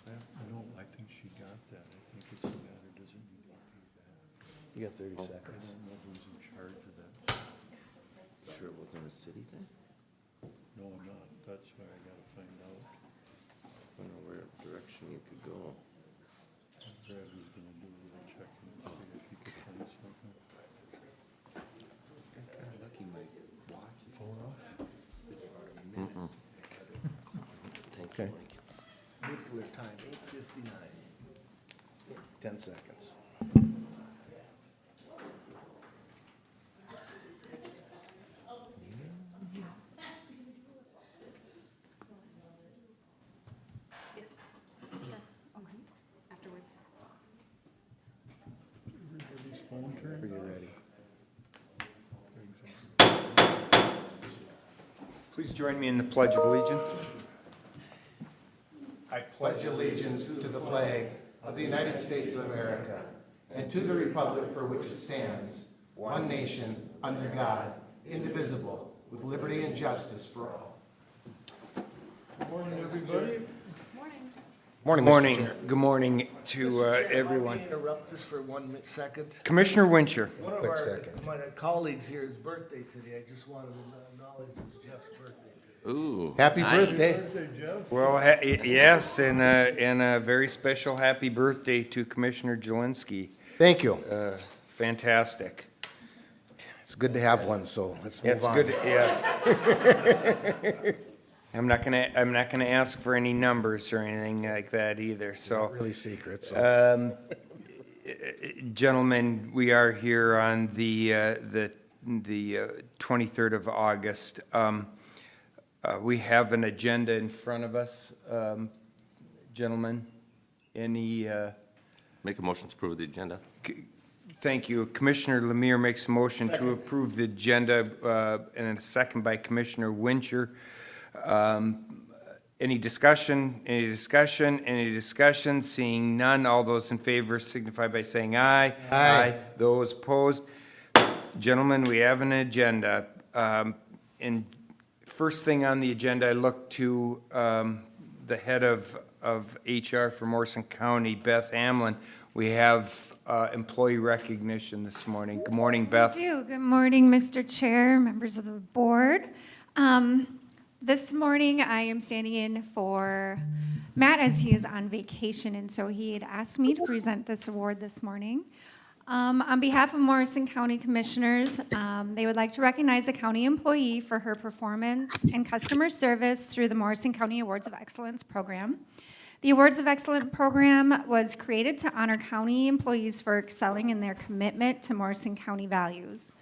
No, I think she got that. I think it's a matter, doesn't need to be that. You got 30 I seconds. don't know who's in charge of that. Sure it wasn't a city thing? No, I'm not. That's why I gotta find out. I don't know where direction you could go. Brad was gonna do a little checking and see if he could find something. I'm kinda lucky my watch is Phone off? about a minute. Thank Okay. you, Mike. Nuclear time, 8:59. 10 seconds. Yes. Sure. Okay. Afterwards. Everybody's phone Are turned you off? ready? Please join me in the Pledge of Allegiance. I Pledge allegiance to the flag of the United States of America and to the republic for which it stands, one nation, under God, indivisible, with liberty and justice for all. Good morning, everybody. Morning. Morning, Mr. Morning. Chair. Good morning to Mr. Chair, everyone. Let me interrupt this for 1 second. Commissioner Wincher. One of Quick our, second. my colleagues here is birthday today. I just wanted to acknowledge it's Jeff's birthday today. Ooh. Happy nice. birthday. Birthday, Jeff. Well, yes, and a very special happy birthday to Commissioner Jelinski. Thank you. Fantastic. It's good to have one, so let's move It's on. good, yeah. I'm not gonna ask for any numbers or anything like that either, so. Really secret, so. Gentlemen, we are here on the 23rd of August. We have an agenda in front of us. Gentlemen, any, Make a motion to approve the agenda. thank you. Commissioner Lemire makes a motion to approve the agenda, and a second by Commissioner Wincher. Any discussion? Any discussion? Any discussion? Seeing none, all those in favor signify by saying aye. Aye. Those opposed? Gentlemen, we have an agenda. And first thing on the agenda, I look to the head of HR for Morrison County, Beth Hamlin. We have employee recognition this morning. Good morning, Beth. We do. Good morning, Mr. Chair, members of the board. This morning, I am standing in for Matt as he is on vacation, and so he had asked me to present this award this morning. On behalf of Morrison County Commissioners, they would like to recognize a county employee for her performance and customer service through the Morrison County Awards of Excellence program. The Awards of Excellence program was created to honor county employees for excelling in their commitment to Morrison County values.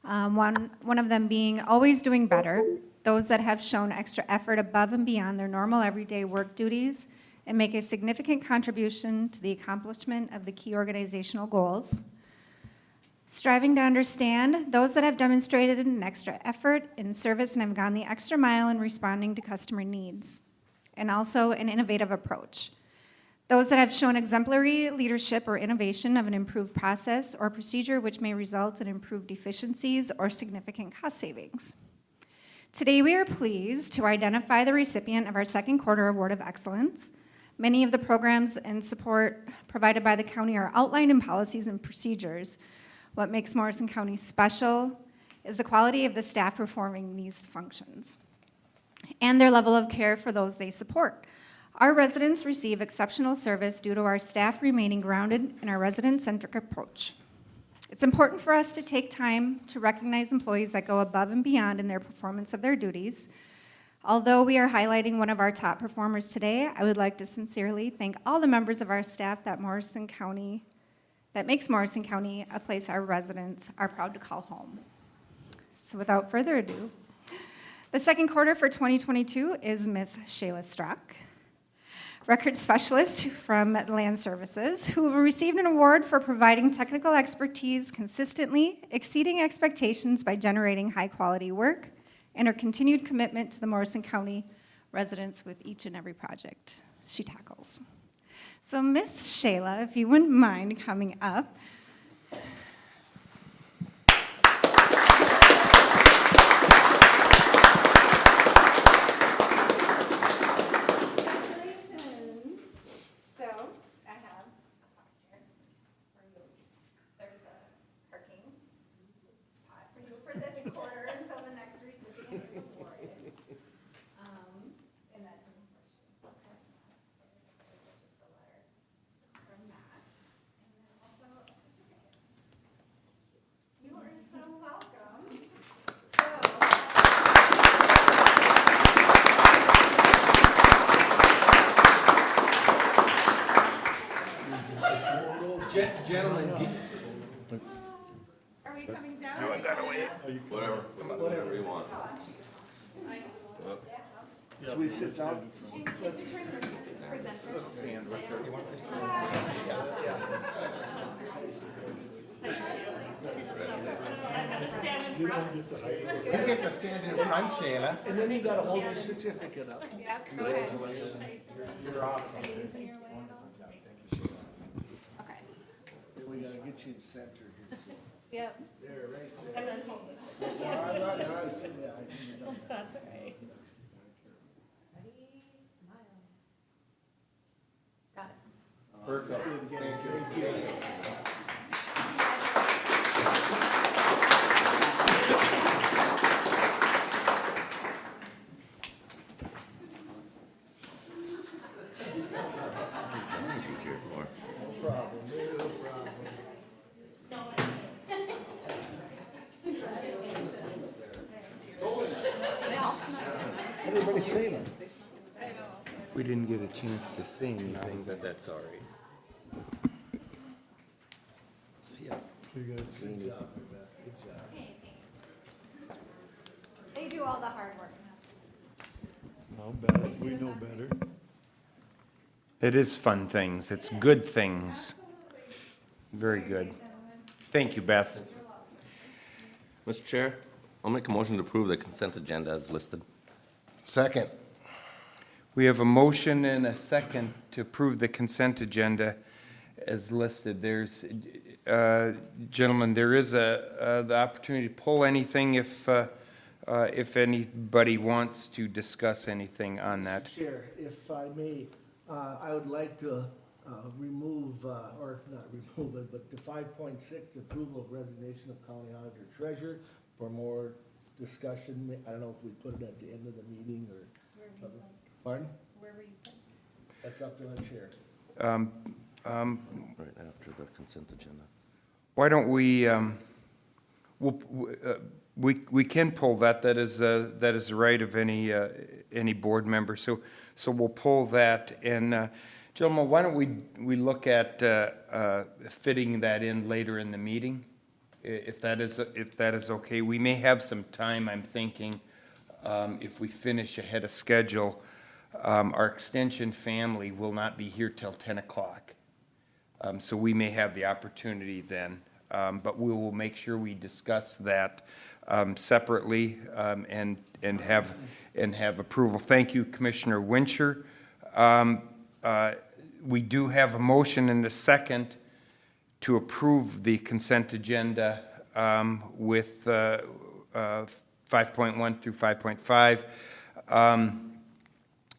One of them being always doing better, those that have shown extra effort above and beyond their normal everyday work duties and make a significant contribution to the accomplishment of the key organizational goals. Striving to understand, those that have demonstrated an extra effort in service and have gone the extra mile in responding to customer needs, and also an innovative approach. Those that have shown exemplary leadership or innovation of an improved process or procedure which may result in improved efficiencies or significant cost savings. Today, we are pleased to identify the recipient of our second quarter Award of Excellence. Many of the programs and support provided by the county are outlined in policies and procedures. What makes Morrison County special is the quality of the staff performing these functions and their level of care for those they support. Our residents receive exceptional service due to our staff remaining grounded in our resident-centric approach. It's important for us to take time to recognize employees that go above and beyond in their performance of their duties. Although we are highlighting one of our top performers today, I would like to sincerely thank all the members of our staff that makes Morrison County a place our residents are proud to call home. So without further ado, the second quarter for 2022 is Ms. Shayla Strzok, record specialist from Land Services, who received an award for providing technical expertise consistently, exceeding expectations by generating high-quality work, and her continued commitment to the Morrison County residents with each and every project she tackles. So Ms. Shayla, if you wouldn't mind coming up. Congratulations. you coming down? Whatever you want. Should we sit down? Let's stand with her. You get to stand in front, Shayla. And then you gotta hold your certificate up. Yep, go ahead. You're awesome. Okay. We gotta get you in center here. So. Yep. There, right there. And then hold this. No, I'm not, I was sitting there. I didn't know. That's all right. Got it. Perfect. Thank you. Be here for. No problem, no problem. Everybody's leaving. We didn't get a chance to say anything, but That's all right. See ya. They do all the hard work. How bad, we know better. it is fun things. It's good things. Very good. Thank you, Beth. Mr. Chair, I'll make a motion to approve the consent agenda as listed. Second. We have a motion and a second to approve the consent agenda as listed. There's, gentlemen, there is the opportunity to pull anything if anybody wants to discuss anything on that. Chair, if I may, I would like to remove, or not remove it, but the 5.6, approval of resignation of county auditor treasurer for more discussion. I don't know if we put it at the end of the meeting or. Pardon? Where were you put? That's up to the chair. Right after the consent agenda. Why don't we, we can pull that. That is the right of any board member. So we'll pull that. And gentlemen, why don't we look at fitting that in later in the meeting, if that is okay. We may have some time. I'm thinking if we finish ahead of schedule. Our extension family will not be here till 10 o'clock. So we may have the opportunity then. But we will make sure we discuss that separately and have approval. Thank you, Commissioner Wincher. We do have a motion and a second to approve the consent agenda with 5.1 through 5.5.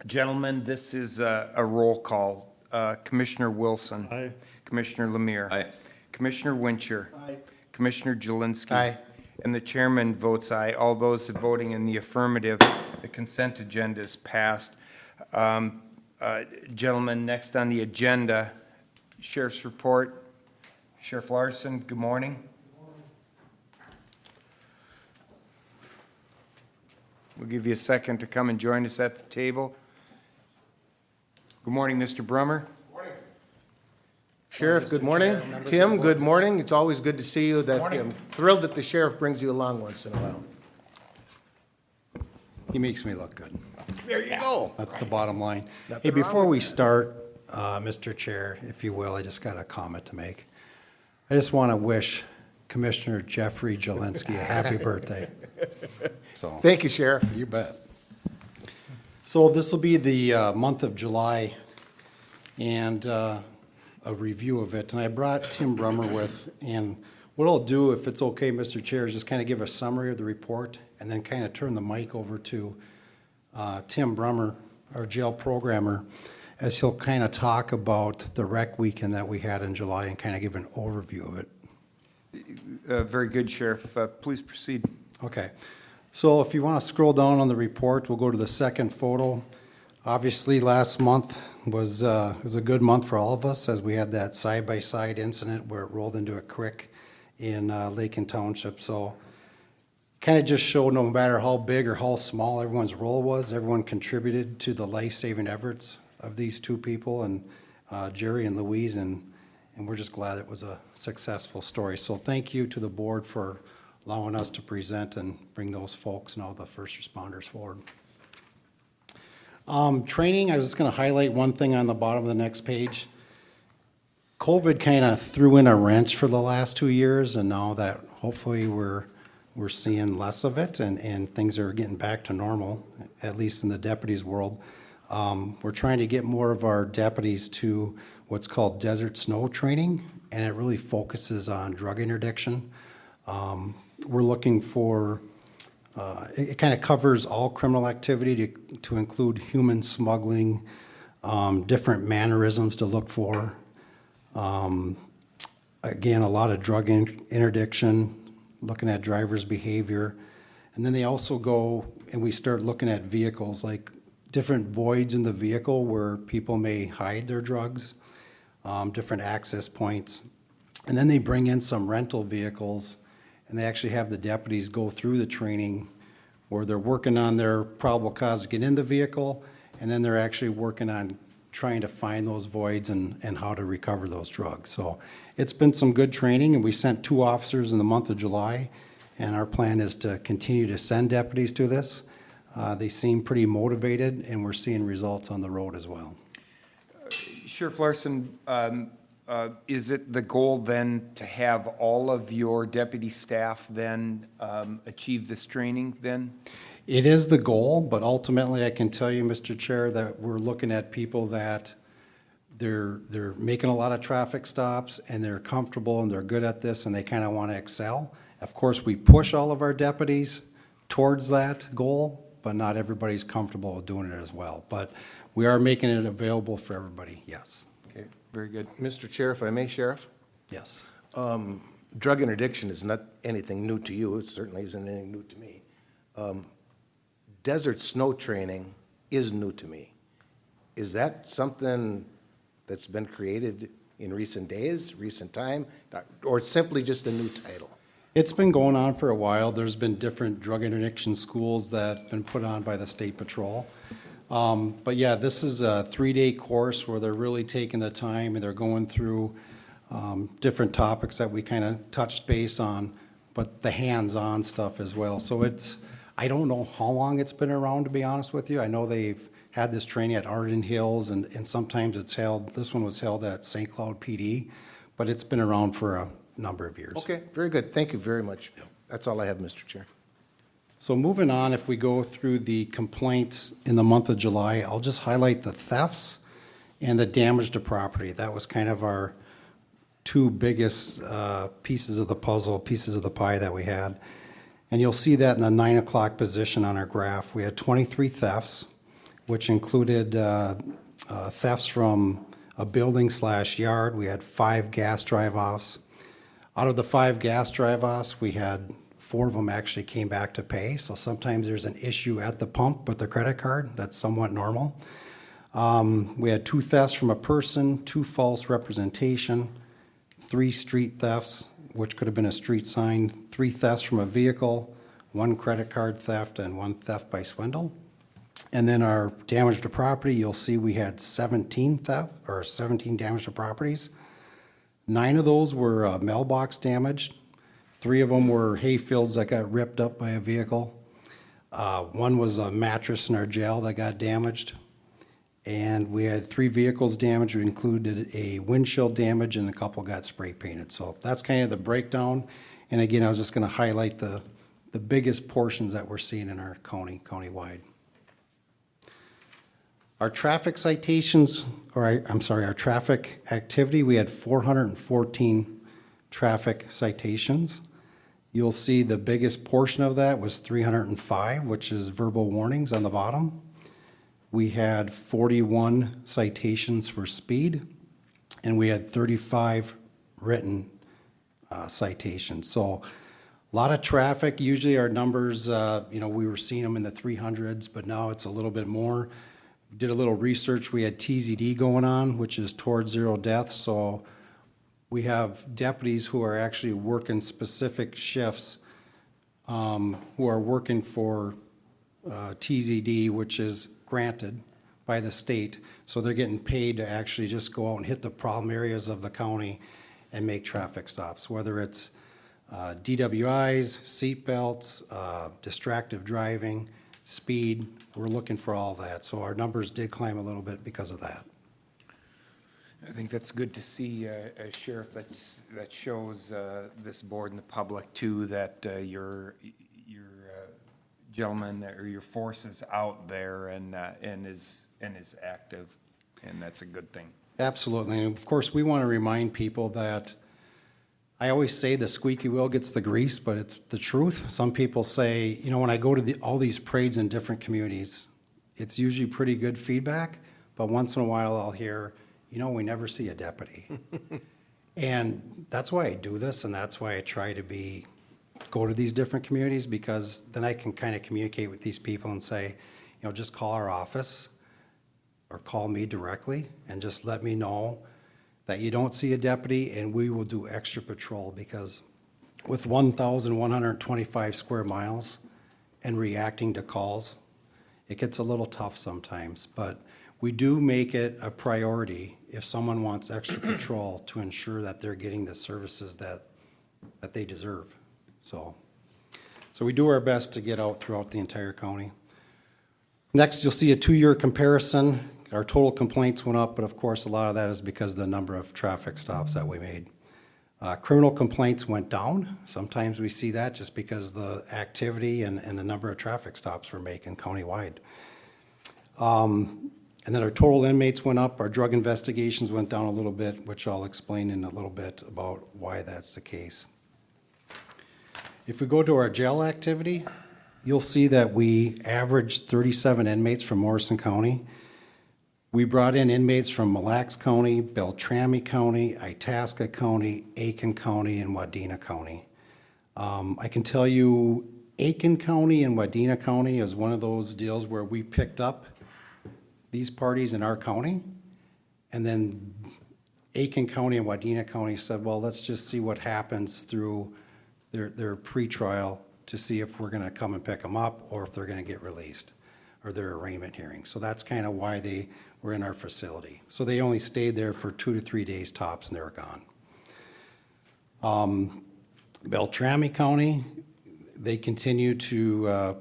Gentlemen, this is a roll call. Commissioner Wilson. Aye. Commissioner Lemire. Aye. Commissioner Wincher. Aye. Commissioner Jelinski. Aye. And the chairman votes aye. All those voting in the affirmative, the consent agenda is passed. Gentlemen, next on the agenda, Sheriff's report. Sheriff Larson, good morning. We'll give you a second to come and join us at the table. Good morning, Mr. Brummer. Sheriff, good morning. Tim, good morning. It's always good to see you. I'm thrilled that the sheriff brings you along once in a while. He makes me look good. There you go. That's the bottom line. Nothing Hey, wrong before with we that. start, Mr. Chair, if you will, I just got a comment to make. I just want to wish Commissioner Jeffrey Jelinski a happy birthday. So, Thank you, Sheriff. you bet. So this will be the month of July and a review of it. And I brought Tim Brummer with, and what I'll do, if it's okay, Mr. Chair, is just kind of give a summary of the report and then kind of turn the mic over to Tim Brummer, our jail programmer, as he'll kind of talk about the rec weekend that we had in July and kind of give an overview of it. Very good, Sheriff. Please proceed. Okay, so if you want to scroll down on the report, we'll go to the second photo. Obviously, last month was a good month for all of us as we had that side-by-side incident where it rolled into a creek in Lake and Township. So kind of just showed no matter how big or how small everyone's role was, everyone contributed to the life-saving efforts of these two people, and Jerry and Louise, and and we're just glad it was a successful story. So thank you to the board for allowing us to present and bring those folks and all the first responders forward. Training, I was just gonna highlight one thing on the bottom of the next page. COVID kind of threw in a wrench for the last 2 years, and now that hopefully we're seeing less of it and things are getting back to normal, at least in the deputies' world. We're trying to get more of our deputies to what's called desert snow training, and it really focuses on drug interdiction. We're looking for, it kind of covers all criminal activity to include human smuggling, different mannerisms to look for. Again, a lot of drug interdiction, looking at driver's behavior. And then they also go and we start looking at vehicles, like different voids in the vehicle where people may hide their drugs, different access points. And then they bring in some rental vehicles, and they actually have the deputies go through the training where they're working on their probable cause to get in the vehicle, and then they're actually working on trying to find those voids and how to recover those drugs. So it's been some good training, and we sent 2 officers in the month of July, and our plan is to continue to send deputies to this. They seem pretty motivated, and we're seeing results on the road as well. Sheriff Larson, is it the goal then to have all of your deputy staff then achieve this training then? It is the goal, but ultimately I can tell you, Mr. Chair, that we're looking at people that they're making a lot of traffic stops and they're comfortable and they're good at this and they kind of want to excel. Of course, we push all of our deputies towards that goal, but not everybody's comfortable with doing it as well. But we are making it available for everybody, yes. Okay, very good. Mr. Chair, if I may, Sheriff? Yes. Drug interdiction is not anything new to you. It certainly isn't anything new to me. Desert snow training is new to me. Is that something that's been created in recent days, recent time, or simply just a new title? It's been going on for a while. There's been different drug interdiction schools that have been put on by the State Patrol. But yeah, this is a 3-day course where they're really taking the time and they're going through different topics that we kind of touched base on, but the hands-on stuff as well. So I don't know how long it's been around, to be honest with you. I know they've had this training at Arden Hills, and sometimes it's held, this one was held at St. Cloud PD, but it's been around for a number of years. Okay, very good. Thank you very much. That's all I have, Mr. Chair. So moving on, if we go through the complaints in the month of July, I'll just highlight the thefts and the damage to property. That was kind of our 2 biggest pieces of the puzzle, pieces of the pie that we had. And you'll see that in the 9 o'clock position on our graph. We had 23 thefts, which included thefts from a building/yard. We had 5 gas drive-offs. Out of the 5 gas drive-offs, we had 4 of them actually came back to pay. So sometimes there's an issue at the pump with the credit card. That's somewhat normal. We had 2 thefts from a person, 2 false representation, 3 street thefts, which could have been a street sign, 3 thefts from a vehicle, 1 credit card theft, and 1 theft by swindle. And then our damage to property, you'll see we had 17 damage to properties. 9 of those were mailbox damaged. 3 of them were hay fields that got ripped up by a vehicle. 1 was a mattress in our jail that got damaged. And we had 3 vehicles damaged. We included a windshield damage and a couple got spray painted. So that's kind of the breakdown. And again, I was just going to highlight the biggest portions that we're seeing in our countywide. Our traffic citations, our traffic activity, we had 414 traffic citations. You'll see the biggest portion of that was 305, which is verbal warnings on the bottom. We had 41 citations for speed, and we had 35 written citations. So a lot of traffic. Usually our numbers, we were seeing them in the 300s, but now it's a little bit more. We did a little research. We had TZD going on, which is towards zero deaths. So we have deputies who are actually working specific shifts, who are working for TZD, which is granted, by the state, so they're getting paid to actually just go out and hit the problem areas of the county and make traffic stops, whether it's DWIs, seatbelts, distracted driving, speed. We're looking for all that. So our numbers did climb a little bit because of that. I think that's good to see, a sheriff that shows this board and the public too, that your gentleman or your force is out there and is active, and that's a good thing. Absolutely. And of course, we want to remind people that I always say the squeaky wheel gets the grease, but it's the truth. Some people say, you know, when I go to all these parades in different communities, it's usually pretty good feedback, but once in a while I'll hear, you know, we never see a deputy. And that's why I do this, and that's why I try to go to these different communities, because then I can kind of communicate with these people and say, you know, just call our office or call me directly and just let me know that you don't see a deputy, and we will do extra patrol, because with 1,125 square miles and reacting to calls, it gets a little tough sometimes, but we do make it a priority if someone wants extra patrol to ensure that they're getting the services that they deserve. So we do our best to get out throughout the entire county. Next, you'll see a 2-year comparison. Our total complaints went up, but of course, a lot of that is because of the number of traffic stops that we made. Criminal complaints went down. Sometimes we see that just because the activity and the number of traffic stops we're making countywide. And then our total inmates went up. Our drug investigations went down a little bit, which I'll explain in a little bit about why that's the case. If we go to our jail activity, you'll see that we averaged 37 inmates from Morrison County. We brought in inmates from Mille Lacs County, Beltrami County, Itasca County, Aiken County, and Wadena County. I can tell you Aiken County and Wadena County is one of those deals where we picked up these parties in our county, and then Aiken County and Wadena County said, well, let's just see what happens through their pretrial to see if we're gonna come and pick them up or if they're gonna get released, or their arraignment hearing. So that's kind of why they were in our facility. So they only stayed there for 2 to 3 days tops, and they were gone. Beltrami County, they continue to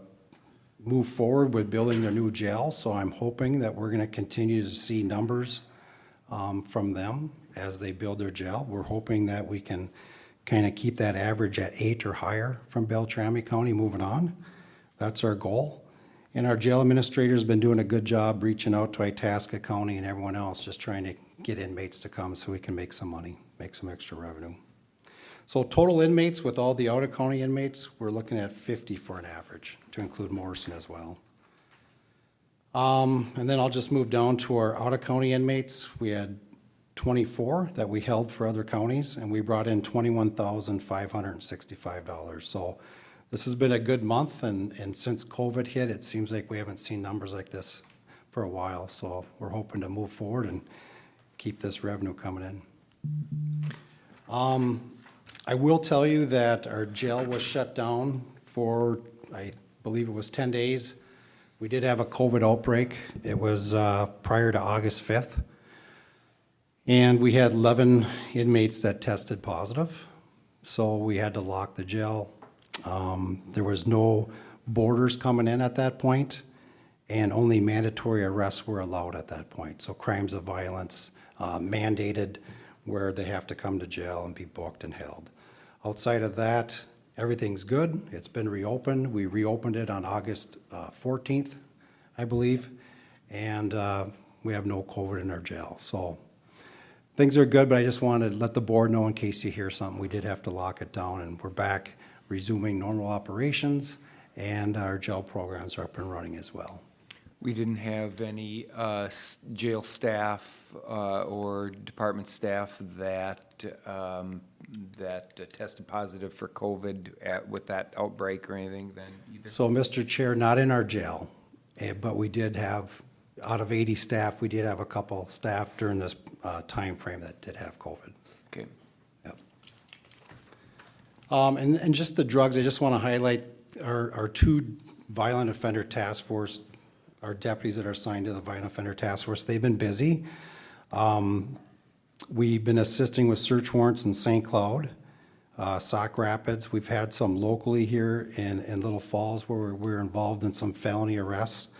move forward with building their new jail, so I'm hoping that we're gonna continue to see numbers from them as they build their jail. We're hoping that we can kind of keep that average at 8 or higher from Beltrami County moving on. That's our goal. And our jail administrator's been doing a good job reaching out to Itasca County and everyone else, just trying to get inmates to come so we can make some money, make some extra revenue. So total inmates with all the out-of-county inmates, we're looking at 50 for an average, to include Morrison as well. And then I'll just move down to our out-of-county inmates. We had 24 that we held for other counties, and we brought in $21,565. So this has been a good month, and since COVID hit, it seems like we haven't seen numbers like this for a while. So we're hoping to move forward and keep this revenue coming in. I will tell you that our jail was shut down for, I believe it was 10 days. We did have a COVID outbreak. It was prior to August 5th. And we had 11 inmates that tested positive. So we had to lock the jail. There was no boarders coming in at that point, and only mandatory arrests were allowed at that point. So crimes of violence mandated, where they have to come to jail and be booked and held. Outside of that, everything's good. It's been reopened. We reopened it on August 14th, I believe, and we have no COVID in our jail. So things are good, but I just wanted to let the board know in case you hear something. We did have to lock it down, and we're back resuming normal operations, and our jail programs are up and running as well. We didn't have any jail staff or department staff that tested positive for COVID with that outbreak or anything then either? So, Mr. Chair, not in our jail, but we did have, out of 80 staff, we did have a couple staff during this time frame that did have COVID. Okay. Yep. And just the drugs, I just want to highlight our 2 violent offender task force our deputies that are assigned to the Violent Offender Task Force. They've been busy. We've been assisting with search warrants in St. Cloud, Sauk Rapids. We've had some locally here in Little Falls where we're involved in some felony arrests.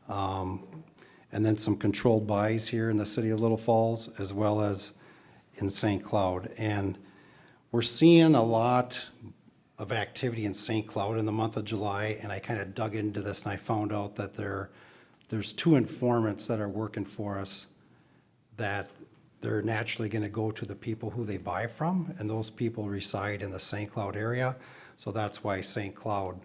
And then some controlled buys here in the city of Little Falls, as well as in St. Cloud. And we're seeing a lot of activity in St. Cloud in the month of July, and I kind of dug into this and I found out that there's 2 informants that are working for us that they're naturally going to go to the people who they buy from, and those people reside in the St. Cloud area. So that's why St. Cloud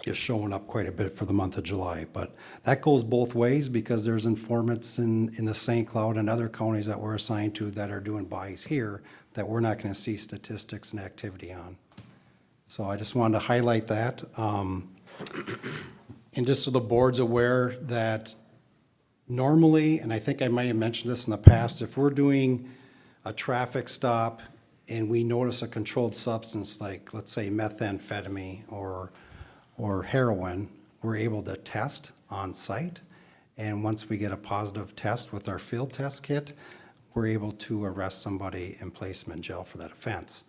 is showing up quite a bit for the month of July. But that goes both ways because there's informants in the St. Cloud and other counties that we're assigned to that are doing buys here that we're not going to see statistics and activity on. So I just wanted to highlight that. And just so the board's aware that normally, and I think I might have mentioned this in the past, if we're doing a traffic stop and we notice a controlled substance like, let's say, methamphetamine or heroin, we're able to test on site. And once we get a positive test with our field test kit, we're able to arrest somebody and place them in jail for that offense.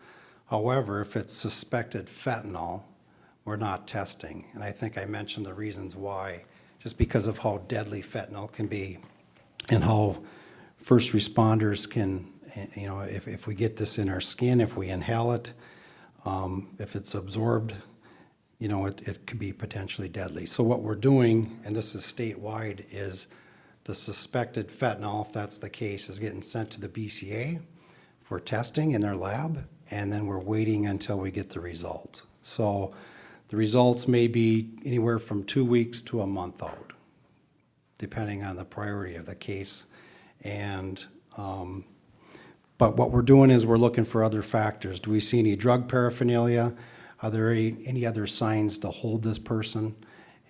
However, if it's suspected fentanyl, we're not testing. And I think I mentioned the reasons why, just because of how deadly fentanyl can be and how first responders can, if we get this in our skin, if we inhale it, if it's absorbed, it could be potentially deadly. So what we're doing, and this is statewide, is the suspected fentanyl, if that's the case, is getting sent to the BCA for testing in their lab, and then we're waiting until we get the results. So the results may be anywhere from 2 weeks to a month out, depending on the priority of the case. And but what we're doing is we're looking for other factors. Do we see any drug paraphernalia? Are there any other signs to hold this person?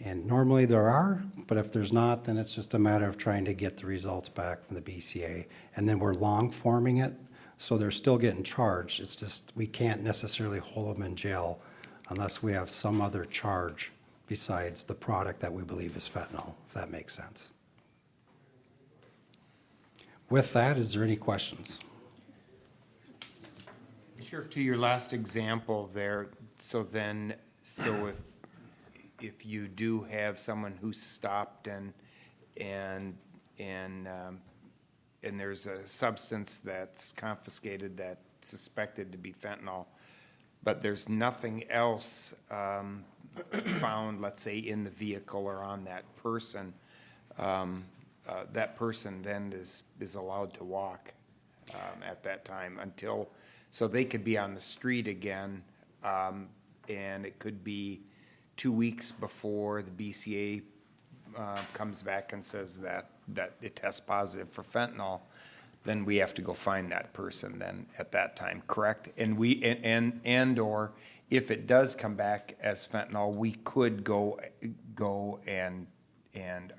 And normally there are, but if there's not, then it's just a matter of trying to get the results back from the BCA. And then we're long forming it, so they're still getting charged. It's just we can't necessarily hold them in jail unless we have some other charge besides the product that we believe is fentanyl, if that makes sense. With that, is there any questions? Sheriff, to your last example there, so if you do have someone who's stopped and there's a substance that's confiscated that's suspected to be fentanyl, but there's nothing else found, let's say, in the vehicle or on that person then is allowed to walk at that time until, so they could be on the street again, and it could be 2 weeks before the BCA comes back and says that it tests positive for fentanyl, then we have to go find that person then at that time, correct? And or if it does come back as fentanyl, we could go and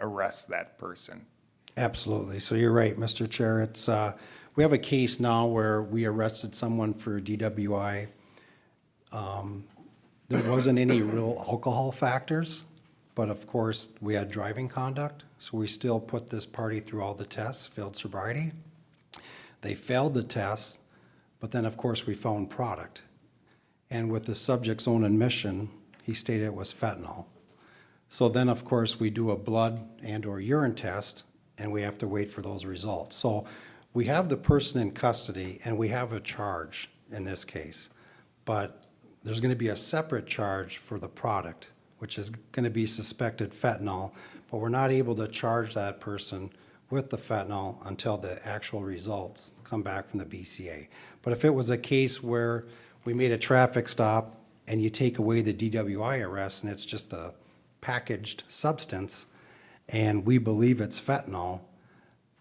arrest that person. Absolutely. So you're right, Mr. Chair. It's we have a case now where we arrested someone for DWI. There wasn't any real alcohol factors, but of course we had driving conduct. So we still put this party through all the tests, failed sobriety. They failed the tests, but then of course we found product. And with the subject's own admission, he stated it was fentanyl. So then of course we do a blood and or urine test, and we have to wait for those results. So we have the person in custody and we have a charge in this case, but there's going to be a separate charge for the product, which is going to be suspected fentanyl, but we're not able to charge that person with the fentanyl until the actual results come back from the BCA. But if it was a case where we made a traffic stop and you take away the DWI arrest and it's just a packaged substance and we believe it's fentanyl,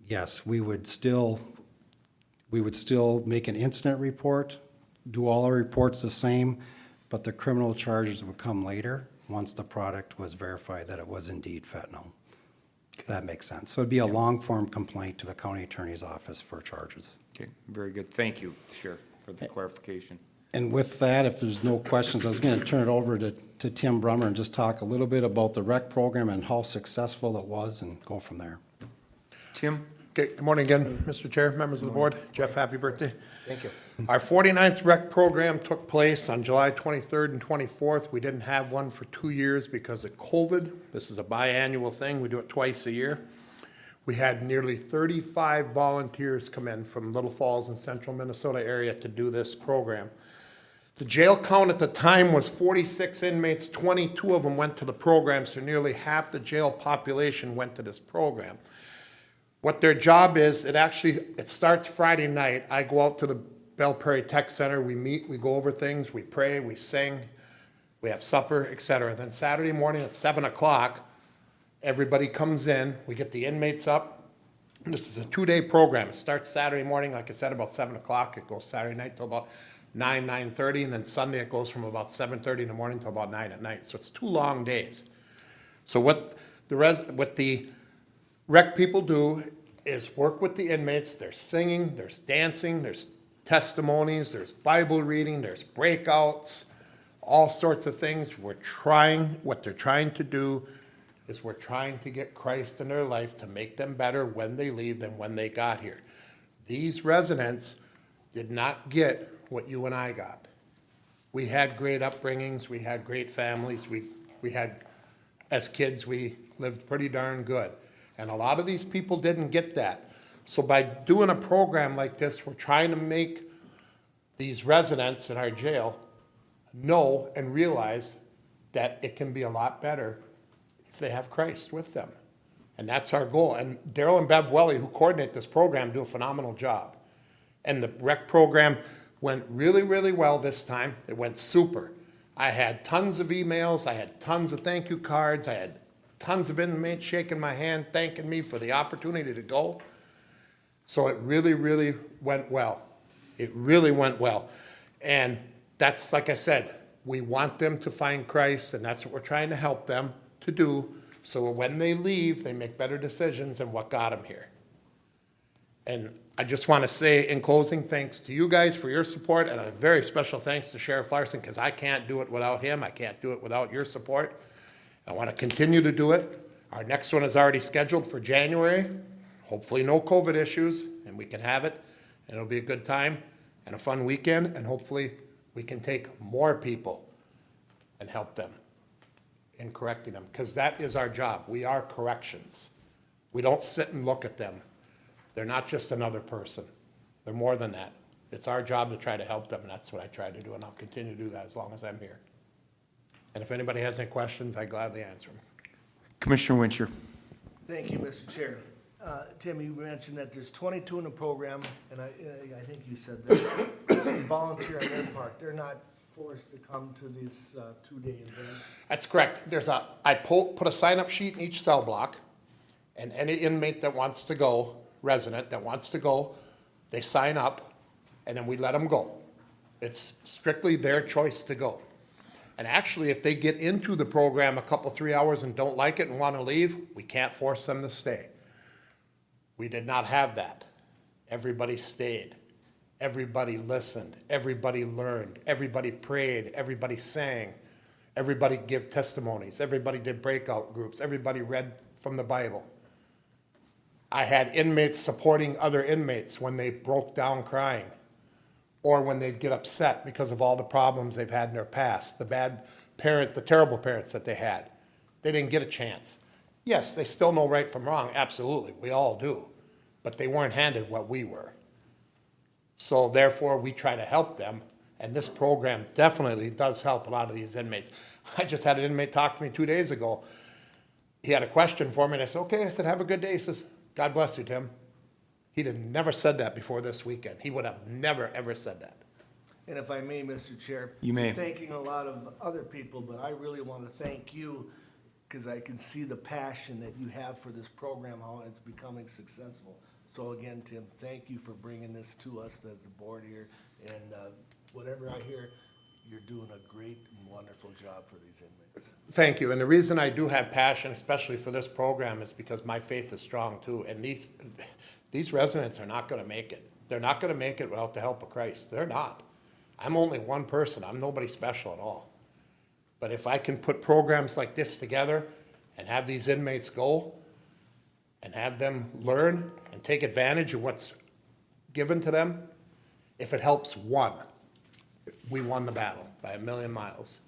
yes, we would still make an incident report, do all our reports the same, but the criminal charges would come later once the product was verified that it was indeed fentanyl. If that makes sense. So it'd be a long-form complaint to the county attorney's office for charges. Okay, very good. Thank you, Sheriff, for the clarification. And with that, if there's no questions, I was gonna turn it over to Tim Brummer and just talk a little bit about the rec program and how successful it was and go from there. Tim? Okay, good morning again, Mr. Chair, members of the board. Jeff, happy birthday. Thank you. Our 49th rec program took place on July 23rd and 24th. We didn't have one for 2 years because of COVID. This is a biannual thing. We do it twice a year. We had nearly 35 volunteers come in from Little Falls and central Minnesota area to do this program. The jail count at the time was 46 inmates, 22 of them went to the program, so nearly half the jail population went to this program. What their job is, it starts Friday night. I go out to the Belle Prairie Tech Center, we meet, we go over things, we pray, we sing, we have supper, etc. Then Saturday morning at 7 o'clock, everybody comes in, we get the inmates up. This is a 2-day program. It starts Saturday morning, like I said, about 7 o'clock. It goes Saturday night till about 9:30, and then Sunday it goes from about 7:30 in the morning till about 9 at night. So it's 2 long days. So what the rec people do is work with the inmates. There's singing, there's dancing, there's testimonies, there's Bible reading, there's breakouts, all sorts of things. What they're trying to do is we're trying to get Christ in their life to make them better when they leave than when they got here. These residents did not get what you and I got. We had great upbringings, we had great families, we had, as kids, we lived pretty darn good. And a lot of these people didn't get that. So by doing a program like this, we're trying to make these residents in our jail know and realize that it can be a lot better if they have Christ with them. And that's our goal. And Daryl and Bev Welly, who coordinate this program, do a phenomenal job. And the rec program went really, really well this time. It went super. I had tons of emails. I had tons of thank you cards. I had tons of inmates shaking my hand, thanking me for the opportunity to go. So it really, really went well. It really went well. And that's, like I said, we want them to find Christ, and that's what we're trying to help them to do, so when they leave, they make better decisions than what got them here. And I just want to say in closing, thanks to you guys for your support, and a very special thanks to Sheriff Larson, because I can't do it without him. I can't do it without your support. I want to continue to do it. Our next one is already scheduled for January. Hopefully no COVID issues, and we can have it, and it'll be a good time and a fun weekend, and hopefully we can take more people and help them in correcting them, because that is our job. We are corrections. We don't sit and look at them. They're not just another person. They're more than that. It's our job to try to help them, and that's what I try to do, and I'll continue to do that as long as I'm here. And if anybody has any questions, I gladly answer them. Commissioner Wincher. Thank you, Mr. Chair. Tim, you mentioned that there's 22 in the program, and I think you said that this is volunteer on their part. They're not forced to come to this 2-day event. That's correct. I put a sign-up sheet in each cell block, and any inmate that wants to go, resident that wants to go, they sign up, and then we let them go. It's strictly their choice to go. And actually, if they get into the program a couple, 3 hours and don't like it and want to leave, we can't force them to stay. We did not have that. Everybody stayed. Everybody listened. Everybody learned. Everybody prayed. Everybody sang. Everybody gave testimonies. Everybody did breakout groups. Everybody read from the Bible. I had inmates supporting other inmates when they broke down crying, or when they'd get upset because of all the problems they've had in their past, the terrible parents that they had. They didn't get a chance. Yes, they still know right from wrong, absolutely, we all do, but they weren't handed what we were. So therefore, we try to help them, and this program definitely does help a lot of these inmates. I just had an inmate talk to me 2 days ago. He had a question for me, and I said, okay. I said, have a good day. He says, God bless you, Tim. He'd have never said that before this weekend. He would have never, ever said that. And if I may, Mr. Chair. You may. Thanking a lot of other people, but I really want to thank you, because I can see the passion that you have for this program, how it's becoming successful. So again, Tim, thank you for bringing this to us as the board here. And whatever I hear, you're doing a great and wonderful job for these inmates. Thank you. And the reason I do have passion, especially for this program, is because my faith is strong too. And these residents are not going to make it. They're not going to make it without the help of Christ. They're not. I'm only one person, I'm nobody special at all. But if I can put programs like this together and have these inmates go and have them learn and take advantage of what's given to them, if it helps one, we won the battle by a million miles.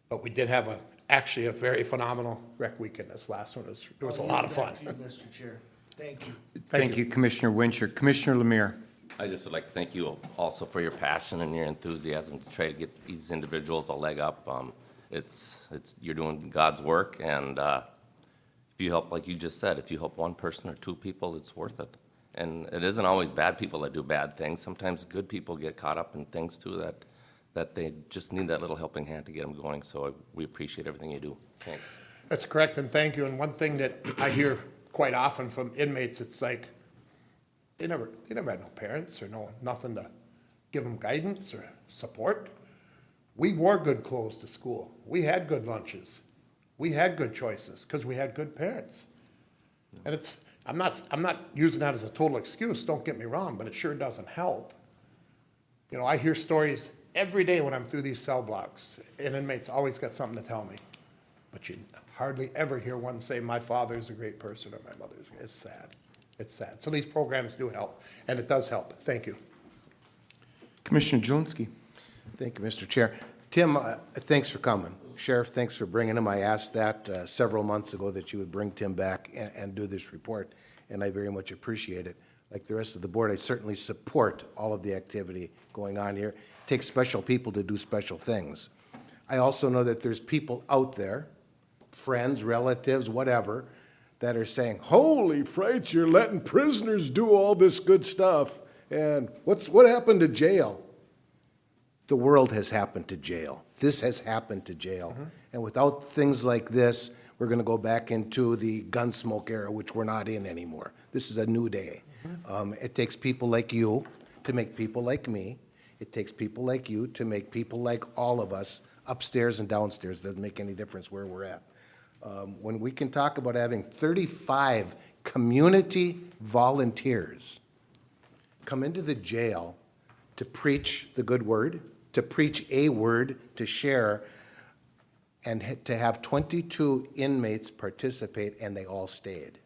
But we did have actually a very phenomenal rec weekend this last one. It was a lot of fun. Thank you, Mr. Chair. Thank you. Thank you, Commissioner Wincher. Commissioner Lemire. I just would like to thank you also for your passion and your enthusiasm to try to get these individuals a leg up. You're doing God's work, and if you help, like you just said, if you help one person or two people, it's worth it. And it isn't always bad people that do bad things. Sometimes good people get caught up in things too that they just need that little helping hand to get them going. So we appreciate everything you do. Thanks. That's correct, and thank you. And one thing that I hear quite often from inmates, it's like, they never had no parents or nothing to give them guidance or support. We wore good clothes to school. We had good lunches. We had good choices because we had good parents. And I'm not using that as a total excuse, don't get me wrong, but it sure doesn't help. You know, I hear stories every day when I'm through these cell blocks, and inmates always got something to tell me. But you hardly ever hear one say, my father's a great person or my mother's. It's sad. It's sad. So these programs do help, and it does help. Thank you. Commissioner Jelinski. Thank you, Mr. Chair. Tim, thanks for coming. Sheriff, thanks for bringing him. I asked that several months ago that you would bring Tim back and do this report, and I very much appreciate it. Like the rest of the board, I certainly support all of the activity going on here. It takes special people to do special things. I also know that there's people out there, friends, relatives, whatever, that are saying, holy frights, you're letting prisoners do all this good stuff. And what happened to jail? The world has happened to jail. This has happened to jail. Mm-hmm. And without things like this, we're going to go back into the Gunsmoke era, which we're not in anymore. This is a new day. Mm-hmm. It takes people like you to make people like me. It takes people like you to make people like all of us upstairs and downstairs. It doesn't make any difference where we're at. When we can talk about having 35 community volunteers come into the jail to preach the good word, to preach a word, to share, and to have 22 inmates participate, and they all stayed.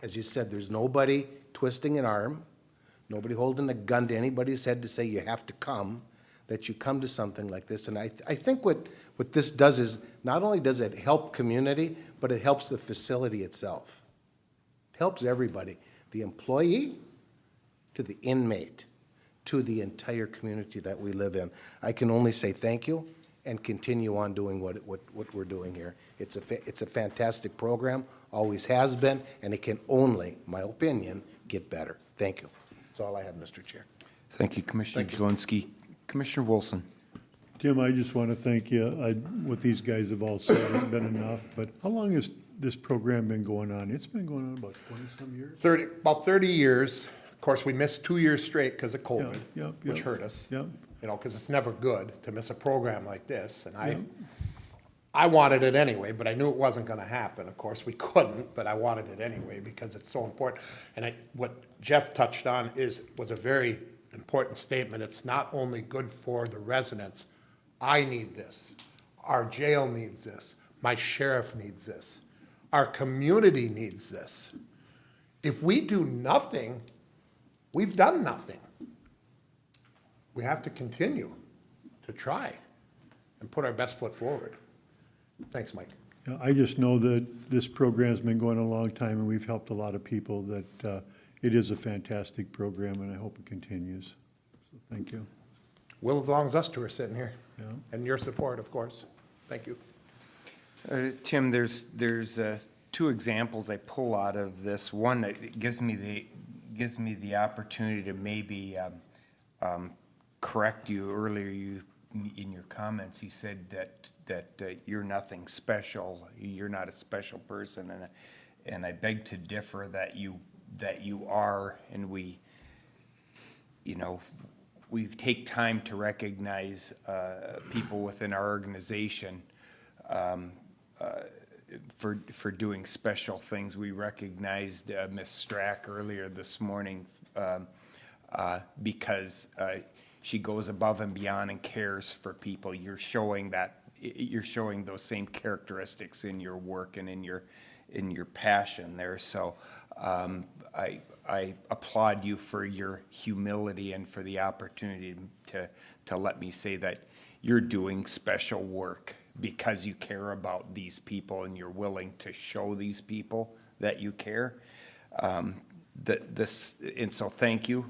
As you said, there's nobody twisting an arm, nobody holding a gun to anybody's head to say you have to come, that you come to something like this. And I think what this does is, not only does it help community, but it helps the facility itself. It helps everybody, the employee to the inmate, to the entire community that we live in. I can only say thank you and continue on doing what we're doing here. It's a fantastic program, always has been, and it can only, my opinion, get better. Thank you. That's all I have, Mr. Chair. Thank you, Commissioner Jelinski. Commissioner Wilson. Tim, I just want to thank you. What these guys have all said has been enough, but how long has this program been going on? It's been going on about 20-some years? About 30 years. Of course, we missed 2 years straight because of COVID, Yeah, which hurt us. Yeah. You know, because it's never good to miss a program like this. And I wanted it anyway, but I knew it wasn't going to happen. Of course, we couldn't, but I wanted it anyway because it's so important. And what Jeff touched on was a very important statement. It's not only good for the residents. I need this. Our jail needs this. My sheriff needs this. Our community needs this. If we do nothing, we've done nothing. We have to continue to try and put our best foot forward. Thanks, Mike. Yeah, I just know that this program's been going a long time, and we've helped a lot of people, that it is a fantastic program, and I hope it continues. So thank you. Well, as long as us two are sitting here. Yeah. And your support, of course. Thank you. Tim, there's two examples I pull out of this. One that gives me the opportunity to maybe correct you. Earlier, in your comments, you said that you're nothing special. You're not a special person, and I beg to differ that you are. And we take time to recognize people within our organization for doing special things. We recognized Ms. Strack earlier this morning because she goes above and beyond and cares for people. You're showing those same characteristics in your work and in your passion there. So I applaud you for your humility and for the opportunity to let me say that you're doing special work because you care about these people and you're willing to show these people that you care. And so thank you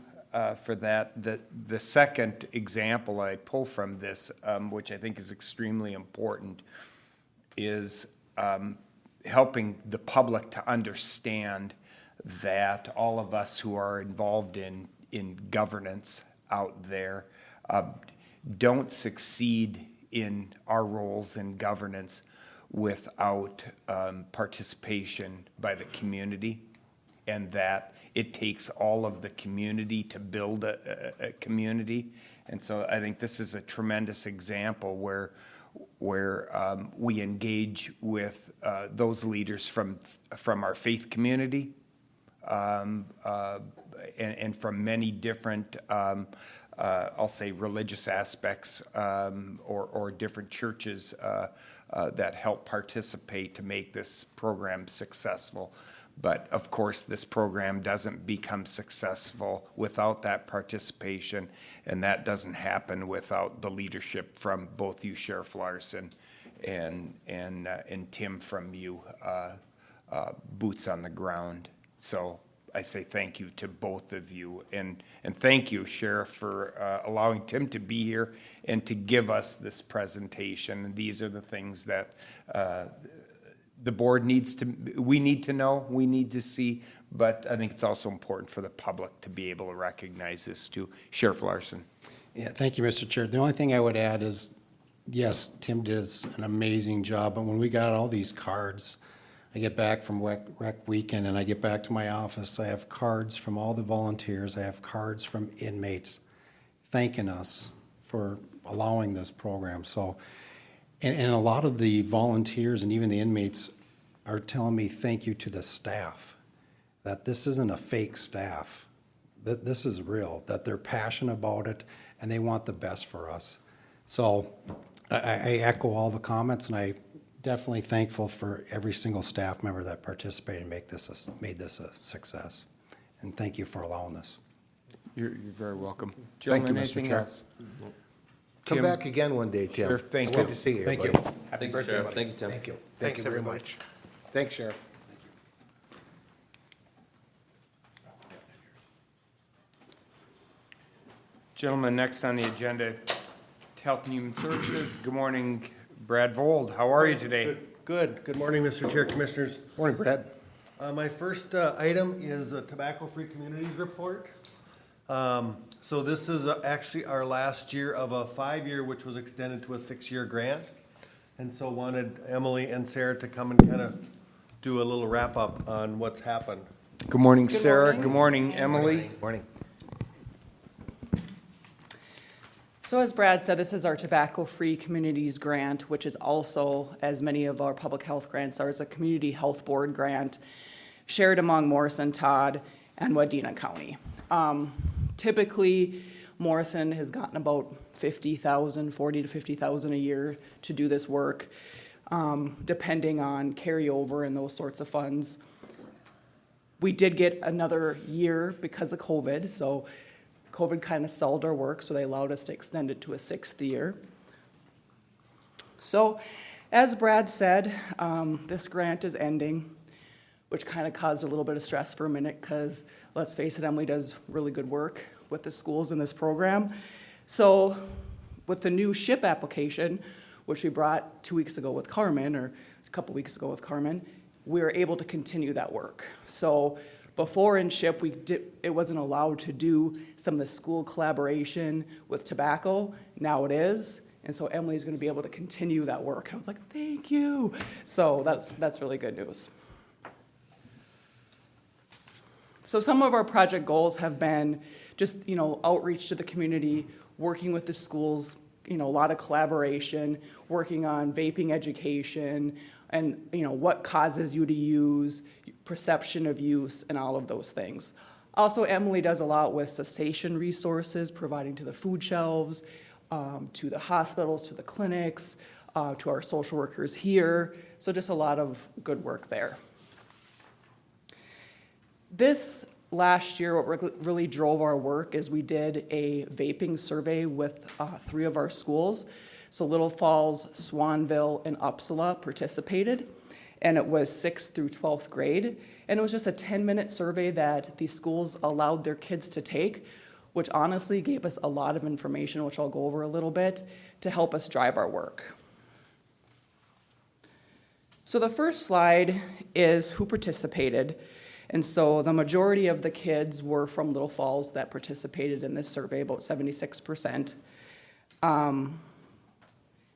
for that. The second example I pull from this, which I think is extremely important, is helping the public to understand that all of us who are involved in governance out there don't succeed in our roles in governance without participation by the community, and that it takes all of the community to build a community. And so I think this is a tremendous example where we engage with those leaders from our faith community and from many different I'll say religious aspects or different churches that help participate to make this program successful. But of course, this program doesn't become successful without that participation, and that doesn't happen without the leadership from both you, Sheriff Larson, and Tim from you, boots on the ground. So I say thank you to both of you, and thank you, Sheriff, for allowing Tim to be here and to give us this presentation. These are the things that the board we need to know, we need to see, but I think it's also important for the public to be able to recognize this too. Sheriff Larson. Yeah, thank you, Mr. Chair. The only thing I would add is, yes, Tim does an amazing job, but when we got all these cards, I get back from rec weekend and I get back to my office, I have cards from all the volunteers, I have cards from inmates thanking us for allowing this program. So, and a lot of the volunteers and even the inmates are telling me thank you to the staff, that this isn't a fake staff, that this is real, that they're passionate about it and they want the best for us. So I echo all the comments, and I definitely thankful for every single staff member that participated and made this a success. And thank you for allowing this. You're very welcome. Thank you, Gentlemen, Mr. anything Chair. else? Come Tim? back again one day, Tim. Sure, thank It's you. good to see you. Thank you. buddy. Thank Happy you, birthday, Sheriff. buddy. Thank you, Tim. Thank you. Thanks, Thank you very everybody. much. Thanks, Sheriff. Gentlemen, next on the agenda, Health and Human Services. Good morning, Brad Vold. How are you today? Good. Good morning, Mr. Chair, Commissioners. Morning, Brad. My first item is a tobacco-free communities report. So this is actually our last year of a 5-year, which was extended to a 6-year grant. And so wanted Emily and Sarah to come and kind of do a little wrap-up on what's happened. Good morning, Sarah. Good morning, Emily. Morning. So as Brad said, this is our Tobacco-Free Communities Grant, which is also, as many of our public health grants are, is a community health board grant shared among Morrison, Todd, and Wadena County. Typically, Morrison has gotten about $50,000, $40,000 to $50,000 a year to do this work, depending on carryover and those sorts of funds. We did get another year because of COVID, so COVID kind of stalled our work, so they allowed us to extend it to a 6th year. So, as Brad said, this grant is ending, which kind of caused a little bit of stress for a minute, because let's face it, Emily does really good work with the schools in this program. So, with the new SHIP application, which we brought 2 weeks ago with Carmen, or a couple weeks ago with Carmen, we were able to continue that work. So, before in SHIP, it wasn't allowed to do some of the school collaboration with tobacco. Now it is, and so Emily's going to be able to continue that work. And I was like, thank you. So that's really good news. So some of our project goals have been just, outreach to the community, working with the schools, a lot of collaboration, working on vaping education, and what causes you to use, perception of use, and all of those things. Also, Emily does a lot with Cessation Resources, providing to the food shelves, to the hospitals, to the clinics, to our social workers here. So just a lot of good work there. This last year, what really drove our work is we did a vaping survey with 3 of our schools. So Little Falls, Swanville, and Uppsala participated, and it was 6th through 12th grade. And it was just a 10-minute survey that these schools allowed their kids to take, which honestly gave us a lot of information, which I'll go over a little bit, to help us drive our work. So the first slide is who participated. And so the majority of the kids were from Little Falls that participated in this survey, about 76%.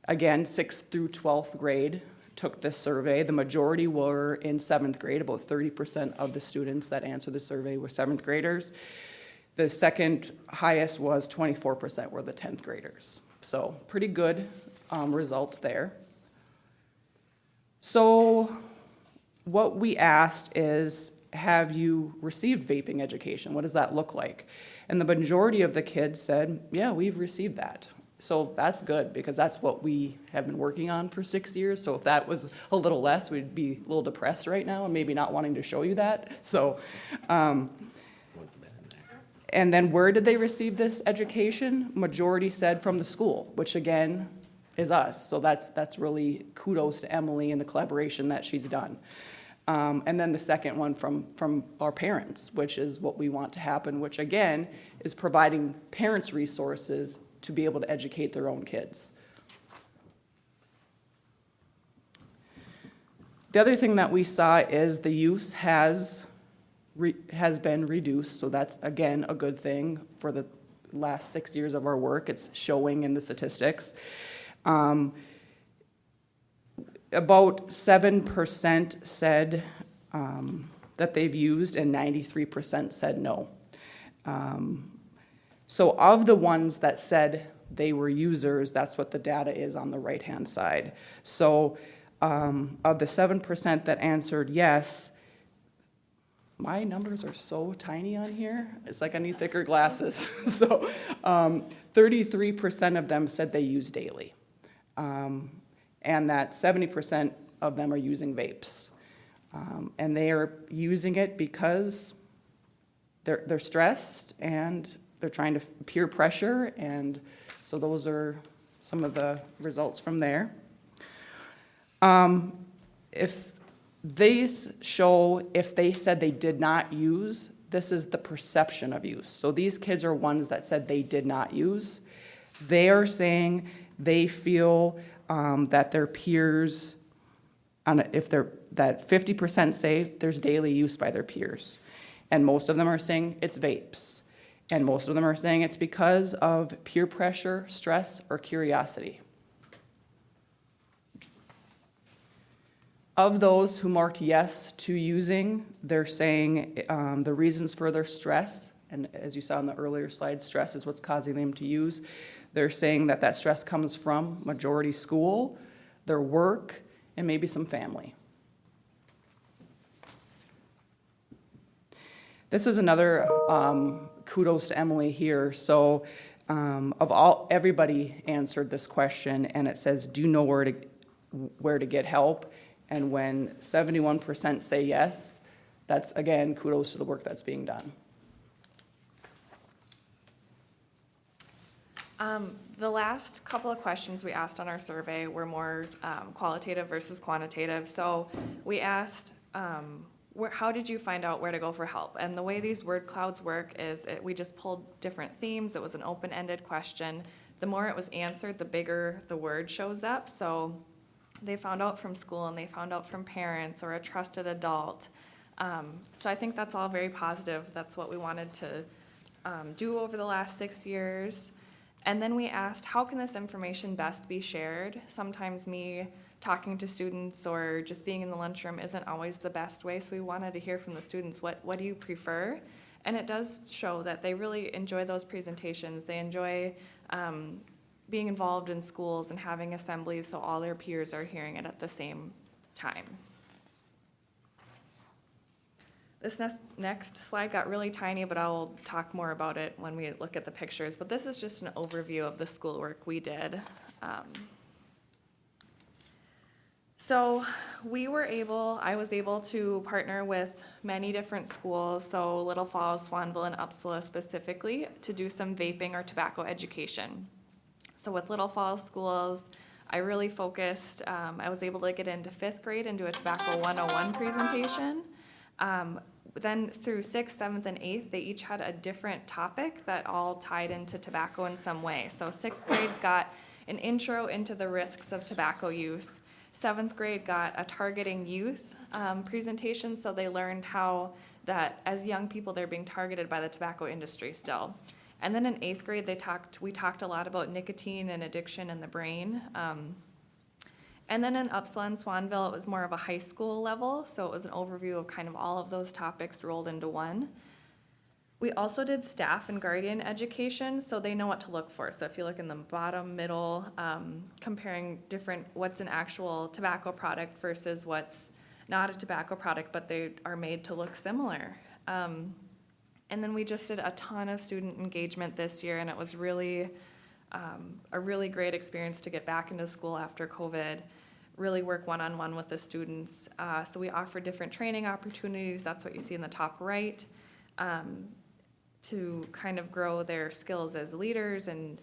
Again, 6th through 12th grade took this survey. The majority were in 7th grade. About 30% of the students that answered the survey were 7th graders. The second highest was 24% were the 10th graders. So pretty good results there. So what we asked is, have you received vaping education? What does that look like? And the majority of the kids said, yeah, we've received that. So that's good, because that's what we have been working on for 6 years. So if that was a little less, we'd be a little depressed right now and maybe not wanting to show you that. So, and then where did they receive this education? Majority said from the school, which again is us. So that's really kudos to Emily and the collaboration that she's done. And then the second one from our parents, which is what we want to happen, which again is providing parents resources to be able to educate their own kids. The other thing that we saw is the use has been reduced, so that's again a good thing for the last 6 years of our work. It's showing in the statistics. About 7% said that they've used, and 93% said no. So of the ones that said they were users, that's what the data is on the right-hand side. So of the 7% that answered yes, my numbers are so tiny on here, it's like I need thicker glasses. So 33% of them said they use daily. And that 70% of them are using vapes. And they are using it because they're stressed and they're trying to peer pressure, and so those are some of the results from there. If these show, if they said they did not use, this is the perception of use. So these kids are ones that said they did not use. They are saying they feel that their peers, that 50% say there's daily use by their peers. And most of them are saying it's vapes. And most of them are saying it's because of peer pressure, stress, or curiosity. Of those who marked yes to using, they're saying the reasons for their stress, and as you saw in the earlier slide, stress is what's causing them to use. They're saying that stress comes from majority school, their work, and maybe some family. This is another kudos to Emily here. So everybody answered this question, and it says, do you know where to get help? And when 71% say yes, that's again kudos to the work that's being done. The last couple of questions we asked on our survey were more qualitative versus quantitative. So we asked, how did you find out where to go for help? And the way these word clouds work is we just pulled different themes. It was an open-ended question. The more it was answered, the bigger the word shows up. So they found out from school, and they found out from parents or a trusted adult. So I think that's all very positive. That's what we wanted to do over the last 6 years. And then we asked, how can this information best be shared? Sometimes me talking to students or just being in the lunchroom isn't always the best way, so we wanted to hear from the students, what do you prefer? And it does show that they really enjoy those presentations. They enjoy being involved in schools and having assemblies so all their peers are hearing it at the same time. This next slide got really tiny, but I'll talk more about it when we look at the pictures. But this is just an overview of the schoolwork we did. So I was able to partner with many different schools, so Little Falls, Swanville, and Uppsala specifically, to do some vaping or tobacco education. So with Little Falls schools, I really focused, I was able to get into 5th grade and do a Tobacco 101 presentation. Then through 6th, 7th, and 8th, they each had a different topic that all tied into tobacco in some way. So 6th grade got an intro into the risks of tobacco use. 7th grade got a targeting youth presentation, so they learned how that as young people, they're being targeted by the tobacco industry still. And then in 8th grade, we talked a lot about nicotine and addiction in the brain. And then in Uppsala and Swanville, it was more of a high school level, so it was an overview of kind of all of those topics rolled into one. We also did staff and guardian education, so they know what to look for. So if you look in the bottom middle, comparing what's an actual tobacco product versus what's not a tobacco product, but they are made to look similar. And then we just did a ton of student engagement this year, and it was really a really great experience to get back into school after COVID, really work one-on-one with the students. So we offer different training opportunities, that's what you see in the top right, to kind of grow their skills as leaders and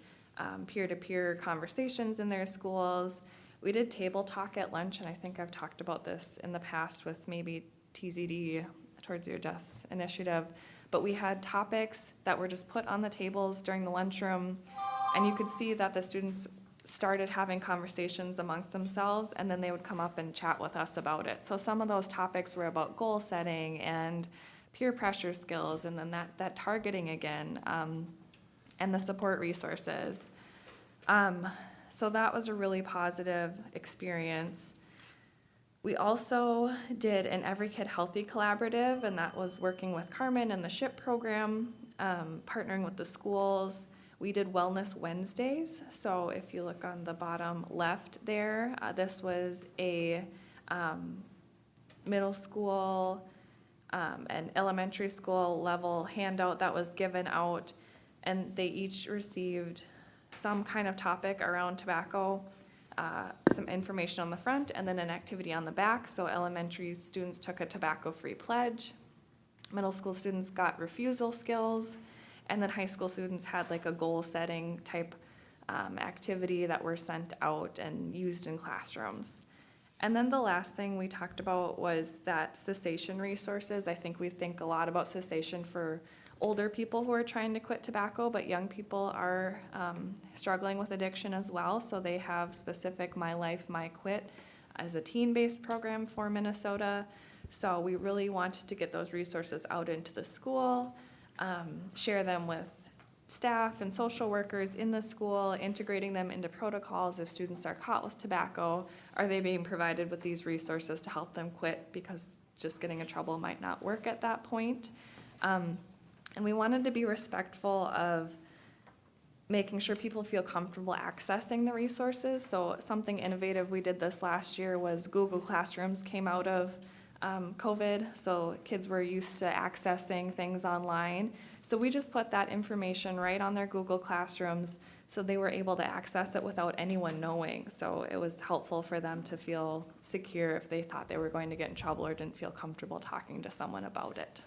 peer-to-peer conversations in their schools. We did table talk at lunch, and I think I've talked about this in the past with maybe TZD, Towards Your Deaths initiative, but we had topics that were just put on the tables during the lunchroom, and you could see that the students started having conversations amongst themselves, and then they would come up and chat with us about it. So some of those topics were about goal setting and peer pressure skills, and then that targeting again, and the support resources. So that was a really positive experience. We also did an Every Kid Healthy collaborative, and that was working with Carmen and the SHIP program, partnering with the schools. We did Wellness Wednesdays, so if you look on the bottom left there, this was a middle school and elementary school level handout that was given out, and they each received some kind of topic around tobacco, some information on the front, and then an activity on the back. So elementary students took a tobacco-free pledge, middle school students got refusal skills, and then high school students had like a goal-setting type activity that were sent out and used in classrooms. And then the last thing we talked about was that cessation resources. I think we think a lot about cessation for older people who are trying to quit tobacco, but young people are struggling with addiction as well. So they have specific My Life, My Quit as a teen-based program for Minnesota. So we really wanted to get those resources out into the school, share them with staff and social workers in the school, integrating them into protocols. If students are caught with tobacco, are they being provided with these resources to help them quit, because just getting in trouble might not work at that point. And we wanted to be respectful of making sure people feel comfortable accessing the resources. So something innovative we did this last year was Google Classrooms came out of COVID, so kids were used to accessing things online. So we just put that information right on their Google Classrooms, so they were able to access it without anyone knowing. So it was helpful for them to feel secure if they thought they were going to get in trouble or didn't feel comfortable talking to someone about it.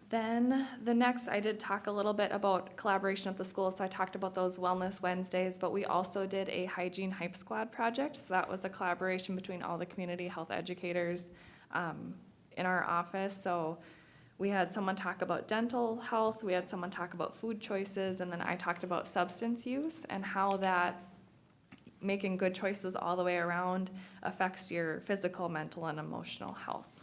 Then the next, I did talk a little bit about collaboration at the school, so I talked about those Wellness Wednesdays, but we also did a Hygiene Hype Squad project. So that was a collaboration between all the community health educators in our office. So we had someone talk about dental health, we had someone talk about food choices, and then I talked about substance use and how that making good choices all the way around affects your physical, mental, and emotional health.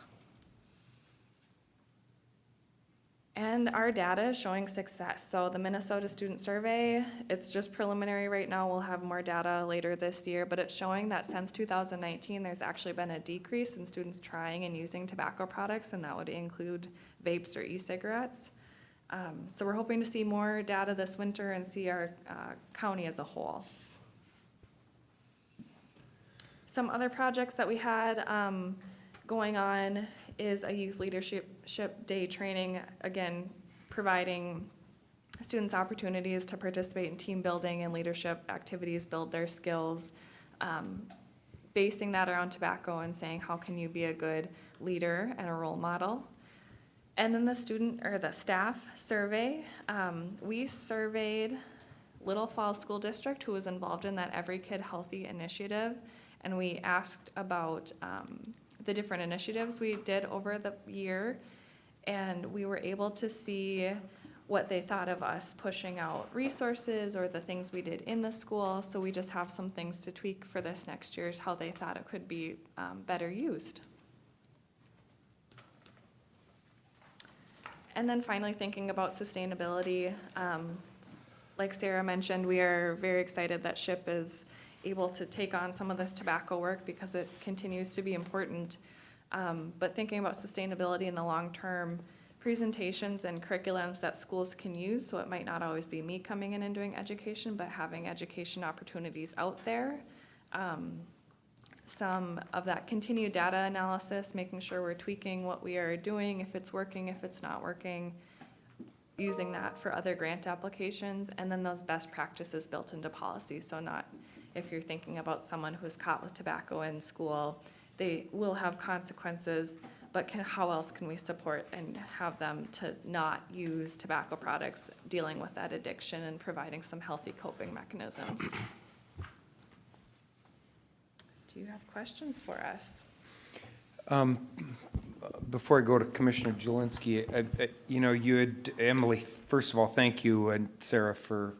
And our data is showing success. So the Minnesota Student Survey, it's just preliminary right now. We'll have more data later this year, but it's showing that since 2019, there's actually been a decrease in students trying and using tobacco products, and that would include vapes or e-cigarettes. So we're hoping to see more data this winter and see our county as a whole. Some other projects that we had, Going on is a youth leadership day training, again, providing students opportunities to participate in team building and leadership activities, build their skills, basing that around tobacco and saying, how can you be a good leader and a role model? And then the staff survey, we surveyed Little Falls School District, who was involved in that Every Kid Healthy initiative, and we asked about the different initiatives we did over the year, and we were able to see what they thought of us pushing out resources or the things we did in the school. So we just have some things to tweak for this next year, is how they thought it could be better used. And then finally, thinking about sustainability, like Sarah mentioned, we are very excited that SHIP is able to take on some of this tobacco work because it continues to be important. But thinking about sustainability in the long term, presentations and curriculums that schools can use, so it might not always be me coming in and doing education, but having education opportunities out there. Some of that continued data analysis, making sure we're tweaking what we are doing, if it's working, if it's not working, using that for other grant applications, and then those best practices built into policy. So not if you're thinking about someone who's caught with tobacco in school, they will have consequences, but how else can we support and have them to not use tobacco products, dealing with that addiction and providing some healthy coping mechanisms? Do you have questions for us? Before I go to Commissioner Jelinski, you had, Emily, first of all, thank you, and Sarah, for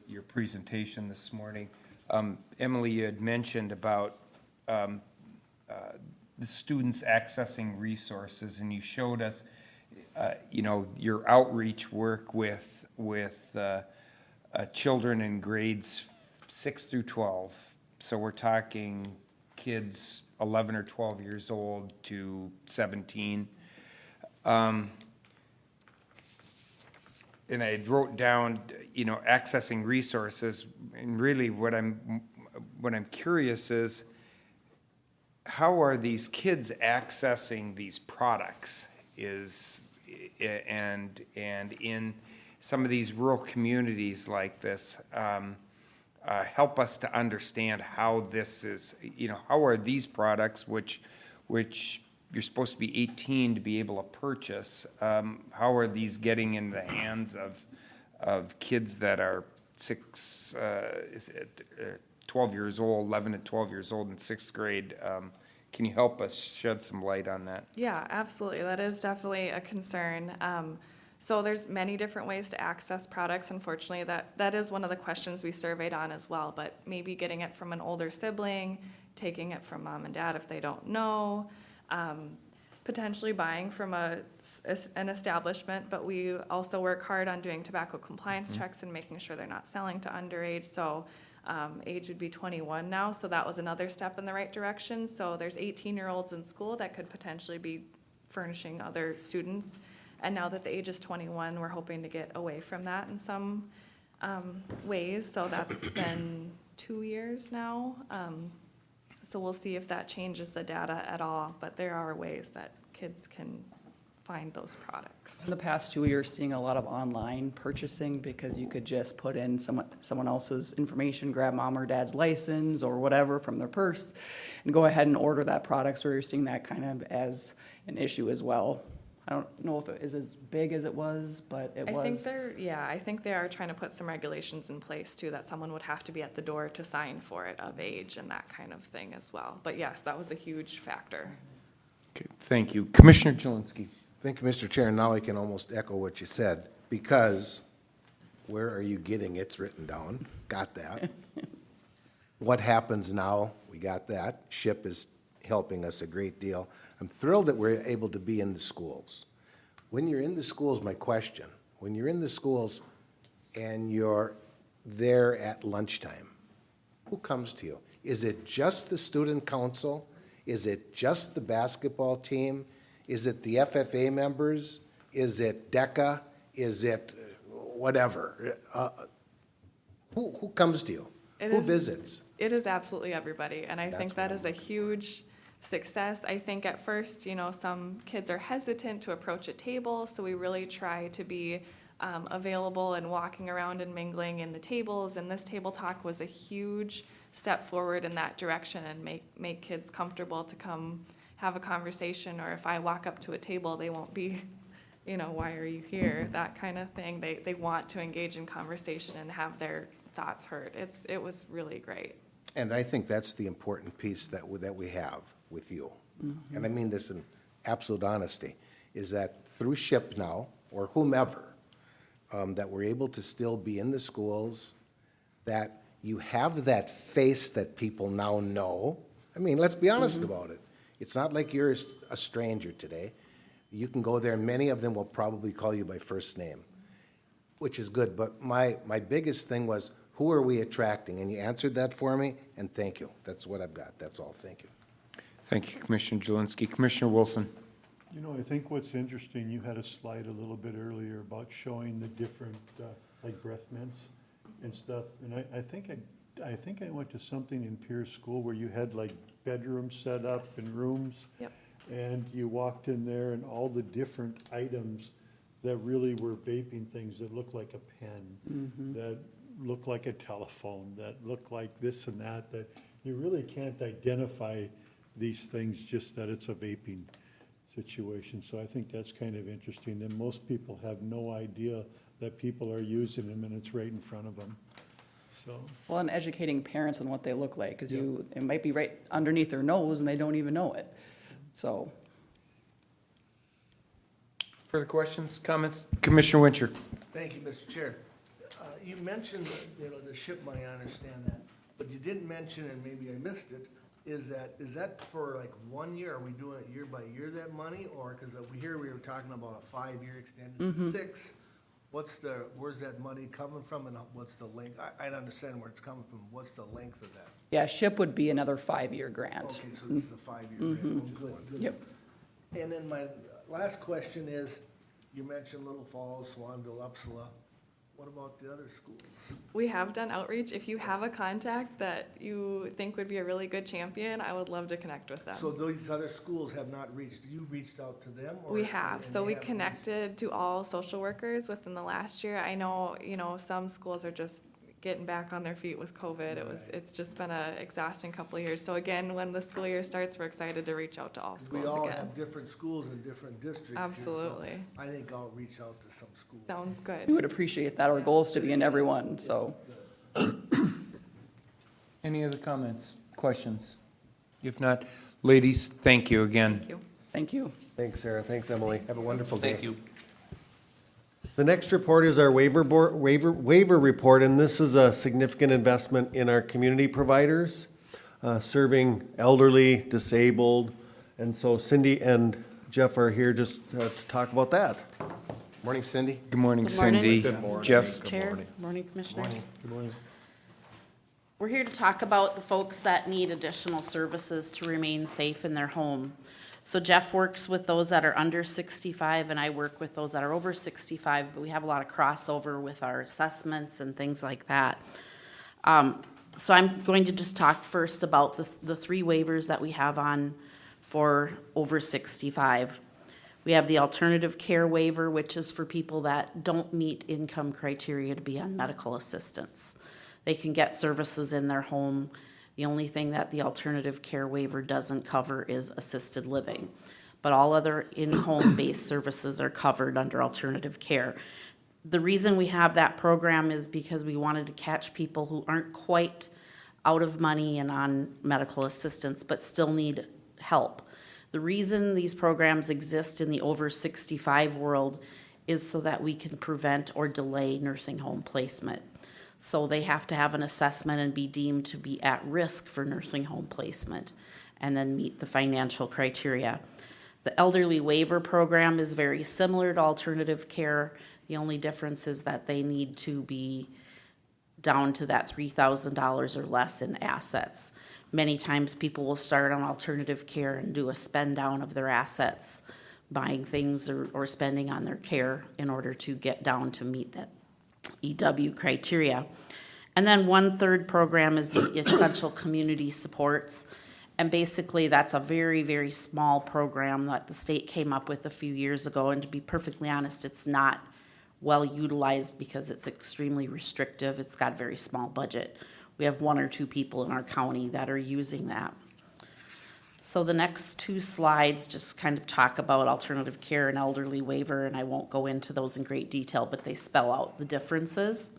your presentation this morning. Emily, you had mentioned about the students accessing resources, and you showed us, your outreach work with children in grades 6 through 12. So we're talking kids 11 or 12 years old to 17. And I wrote down, accessing resources, and really what I'm curious is, how are these kids accessing these products? And in some of these rural communities like this, help us to understand how this is, how are these products, which you're supposed to be 18 to be able to purchase, how are these getting in the hands of kids that are 12 years old, 11 to 12 years old in 6th grade? Can you help us shed some light on that? Yeah, absolutely. That is definitely a concern. So there's many different ways to access products. Unfortunately, that is one of the questions we surveyed on as well, but maybe getting it from an older sibling, taking it from mom and dad if they don't know, potentially buying from an establishment, but we also work hard on doing tobacco compliance checks and making sure they're not selling to underage. So age would be 21 now, so that was another step in the right direction. So there's 18-year-olds in school that could potentially be furnishing other students. And now that the age is 21, we're hoping to get away from that in some ways. So that's been 2 years now. So we'll see if that changes the data at all, but there are ways that kids can find those products. In the past 2 years, seeing a lot of online purchasing because you could just put in someone else's information, grab mom or dad's license or whatever from their purse and go ahead and order that product. So you're seeing that kind of as an issue as well. I don't know if it is as big as it was, but it was. I think they are trying to put some regulations in place too, that someone would have to be at the door to sign for it of age and that kind of thing as well. But yes, that was a huge factor. Okay, thank you. Commissioner Jelinski. Thank you, Mr. Chair. Now I can almost echo what you said, because where are you getting it? It's written down. Got that. What happens now? We got that. SHIP is helping us a great deal. I'm thrilled that we're able to be in the schools. When you're in the schools, my question, when you're in the schools and you're there at lunchtime, who comes to you? Is it just the student council? Is it just the basketball team? Is it the FFA members? Is it DECA? Is it whatever? Who comes to you? Who visits? It is absolutely everybody, and I think That's that what is a huge success. I think at first, some kids are hesitant to approach a table, so we really try to be available and walking around and mingling in the tables, and this table talk was a huge step forward in that direction and make kids comfortable to come have a conversation, or if I walk up to a table, they won't be, why are you here? That kind of thing. They want to engage in conversation and have their thoughts heard. It was really great. And I think that's the important piece that we have with you. And I mean this in absolute honesty, is that through SHIP now, or whomever, that we're able to still be in the schools, that you have that face that people now know. I mean, let's be honest about it. It's not like you're a stranger today. You can go there, and many of them will probably call you by first name, which is good. But my biggest thing was, who are we attracting? And you answered that for me, and thank you. That's what I've got. That's all. Thank you. Thank you, Commissioner Jelinski. Commissioner Wilson. I think what's interesting, you had a slide a little bit earlier about showing the different, like breath mints and stuff. And I think I went to something in Pierce School where you had like bedrooms set up and rooms. Yep. And you walked in there and all the different items that really were vaping things that looked like a pen, that looked like a telephone, that looked like this and that you really can't identify these things, just that it's a vaping situation. So I think that's kind of interesting, that most people have no idea that people are using them and it's right in front of them. So, Well, and educating parents on what they look like, because it might be right underneath their nose and they don't even know it. So, Further questions, comments? Commissioner Wincher. Thank you, Mr. Chair. You mentioned, the SHIP money, I understand that, but you didn't mention, and maybe I missed it, is that for like 1 year? Are we doing it year by year, that money? Or, because we were talking about a 5-year extended to 6. Where's that money coming from, and what's the length? I don't understand where it's coming from. What's the length of that? yeah, SHIP would be another 5-year grant. Okay, so this is a 5-year grant. Oh, good. Yep. And then my last question is, you mentioned Little Falls, Swanville, Upsala. What about the other schools? We have done outreach. If you have a contact that you think would be a really good champion, I would love to connect with them. So these other schools have not reached, you reached out to them? Or We have. and So they we haven't connected to all social workers within the last year. I know, some schools are just getting back on their feet with COVID. It's just been a exhausting couple of years. So again, when the school year starts, we're excited to reach out to all reached? schools We all again. have different schools in different districts here, so Absolutely. I think I'll reach out to some schools. Sounds We good. would appreciate that. Our goal is to be in everyone, so. Any other comments, questions? If not, ladies, thank you again. Thank you. Thank you. Thanks, Sarah. Thanks, Emily. Have a wonderful day. Thank you. The next report is our waiver report, and this is a significant investment in our community providers, serving elderly, disabled, and so Cindy and Jeff are here just to talk about that. Morning, Cindy. Good morning, Good morning. Cindy. Good morning. Jeff. Chair, morning, commissioners. Good morning. We're here to talk about the folks that need additional services to remain safe in their home. So Jeff works with those that are under 65, and I work with those that are over 65, but we have a lot of crossover with our assessments and things like that. So I'm going to just talk first about the 3 waivers that we have on for over 65. We have the alternative care waiver, which is for people that don't meet income criteria to be on medical assistance. They can get services in their home. The only thing that the alternative care waiver doesn't cover is assisted living. But all other in-home based services are covered under alternative care. The reason we have that program is because we wanted to catch people who aren't quite out of money and on medical assistance, but still need help. The reason these programs exist in the over 65 world is so that we can prevent or delay nursing home placement. So they have to have an assessment and be deemed to be at risk for nursing home placement and then meet the financial criteria. The elderly waiver program is very similar to alternative care. The only difference is that they need to be down to that $3,000 or less in assets. Many times people will start on alternative care and do a spend down of their assets, buying things or spending on their care in order to get down to meet that EW criteria. And then 1/3 program is the essential community supports. And basically, that's a very, very small program that the state came up with a few years ago. And to be perfectly honest, it's not well utilized because it's extremely restrictive. It's got a very small budget. We have 1 or 2 people in our county that are using that. So the next 2 slides just kind of talk about alternative care and elderly waiver, and I won't go into those in great detail, but they spell out the differences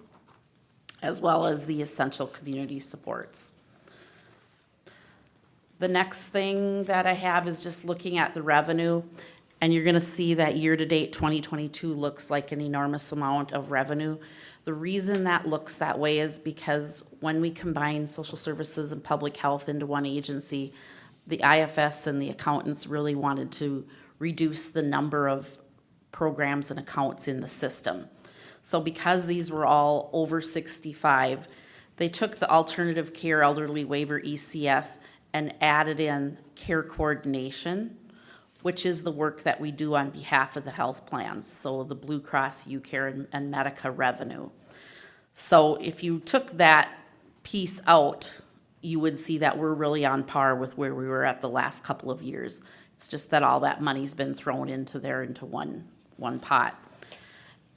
as well as the essential community supports. The next thing that I have is just looking at the revenue, and you're gonna see that year-to-date 2022 looks like an enormous amount of revenue. The reason that looks that way is because when we combine social services and public health into one agency, the IFS and the accountants really wanted to reduce the number of programs and accounts in the system. So because these were all over 65, they took the alternative care elderly waiver ECS and added in care coordination, which is the work that we do on behalf of the health plans. So the Blue Cross, UCare, and Medica revenue. So if you took that piece out, you would see that we're really on par with where we were at the last couple of years. It's just that all that money's been thrown into one pot.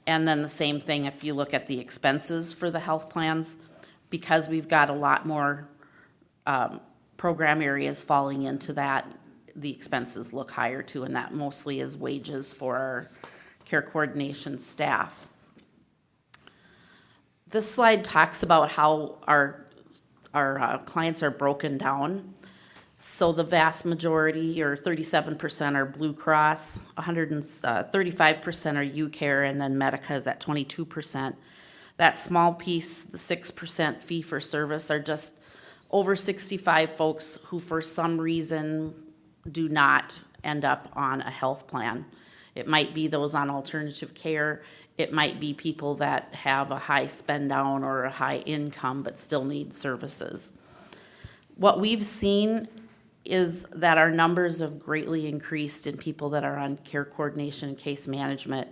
And then the same thing if you look at the expenses for the health plans, because we've got a lot more program areas falling into that, the expenses look higher too, and that mostly is wages for our care coordination staff. This slide talks about how our clients are broken down. So the vast majority, or 37%, are Blue Cross, 35% are UCare, and then Medica is at 22%. That small piece, the 6% fee for service, are just over 65 folks who for some reason do not end up on a health plan. It might be those on alternative care. It might be people that have a high spend down or a high income but still need services. What we've seen is that our numbers have greatly increased in people that are on care coordination and case management.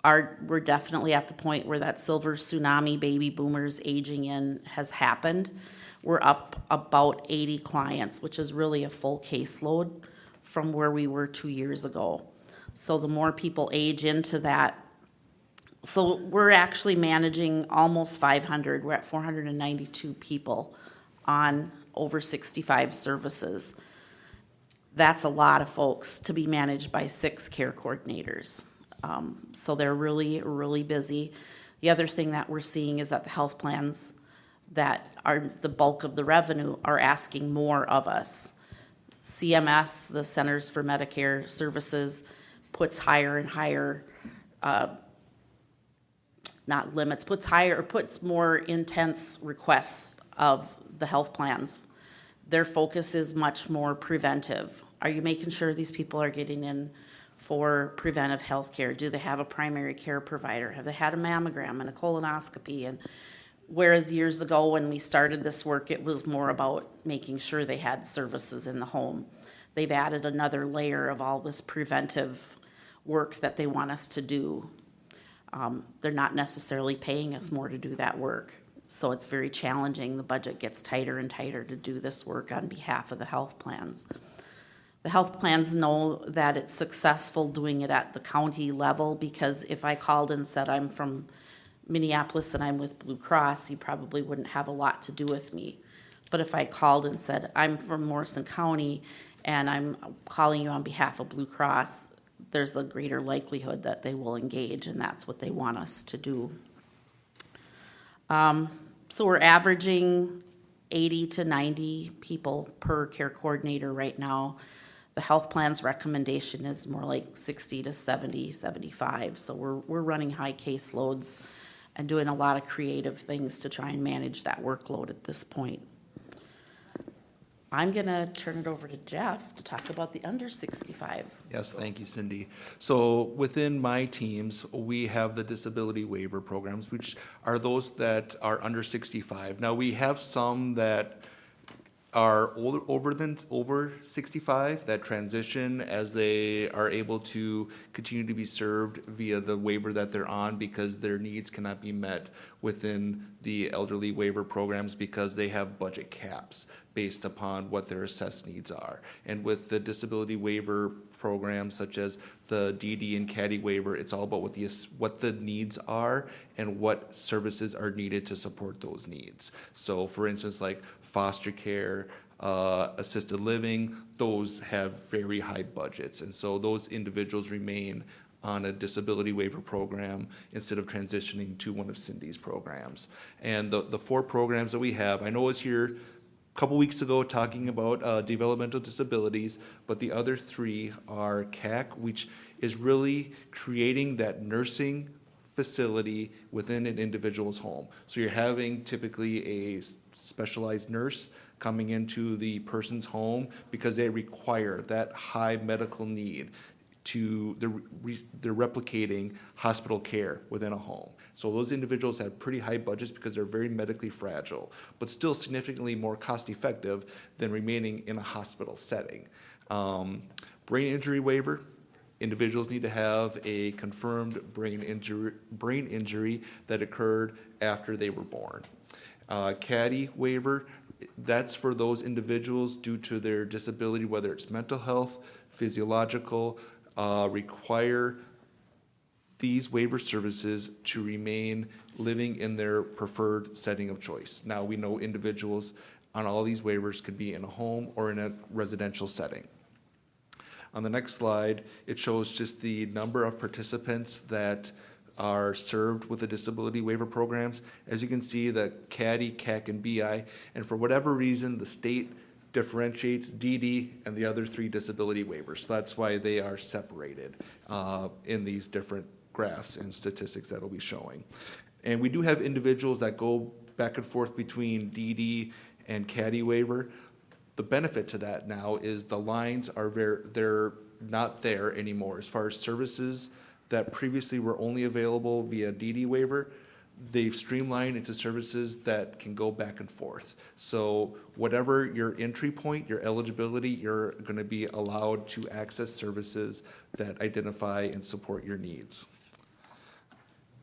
We're definitely at the point where that silver tsunami, baby boomers aging in, has happened. We're up about 80 clients, which is really a full caseload from where we were 2 years ago. So the more people age into that, so we're actually managing almost 500. We're at 492 people on over 65 services. That's a lot of folks to be managed by 6 care coordinators. So they're really, really busy. The other thing that we're seeing is that the health plans that are the bulk of the revenue are asking more of us. CMS, the Centers for Medicare Services, puts higher and higher not limits, puts more intense requests of the health plans. Their focus is much more preventive. Are you making sure these people are getting in for preventive health care? Do they have a primary care provider? Have they had a mammogram and a colonoscopy? And whereas years ago when we started this work, it was more about making sure they had services in the home. They've added another layer of all this preventive work that they want us to do. They're not necessarily paying us more to do that work. So it's very challenging. The budget gets tighter and tighter to do this work on behalf of the health plans. The health plans know that it's successful doing it at the county level, because if I called and said I'm from Minneapolis and I'm with Blue Cross, you probably wouldn't have a lot to do with me. But if I called and said I'm from Morrison County and I'm calling you on behalf of Blue Cross, there's a greater likelihood that they will engage, and that's what they want us to do. So we're averaging 80 to 90 people per care coordinator right now. The health plan's recommendation is more like 60 to 70, 75. So we're running high caseloads and doing a lot of creative things to try and manage that workload at this point. I'm gonna turn it over to Jeff to talk about the under 65. Yes, thank you, Cindy. So within my teams, we have the disability waiver programs, which are those that are under 65. Now, we have some that are over 65 that transition as they are able to continue to be served via the waiver that they're on, because their needs cannot be met within the elderly waiver programs because they have budget caps based upon what their assessed needs are. And with the disability waiver programs such as the DD and CADI waiver, it's all about what the needs are and what services are needed to support those needs. So for instance, like foster care, assisted living, those have very high budgets. And so those individuals remain on a disability waiver program instead of transitioning to one of Cindy's programs. And the 4 programs that we have, I know I was here a couple weeks ago talking about developmental disabilities, but the other 3 are CAC, which is really creating that nursing facility within an individual's home. So you're having typically a specialized nurse coming into the person's home because they require that high medical need they're replicating hospital care within a home. So those individuals have pretty high budgets because they're very medically fragile, but still significantly more cost effective than remaining in a hospital setting. Brain injury waiver, individuals need to have a confirmed brain injury that occurred after they were born. CADI waiver, that's for those individuals due to their disability, whether it's mental health, physiological, require these waiver services to remain living in their preferred setting of choice. Now, we know individuals on all these waivers could be in a home or in a residential setting. On the next slide, it shows just the number of participants that are served with the disability waiver programs. As you can see, the CADI, CAC, and BI, and for whatever reason, the state differentiates DD and the other 3 disability waivers. So that's why they are separated in these different graphs and statistics that will be showing. And we do have individuals that go back and forth between DD and CADI waiver. The benefit to that now is the lines are they're not there anymore. As far as services that previously were only available via DD waiver, they've streamlined into services that can go back and forth. So whatever your entry point, your eligibility, you're going to be allowed to access services that identify and support your needs.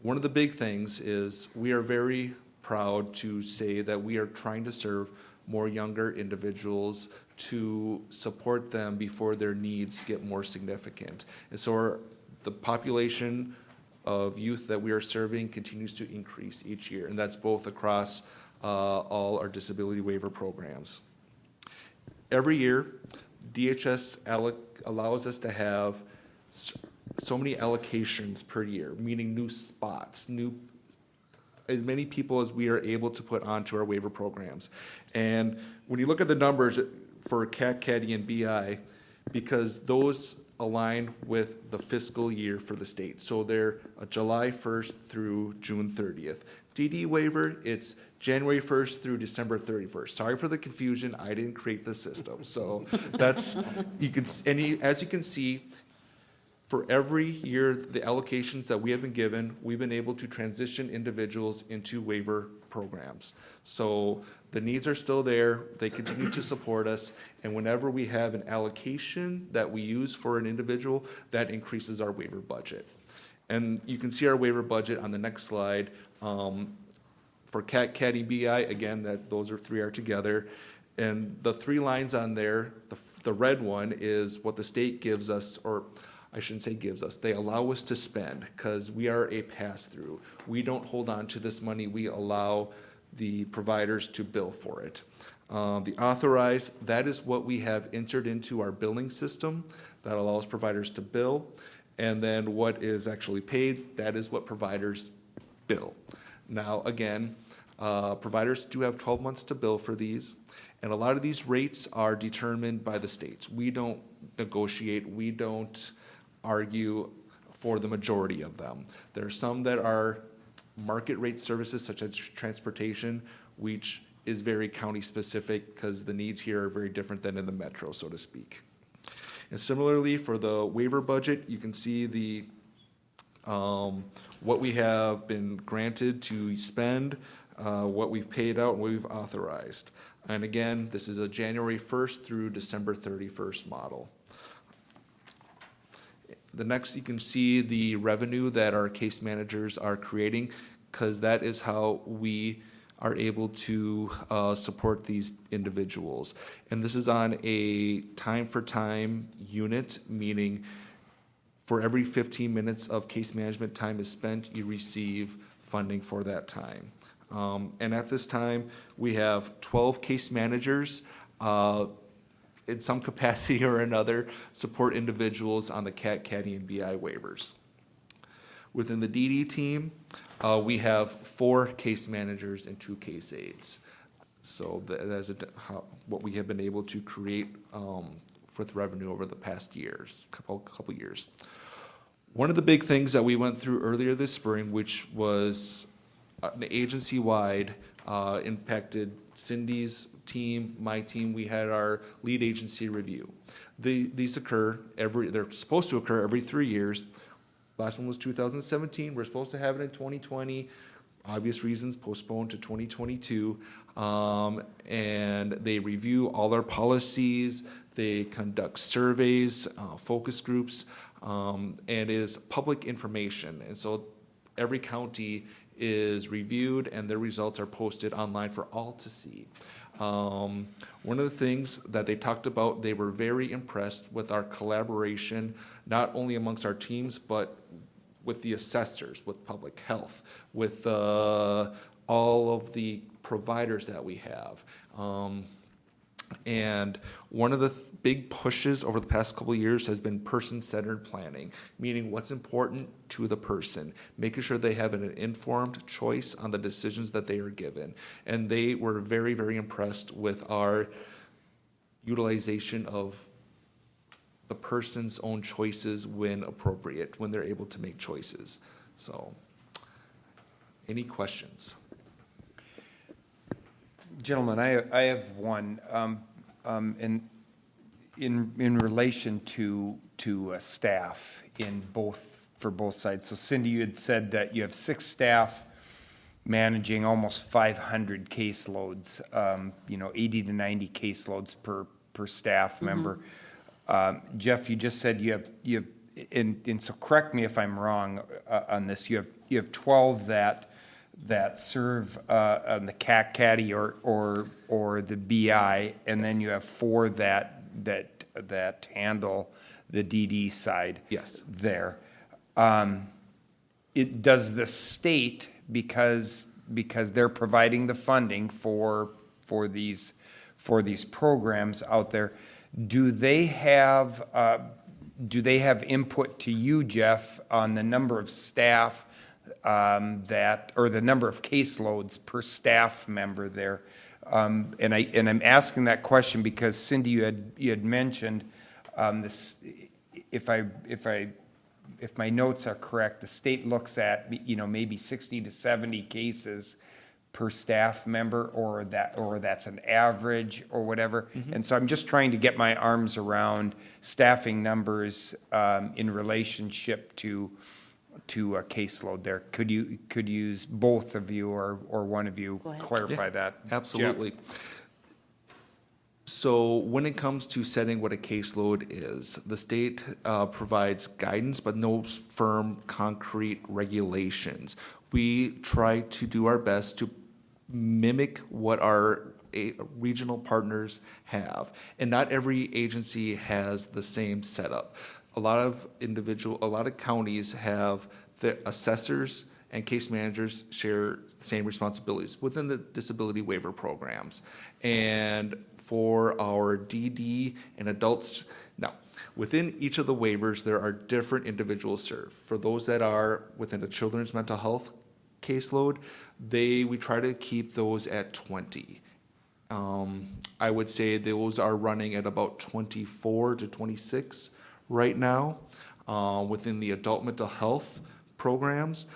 One of the big things is we are very proud to say that we are trying to serve more younger individuals to support them before their needs get more significant. And so the population of youth that we are serving continues to increase each year, and that's both across all our disability waiver programs. Every year, DHS allows us to have so many allocations per year, meaning new spots, as many people as we are able to put onto our waiver programs. And when you look at the numbers for CAC, CADI, and BI, because those align with the fiscal year for the state. So they're July 1st through June 30th. DD waiver, it's January 1st through December 31st. Sorry for the confusion, I didn't create the system. So that's, as you can see, for every year, the allocations that we have been given, we've been able to transition individuals into waiver programs. So the needs are still there, they continue to support us, and whenever we have an allocation that we use for an individual, that increases our waiver budget. And you can see our waiver budget on the next slide. For CAC, CADI, BI, again, those 3 are together. And the 3 lines on there, the red one is what the state gives us, or I shouldn't say gives us, they allow us to spend because we are a pass-through. We don't hold on to this money, we allow the providers to bill for it. The authorized, that is what we have entered into our billing system that allows providers to bill. And then what is actually paid, that is what providers bill. Now, again, providers do have 12 months to bill for these. And a lot of these rates are determined by the states. We don't negotiate, we don't argue for the majority of them. There are some that are market rate services such as transportation, which is very county specific because the needs here are very different than in the metro, so to speak. And similarly for the waiver budget, you can see the what we have been granted to spend, what we've paid out, and what we've authorized. And again, this is a January 1st through December 31st model. The next, you can see the revenue that our case managers are creating, because that is how we are able to support these individuals. And this is on a time-for-time unit, meaning for every 15 minutes of case management time is spent, you receive funding for that time. And at this time, we have 12 case managers, in some capacity or another, support individuals on the CAT, CADDY, and BI waivers. Within the DD team, we have 4 case managers and 2 case aides. So that is what we have been able to create with revenue over the past years, couple years. One of the big things that we went through earlier this spring, which was an agency-wide, impacted Cindy's team, my team. We had our lead agency review. These occur they're supposed to occur every 3 years. Last one was 2017. We're supposed to have it in 2020. Obvious reasons, postponed to 2022. And they review all our policies. They conduct surveys, focus groups, and it is public information. And so every county is reviewed and their results are posted online for all to see. One of the things that they talked about, they were very impressed with our collaboration, not only amongst our teams, but with the assessors, with public health, with all of the providers that we have. And one of the big pushes over the past couple of years has been person-centered planning, meaning what's important to the person, making sure they have an informed choice on the decisions that they are given. And they were very, very impressed with our utilization of the person's own choices when appropriate, when they're able to make choices. So, any questions? Gentlemen, I have one, in relation to staff for both sides. So Cindy, you had said that you have 6 staff managing almost 500 caseloads, 80 to 90 caseloads per staff member. Jeff, you just said you have, and so correct me if I'm wrong on this. You have 12 that serve on the CAC, CADDY, or the BI, and then you have 4 that handle the DD side. Yes. There. Does the state, because they're providing the funding for these programs out there, do they have input to you, Jeff, on the number of staff or the number of caseloads per staff member there? And I'm asking that question because Cindy, you had mentioned this. If my notes are correct, the state looks at maybe 60 to 70 cases per staff member, or that's an average or whatever. And so I'm just trying to get my arms around staffing numbers in relationship to a caseload there. Could you both of you or one of you clarify that? Absolutely. Jeff? So when it comes to setting what a caseload is, the state provides guidance, but no firm, concrete regulations. We try to do our best to mimic what our regional partners have. And not every agency has the same setup. A lot of counties have the assessors and case managers share the same responsibilities within the disability waiver programs. And for our DD and adults, now, within each of the waivers, there are different individuals served. For those that are within the children's mental health caseload, we try to keep those at 20. I would say those are running at about 24 to 26 right now. Within the adult mental health programs,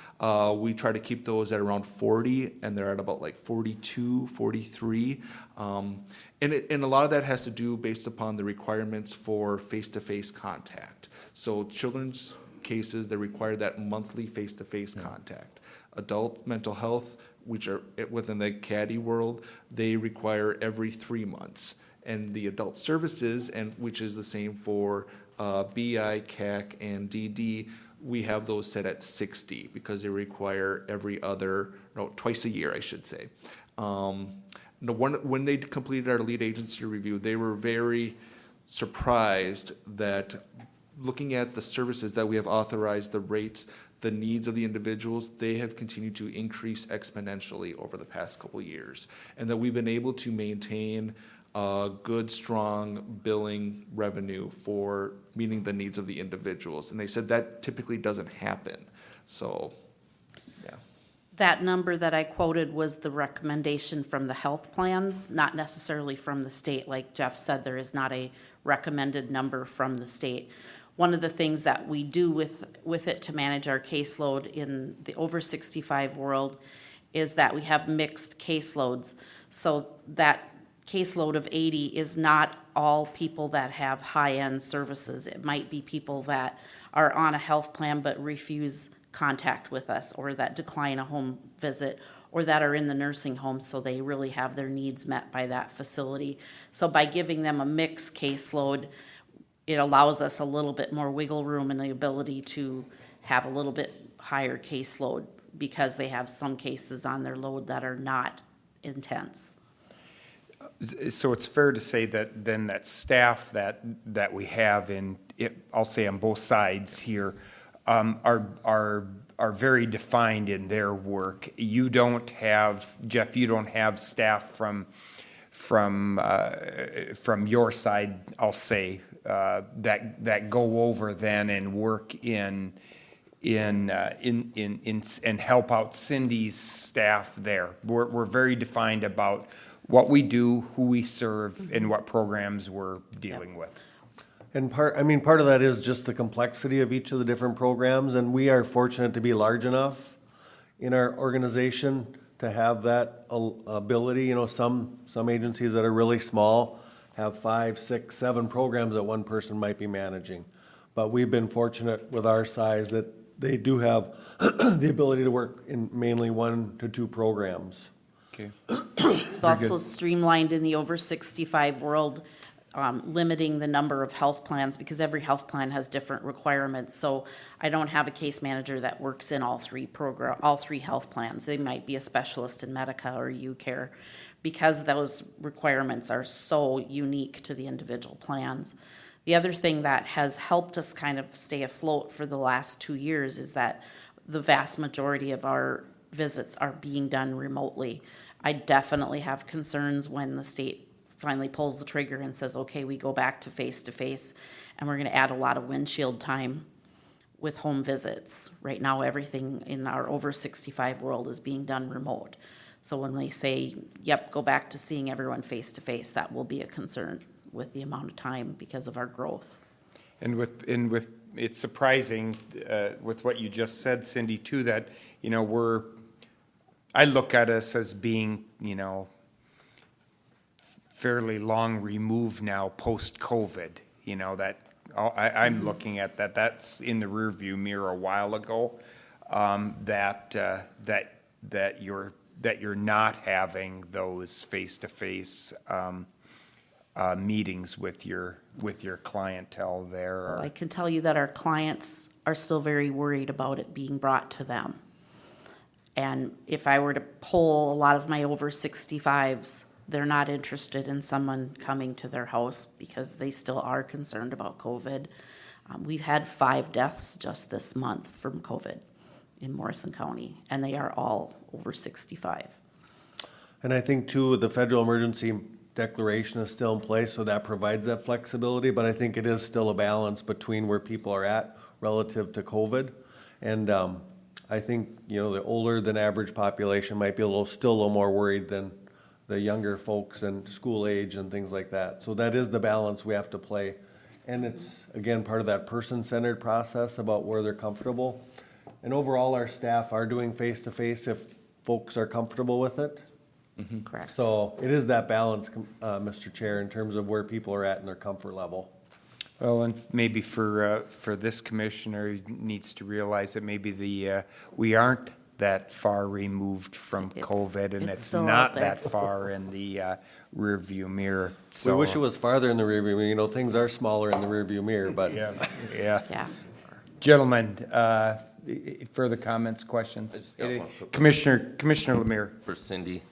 we try to keep those at around 40, and they're at about like 42, 43. And a lot of that has to do based upon the requirements for face-to-face contact. So children's cases, they require that monthly face-to-face contact. Adult mental health, which are within the CADDY world, they require every 3 months. And the adult services, which is the same for BI, CAC, and DD, we have those set at 60 because they require twice a year, I should say. when they completed our lead agency review, they were very surprised that looking at the services that we have authorized, the rates, the needs of the individuals, they have continued to increase exponentially over the past couple of years. And that we've been able to maintain a good, strong billing revenue for meeting the needs of the individuals. And they said that typically doesn't happen. So, yeah. That number that I quoted was the recommendation from the health plans, not necessarily from the state. Like Jeff said, there is not a recommended number from the state. One of the things that we do with it to manage our caseload in the over 65 world is that we have mixed caseloads. So that caseload of 80 is not all people that have high-end services. It might be people that are on a health plan but refuse contact with us, or that decline a home visit, or that are in the nursing home, so they really have their needs met by that facility. So by giving them a mixed caseload, it allows us a little bit more wiggle room and the ability to have a little bit higher caseload because they have some cases on their load that are not intense. So it's fair to say that then that staff that we have I'll say on both sides here, are very defined in their work. You don't have, Jeff, you don't have staff from your side, I'll say, that go over then and work in and help out Cindy's staff there. We're very defined about what we do, who we serve, and what programs we're dealing with. And part of that is just the complexity of each of the different programs, and we are fortunate to be large enough in our organization to have that ability. You know, some agencies that are really small have 5, 6, 7 programs that one person might be managing. But we've been fortunate with our size that they do have the ability to work in mainly 1 to 2 programs. Okay. We've also streamlined in the over 65 world, limiting the number of health plans because every health plan has different requirements. So I don't have a case manager that works in all three health plans. They might be a specialist in Medica or UCare because those requirements are so unique to the individual plans. The other thing that has helped us kind of stay afloat for the last 2 years is that the vast majority of our visits are being done remotely. I definitely have concerns when the state finally pulls the trigger and says, okay, we go back to face, and we're gonna add a lot of windshield time with home visits. Right now, everything in our over 65 world is being done remote. So when they say, yep, go back to seeing everyone face to face, that will be a concern with the amount of time because of our growth. And with it's surprising with what you just said, Cindy, too, that, you know, I look at us as being, you know, fairly long removed now post-COVID, you know, that I'm looking at that's in the rearview mirror a while ago, that you're not having those face-to-face meetings with your clientele there. Well, I can tell you that our clients are still very worried about it being brought to them. And if I were to poll a lot of my over 65s, they're not interested in someone coming to their house because they still are concerned about COVID. We've had 5 deaths just this month from COVID in Morrison County, and they are all over 65. And I think too, the federal emergency declaration is still in place, so that provides that flexibility, but I think it is still a balance between where people are at relative to COVID. And I think, you know, the older than average population might be still a little more worried than the younger folks and school age and things like that. So that is the balance we have to play. And it's, again, part of that person-centered process about where they're comfortable. And overall, our staff are doing face-to-face if folks are comfortable with it. Mm-hmm. Correct. So it is that balance, Mr. Chair, in terms of where people are at in their comfort level. Well, and maybe for this commissioner, he needs to realize that maybe we aren't that far removed from COVID, and it's not that far in the rearview mirror. So, we wish it was farther in the rearview mirror. You know, things are smaller in the rearview mirror, but yeah. Gentlemen, further comments, questions? I just got one quick Commissioner Lemire. for Cindy.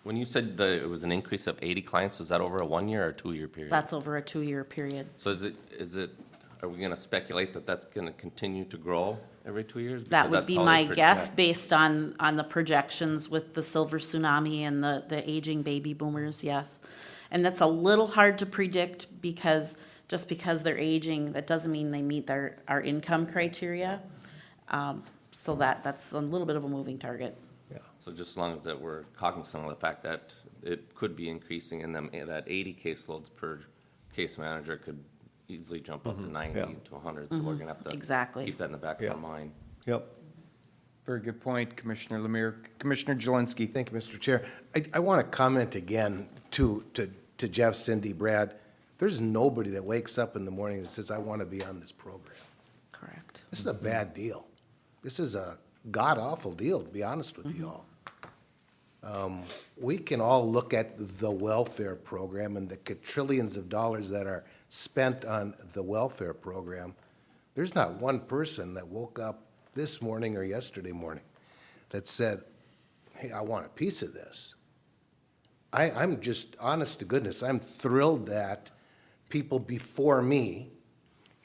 When you said that it was an increase of 80 clients, is that over a 1 year or 2 year period? That's over a 2-year period. So are we gonna speculate that that's gonna continue to grow every 2 years? That Because would that's be how they my guess project. based on the projections with the silver tsunami and the aging baby boomers, yes. And that's a little hard to predict because, just because they're aging, that doesn't mean they meet our income criteria. So that's a little bit of a moving target. So just as long as that we're cognizant of the fact that it could be increasing and them, that 80 caseloads per case manager could easily jump up to 90 to 100. So we're gonna have to Exactly. keep that in the back of our mind. Yep. Very good point, Commissioner Lemire. Commissioner Jelinski. Thank you, Mr. Chair. I want to comment again to Jeff, Cindy, Brad. There's nobody that wakes up in the morning that says, I want to be on this program. Correct. This is a bad deal. This is a god-awful deal, to be honest with you all. We can all look at the welfare program and the quadrillions of dollars that are spent on the welfare program. There's not one person that woke up this morning or yesterday morning that said, hey, I want a piece of this. I'm just, honest to goodness, I'm thrilled that people before me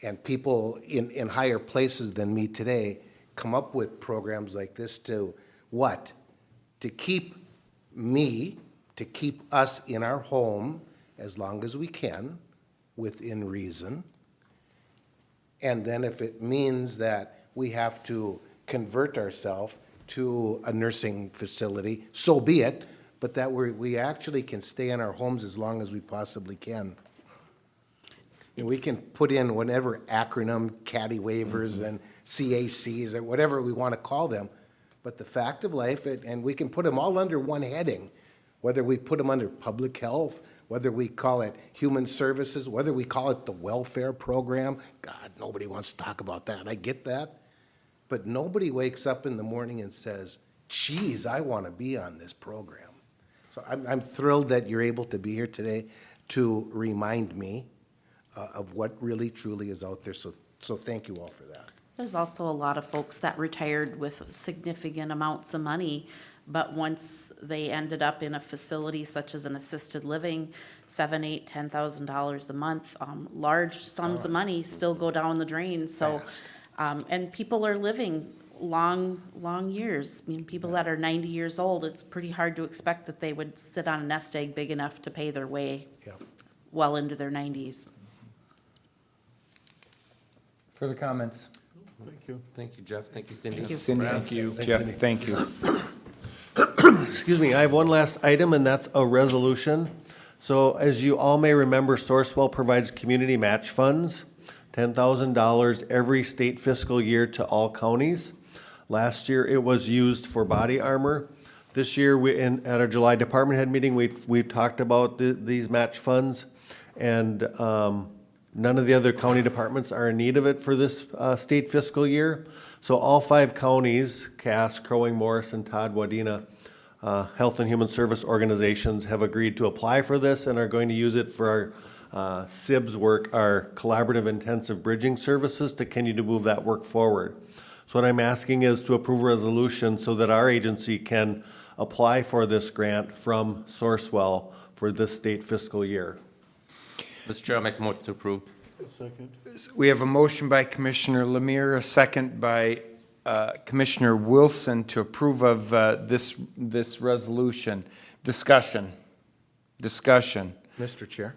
and people in higher places than me today come up with programs like this to what? To keep us in our home as long as we can, within reason. And then if it means that we have to convert ourselves to a nursing facility, so be it, but that we actually can stay in our homes as long as we possibly can. And we can put in whatever acronym, CADI waivers and CACs or whatever we want to call them. But the fact of life, and we can put them all under one heading, whether we put them under public health, whether we call it human services, whether we call it the welfare program. God, nobody wants to talk about that. I get that. But nobody wakes up in the morning and says, geez, I want to be on this program. So I'm thrilled that you're able to be here today to remind me of what really truly is out there. So thank you all for that. There's also a lot of folks that retired with significant amounts of money, but once they ended up in a facility such as an assisted living, $7,000, $8,000, $10,000 a month, large sums of money still go down the drain. So, and people are living long years. I mean, people that are 90 years old, it's pretty hard to expect that they would sit on a nest egg big enough to pay their way well into their 90s. Further comments? Thank you. Thank you, Jeff. Thank you, Cindy. Thank you. Cindy, thank you. Jeff, thank you. Excuse me, I have one last item, and that's a resolution. So as you all may remember, Sourcewell provides community match funds, $10,000 every state fiscal year to all counties. Last year, it was used for body armor. This year, at our July department head meeting, we talked about these match funds, and none of the other county departments are in need of it for this state fiscal year. So all 5 counties, Cass, Crow Wing, Morrison, Todd, Wadena, Health and Human Service organizations have agreed to apply for this and are going to use it for our SIBS work, our collaborative intensive bridging services, to continue to move that work forward. So what I'm asking is to approve a resolution so that our agency can apply for this grant from Sourcewell for this state fiscal year. Mr. Chair, I'll make a motion to approve. Second. We have a motion by Commissioner Lemire, a second by Commissioner Wilson to approve of this resolution. Discussion. Mr. Chair,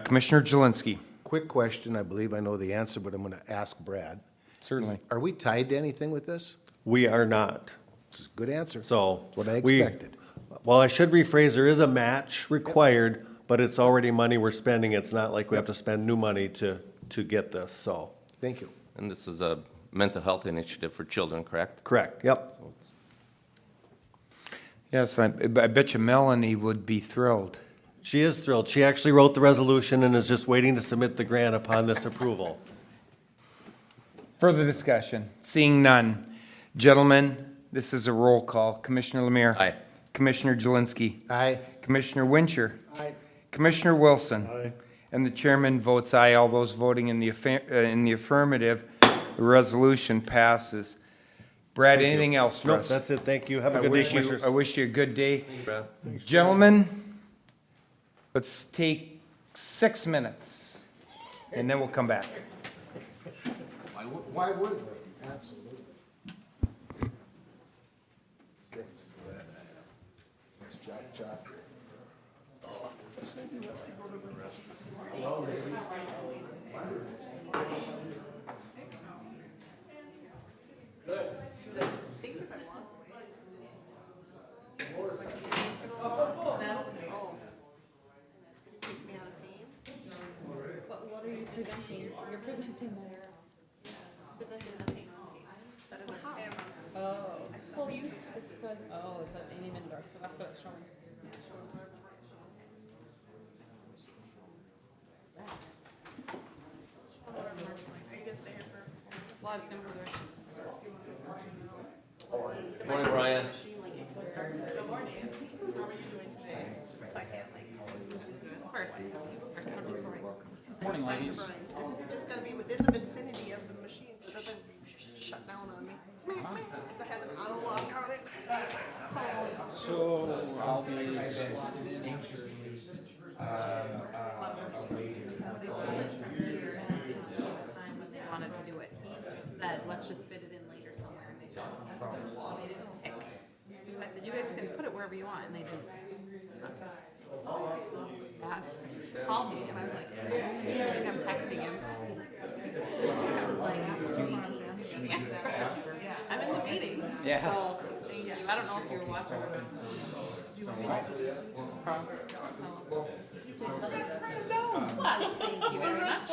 Commissioner Jelinski. quick question. I believe I know the answer, but I'm going to ask Brad. Certainly. Are we tied to anything with this? We are not. It's a good answer. So. That's what I expected. Well, I should rephrase, there is a match required, but it's already money we're spending. It's not like we have to spend new money to get this, so. Thank you. And this is a mental health initiative for children, correct? Correct, yep. So it's Yes, I bet you Melanie would be thrilled. She is thrilled. She actually wrote the resolution and is just waiting to submit the grant upon this approval. Further discussion? Seeing none. Gentlemen, this is a roll call. Commissioner Lemire. Aye. Commissioner Jelinski. Aye. Commissioner Wincher. Aye. Commissioner Wilson. Aye. And the chairman votes aye. All those voting in the affirmative, the resolution passes. Brad, Thank you. anything else for Nope, us? that's it. Thank you. Have a I good day, wish you, Commissioners. I wish you a good day. Brad. Gentlemen, let's take 6 minutes, and then we'll come back. Why would they? Absolutely. Let's chop. But what are you presenting? You're presenting there. Oh, well, it says, it says Amy Mindor, so that's what it's showing. Well, I was gonna go there. Morning, Brian. Morning, ladies. Just gotta be within the vicinity of the machine, so it doesn't shut down on me. Cause it has an auto lock on it. So I'll be anxiously Here, and I didn't give a time when they wanted to do it. He just said, let's just fit it in later somewhere, and they said, so they didn't pick. I said, you guys can put it wherever you want, and they didn't. That called me, and I was like, I'm texting him. He's like, I was like, I'm in the meeting. Yeah. So, thank you. I don't know if you were watching. Thank you very much.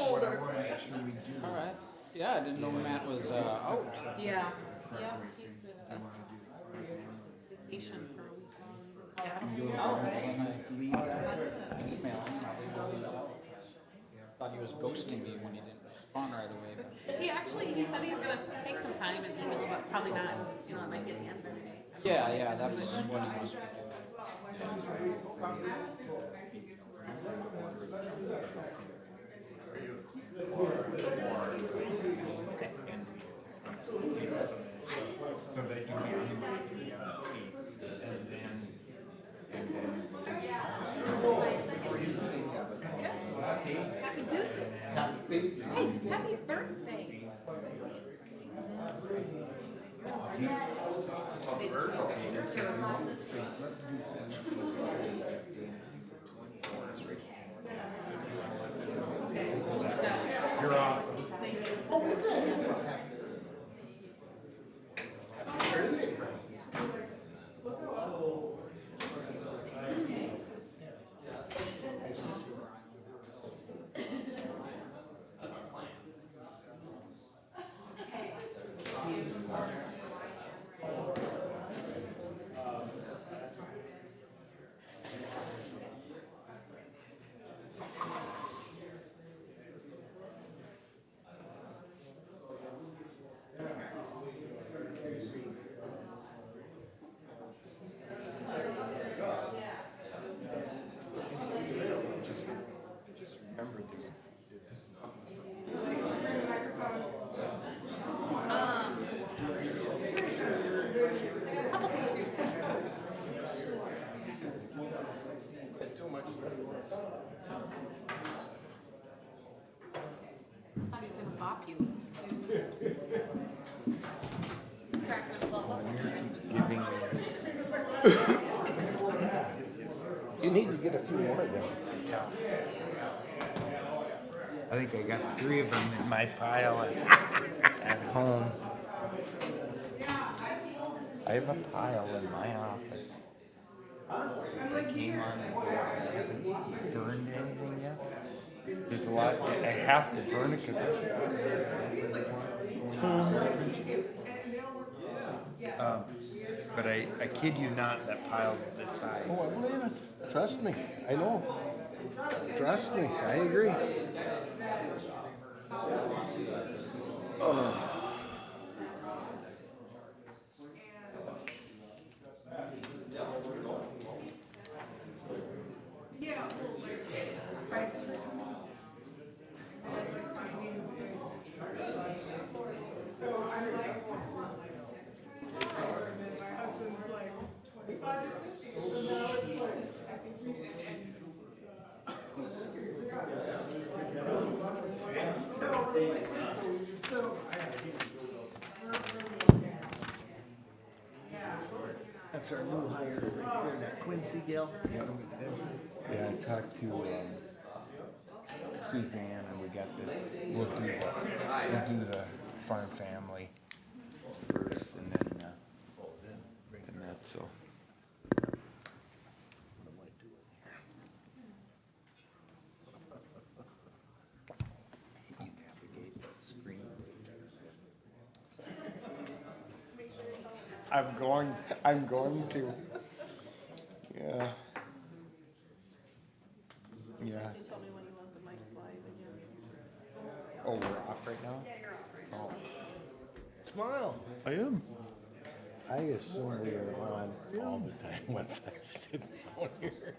All right. Yeah, I didn't know Matt was out. Yeah. Yeah. Vacation for a week. When I leave that email, thought he was ghosting me when he didn't respond right away. But He said he's gonna take some time and email, but probably not, it might be at the end of the day. yeah, that's what he must be doing. So that you can see the tape, and then. Happy Tuesday. Hey, happy birthday. You're awesome. Oh, is it? Thought he was gonna bop you. Cracking himself up. You need to get a few more of them. I think I got 3 of them in my pile at home. I have a pile in my office. Since I came on and I haven't burned anything yet. There's a lot, I have to burn it because there's. But I kid you not, that pile's this high. Oh, I believe it. Trust me. I know. Trust me. I agree. That's our new hire right there, that Quincy gal. Yeah, I talked to Suzanne, and we got this, we'll do the farm family first, and then, and that, so. You navigate that screen. I'm going to. Yeah. Yeah. Can you tell me when you want the mic live again? Oh, we're off right now? Yeah, you're off right now. Smile. I am. I assume we are on all the time once I sit down here.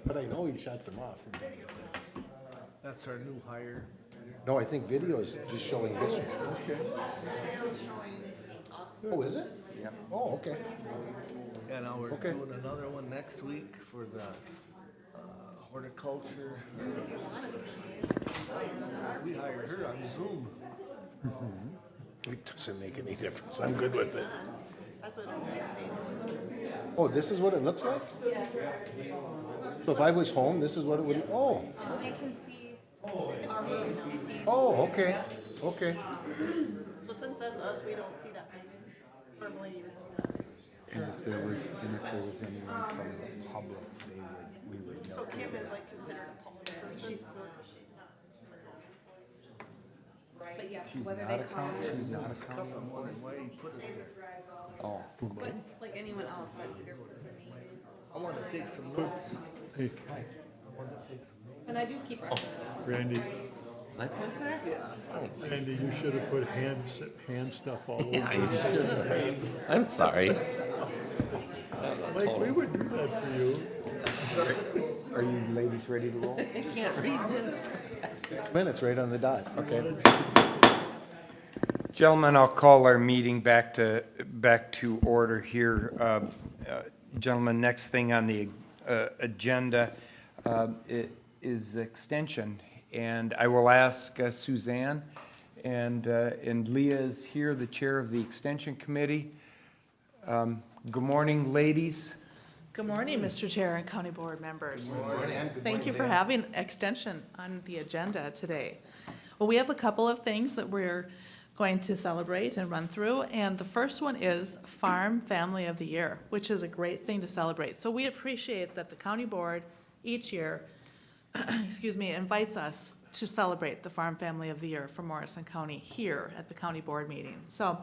But I know he shuts them off from time to time. That's our new hire. No, I think video is just showing this one. Okay. Oh, is it? Yeah. Oh, okay. Yeah, now we're Okay. doing another one next week for the horticulture. We hired her on Zoom. It doesn't make any difference. I'm good with it. That's what I'm saying. Oh, this is what it looks like? So if I was home, this is what it would, oh, They can see our room, they see. oh, okay, okay. So since that's us, we don't see that. Normally you would see that. And if there was anyone from the public, we would know. So Kim is like considered a public person. She's cool. But yes, She's whether not they a call county, it, she's not a county. I'm wondering why you put it there. Oh, but like anyone else that either puts their name. I want to take some notes. Hey, I want to take some notes. And I do keep records. Randy, Like that there? Randy, you should have put hand stuff all over. Yeah, you should have. I'm sorry. Mike, we would do that for you. are you ladies ready to roll? I can't read this. 6 minutes right on the dot. Okay. Gentlemen, I'll call our meeting back to order here. Gentlemen, next thing on the agenda is extension. And I will ask Suzanne, and Leah is here, the chair of the Extension Committee. Good morning, ladies. Good morning, Mr. Chair and County Board members. Thank you for having extension on the agenda today. Well, we have a couple of things that we're going to celebrate and run through, and the first one is Farm Family of the Year, which is a great thing to celebrate. So we appreciate that the County Board each year, invites us to celebrate the Farm Family of the Year for Morrison County here at the County Board meeting. So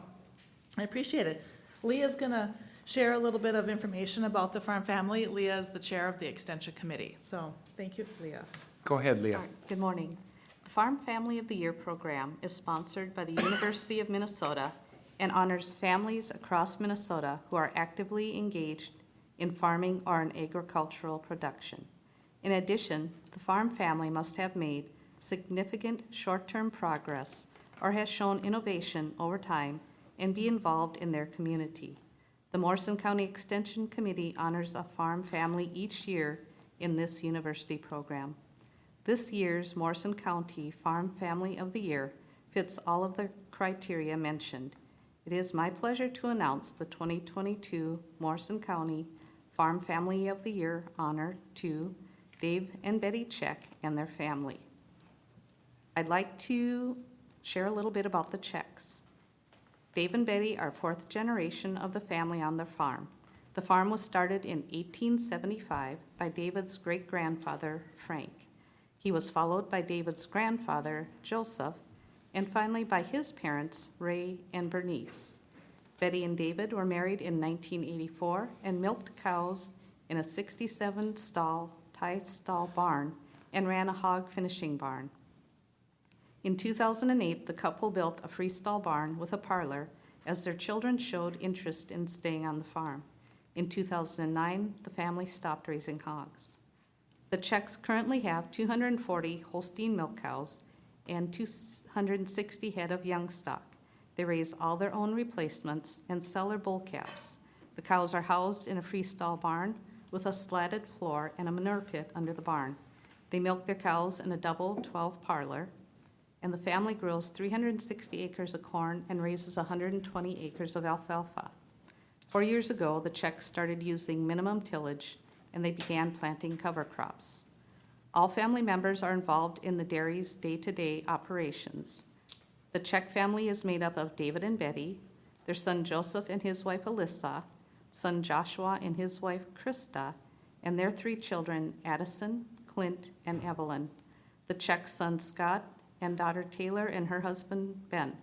I appreciate it. Leah's gonna share a little bit of information about the farm family. Leah is the chair of the Extension Committee. So thank you, Leah. Go ahead, Leah. Good morning. The Farm Family of the Year program is sponsored by the University of Minnesota and honors families across Minnesota who are actively engaged in farming or in agricultural production. In addition, the farm family must have made significant short-term progress or has shown innovation over time and be involved in their community. The Morrison County Extension Committee honors a farm family each year in this university program. This year's Morrison County Farm Family of the Year fits all of the criteria mentioned. It is my pleasure to announce the 2022 Morrison County Farm Family of the Year honor to Dave and Betty Check and their family. I'd like to share a little bit about the Checks. Dave and Betty are fourth generation of the family on their farm. The farm was started in 1875 by David's great-grandfather, Frank. He was followed by David's grandfather, Joseph, and finally by his parents, Ray and Bernice. Betty and David were married in 1984 and milked cows in a 67-stall tie-stall barn and ran a hog finishing barn. In 2008, the couple built a freestall barn with a parlor as their children showed interest in staying on the farm. In 2009, the family stopped raising hogs. The Checks currently have 240 Holstein milk cows and 260 head of young stock. They raise all their own replacements and sell their bull calves. The cows are housed in a freestall barn with a slatted floor and a manure pit under the barn. They milk their cows in a double 12 parlor. and the family grows 360 acres of corn and raises 120 acres of alfalfa. 4 years ago, the Czechs started using minimum tillage, and they began planting cover crops. All family members are involved in the dairy's day-to-day operations. The Czech family is made up of David and Betty, their son Joseph and his wife Alyssa, son Joshua and his wife Krista, and their 3 children, Addison, Clint, and Evelyn. The Czech son Scott and daughter Taylor and her husband Ben.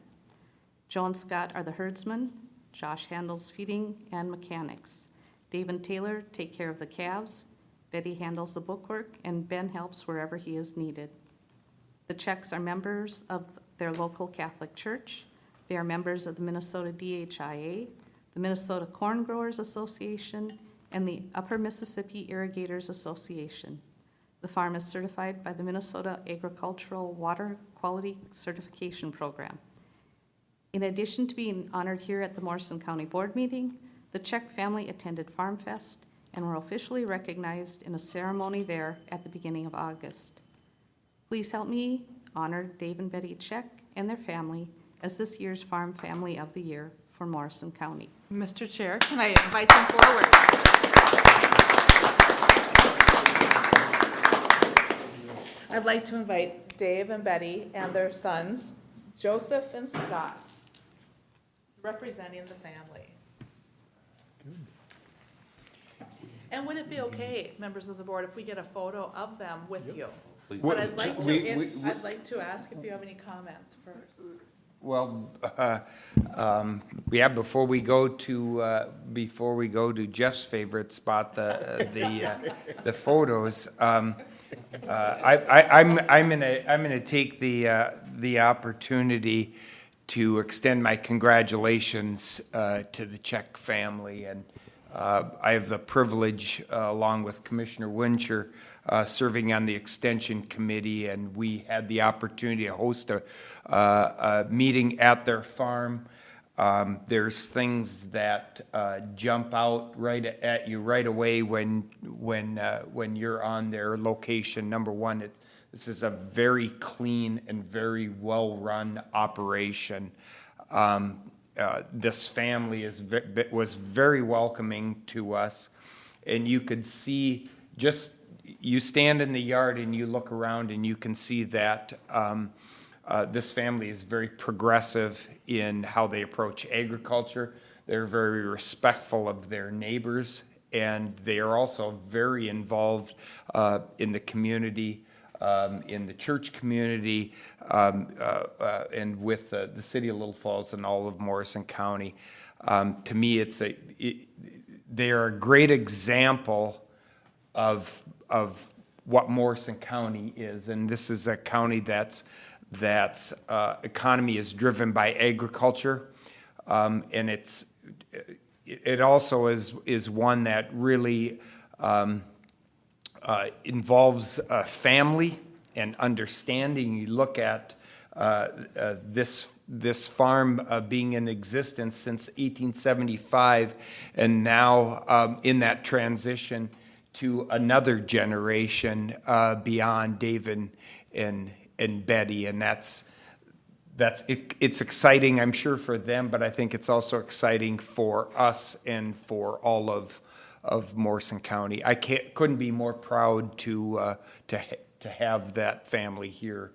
Joe and Scott are the herdsmen. Josh handles feeding and mechanics. Dave and Taylor take care of the calves. Betty handles the bookwork, and Ben helps wherever he is needed. The Czechs are members of their local Catholic Church. They are members of the Minnesota DHIA, the Minnesota Corn Growers Association, and the Upper Mississippi Irrigators Association. The farm is certified by the Minnesota Agricultural Water Quality Certification Program. In addition to being honored here at the Morrison County Board meeting, the Czech family attended Farm Fest and were officially recognized in a ceremony there at the beginning of August. Please help me honor Dave and Betty Czech and their family as this year's Farm Family of the Year for Morrison County. Mr. Chair, can I invite them forward? I'd like to invite Dave and Betty and their sons, Joseph and Scott, representing the family. And would it be okay, members of the board, if we get a photo of them with you? Please. But I'd like to ask if you have any comments first. Well, yeah, before we go to Jeff's favorite spot, the photos, I'm gonna take the opportunity to extend my congratulations to the Czech family, and I have the privilege, along with Commissioner Wincher, serving on the Extension Committee, and we had the opportunity to host a meeting at their farm. There's things that jump out right at you right away when you're on their location. Number one, this is a very clean and very well-run operation. This family was very welcoming to us, and you could see, just you stand in the yard and you look around and you can see that this family is very progressive in how they approach agriculture. They're very respectful of their neighbors, and they are also very involved in the community, in the church community, and with the city of Little Falls and all of Morrison County. To me, they are a great example of what Morrison County is, and this is a county that's economy is driven by agriculture, and it also is one that really involves family and understanding. You look at this farm being in existence since 1875, and now in that transition to another generation beyond David and Betty, and it's exciting, I'm sure, for them, but I think it's also exciting for us and for all of Morrison County. I couldn't be more proud to have that family here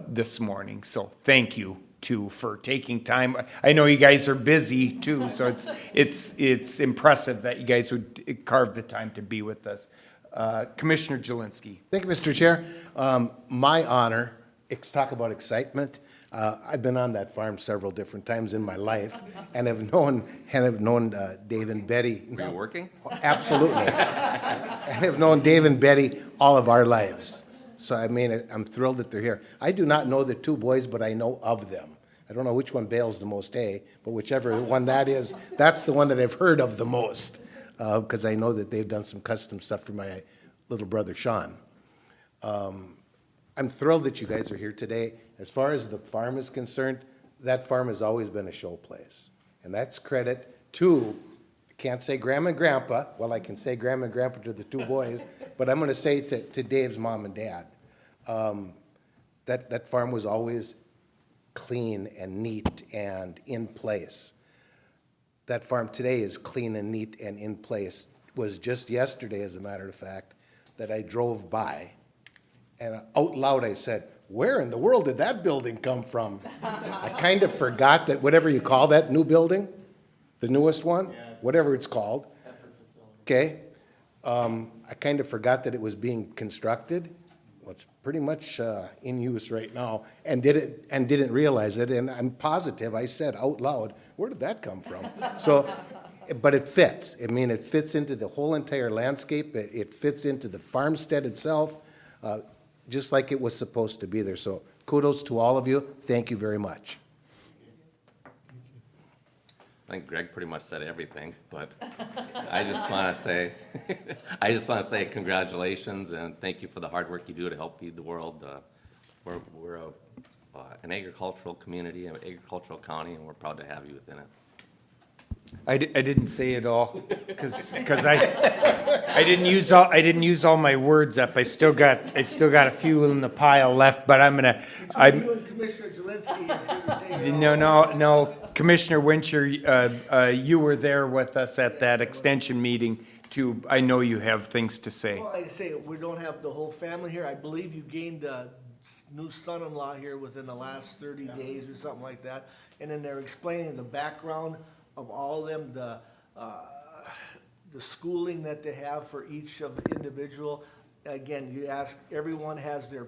this morning. So thank you for taking time. I know you guys are busy too, so it's impressive that you guys would carve the time to be with us. Commissioner Jelinski. Thank you, Mr. Chair. My honor. Talk about excitement. I've been on that farm several different times in my life, and have known Dave and Betty. Were you working? Absolutely, and have known Dave and Betty all of our lives. So I mean, I'm thrilled that they're here. I do not know the 2 boys, but I know of them. I don't know which one bales the most hay, but whichever one that is, that's the one that I've heard of the most, because I know that they've done some custom stuff for my little brother Sean. I'm thrilled that you guys are here today. As far as the farm is concerned, that farm has always been a show place. And that's credit to, I can't say Grandma and Grandpa, well, I can say Grandma and Grandpa to the 2 boys, but I'm going to say to Dave's mom and dad. That farm was always clean and neat and in place. That farm today is clean and neat and in place. It was just yesterday, as a matter of fact, that I drove by, and out loud I said, "Where in the world did that building come from?" I kind of forgot that, whatever you call that new building, the newest one, whatever it's called. Okay. I kind of forgot that it was being constructed. Well, it's pretty much in use right now, and didn't realize it. And I'm positive I said out loud, "Where did that come from?" So, but it fits. I mean, it fits into the whole entire landscape. It fits into the farmstead itself, just like it was supposed to be there. So, kudos to all of you. Thank you very much. I think Greg pretty much said everything, but I just want to say, congratulations and thank you for the hard work you do to help feed the world. We're an agricultural community, an agricultural county, and we're proud to have you within it. I didn't say it all, because I didn't use all my words up. I still got a few in the pile left, but You and Commissioner Jelinski is here to take it all. No, Commissioner Wincher, you were there with us at that extension meeting too. I know you have things to say. Well, like I say, we don't have the whole family here. I believe you gained a new son-in-law here within the last 30 days or something like that. And then they're explaining the background of all of them, the schooling that they have for each of the individual. Again, you ask, everyone has their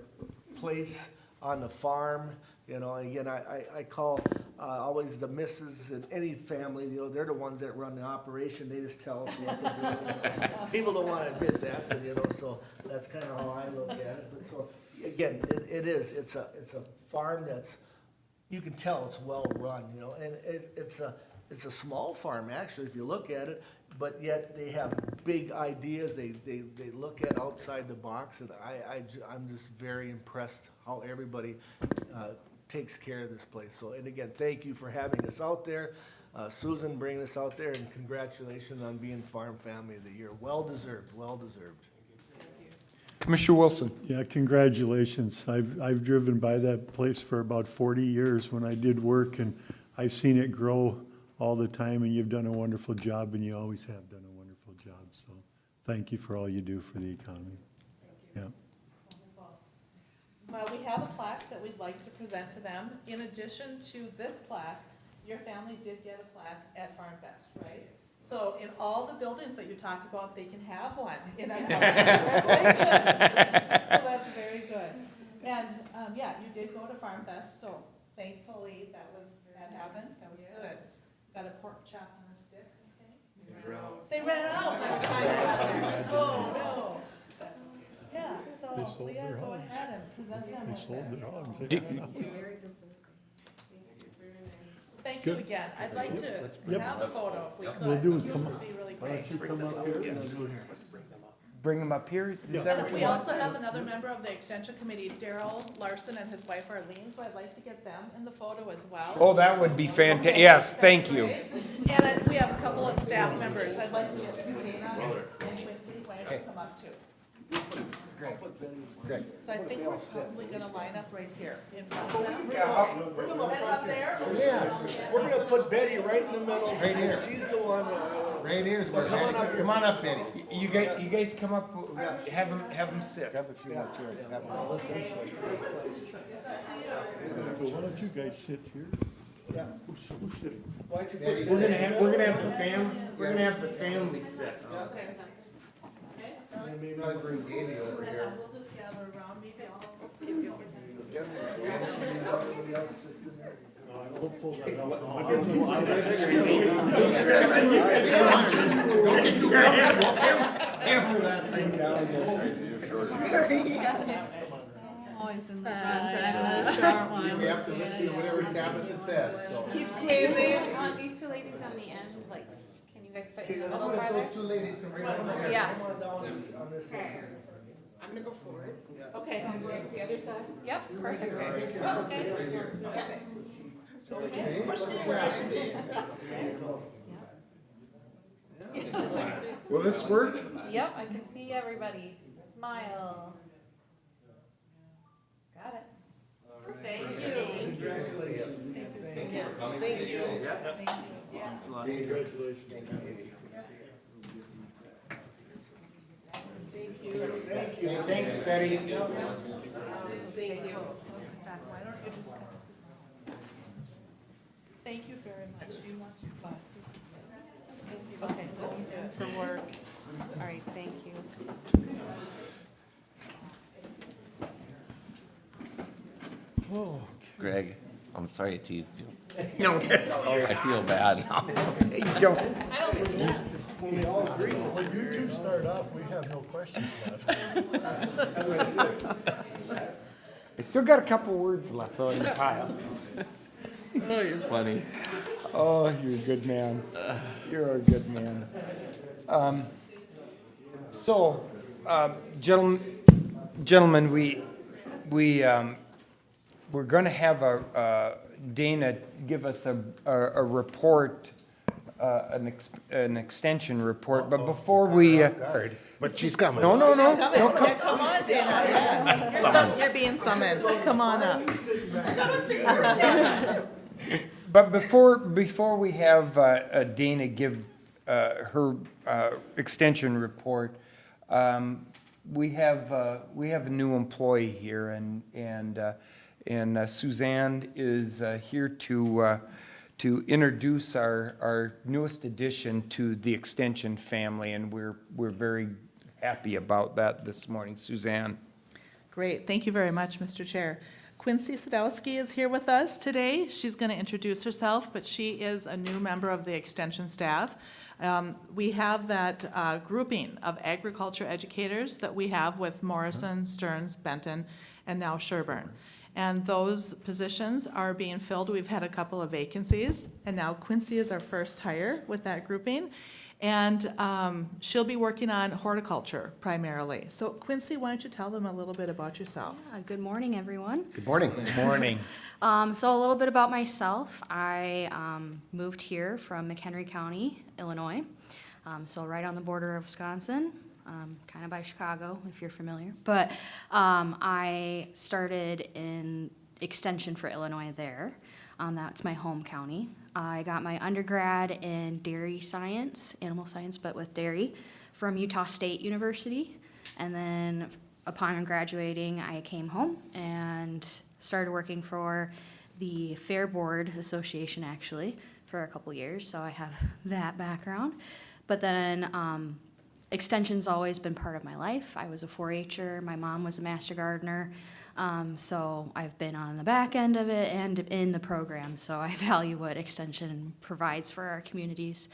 place on the farm. You know, again, I call always the missus in any family, you know, they're the ones that run the operation. They just tell us what to do. People don't want to admit that, but you know, so that's kind of how I look at it. But so, again, it's a farm that's, you can tell it's well run, you know, and it's a small farm actually, if you look at it, but yet they have big ideas. They look at outside the box, and I'm just very impressed how everybody takes care of this place. So, and again, thank you for having us out there. Susan, bringing us out there, and congratulations on being Farm Family of the Year. Well deserved, well deserved. Commissioner Wilson. Yeah, congratulations. I've driven by that place for about 40 years when I did work, and I've seen it grow all the time, and you've done a wonderful job, and you always have done a wonderful job. So thank you for all you do for the economy. Yeah. Well, we have a plaque that we'd like to present to them. In addition to this plaque, your family did get a plaque at Farm Fest, right? So in all the buildings that you talked about, they can have one in a congratulations. So that's very good. And, yeah, you did go to Farm Fest, so thankfully that happened. That was good. Got a pork chop on a stick, okay? They ran out. Oh, no. Yeah, so we gotta go ahead and present them with this. Thank you again. I'd like to have a photo if we could. We'll do it. It Come would be really Why great. don't you come up here and I'll do it here. Bring them up here? Is that what you We want? also have another member of the Extension Committee, Daryl Larson, and his wife Arlene, so I'd like to get them in the photo as well. Oh, that would be fantastic. Yes, thank you. And we have a couple of staff members. I'd like to get Dana and Quincy, why don't you come up too? Great. So I think we're probably gonna line up right here in front of them. Bring them up And front up here. there? Yes, we're gonna put Betty right in the middle. Right here. She's the one. Right here's where Betty, come on up, Betty. You guys come up, have them sit. Have a few more chairs. So why don't you guys sit here? Yeah. Who's sitting? We're gonna have the family sit. Another bring Davey over And here. we'll just gather around, maybe I'll. Always in the front, I'm the short one. We have to listen to whatever Tabitha says, so. Keeps crazy. Want these two ladies on the end, like, can you guys fit in a little farther? Those two ladies come right over here. Yeah. Come on down on this side here. I'm gonna go forward. Okay, the other side? Yep, perfect. Okay. Will this work? Yep, I can see everybody. Smile. Got it. luck. Congratulations. Thanks, Betty. Thank you. Why don't you just kind of sit? Thank you very much. Do you want your glasses? Okay, so it's good for work. All right, thank you. Greg, I'm sorry I teased you. No, that's all right. I feel bad now. You don't. We all agree, when you two start off, we have no questions left. I still got a couple words left though in the pile. Oh, you're funny. Oh, you're a good man. You're a good man. Gentlemen, we're going to have Dana give us a report, an extension report, but before we. But she's coming. No. Come on, Dana. You're being summoned. Come on up. But before we have Dana give her extension report, we have a new employee here, and Suzanne is here to introduce our newest addition to the extension family, and we're very happy about that this morning. Suzanne. Great. Thank you very much, Mr. Chair. Quincy Sadowski is here with us today. She's going to introduce herself, but she is a new member of the extension staff. We have that grouping of agriculture educators that we have with Morrison, Stearns, Benton, and now Sherburne. And those positions are being filled. We've had a couple of vacancies, and now Quincy is our first hire with that grouping. And she'll be working on horticulture primarily. So Quincy, why don't you tell them a little bit about yourself? Good morning, everyone. Good morning. Good morning. So a little bit about myself. I moved here from McHenry County, Illinois. So right on the border of Wisconsin, kind of by Chicago, if you're familiar. But I started in extension for Illinois there. That's my home county. I got my undergrad in dairy science, animal science, but with dairy, from Utah State University. And then upon graduating, I came home and started working for the Fair Board Association, actually, for a couple years. So I have that background. But then extension's always been part of my life. I was a 4-H'er. My mom was a master gardener. So I've been on the back end of it and in the program, so I value what extension provides for our communities.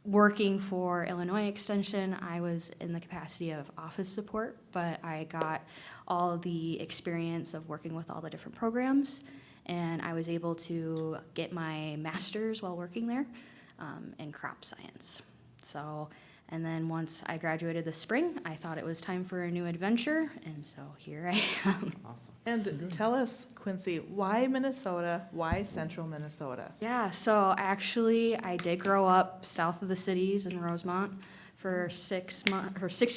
Working for Illinois Extension, I was in the capacity of office support, but I got all of the experience of working with all the different programs, and I was able to get my master's while working there in crop science. And then once I graduated this spring, I thought it was time for a new adventure, and so here I am. Awesome. And tell us, Quincy, why Minnesota? Why central Minnesota? Yeah, so actually, I did grow up south of the cities in Rosemont for 6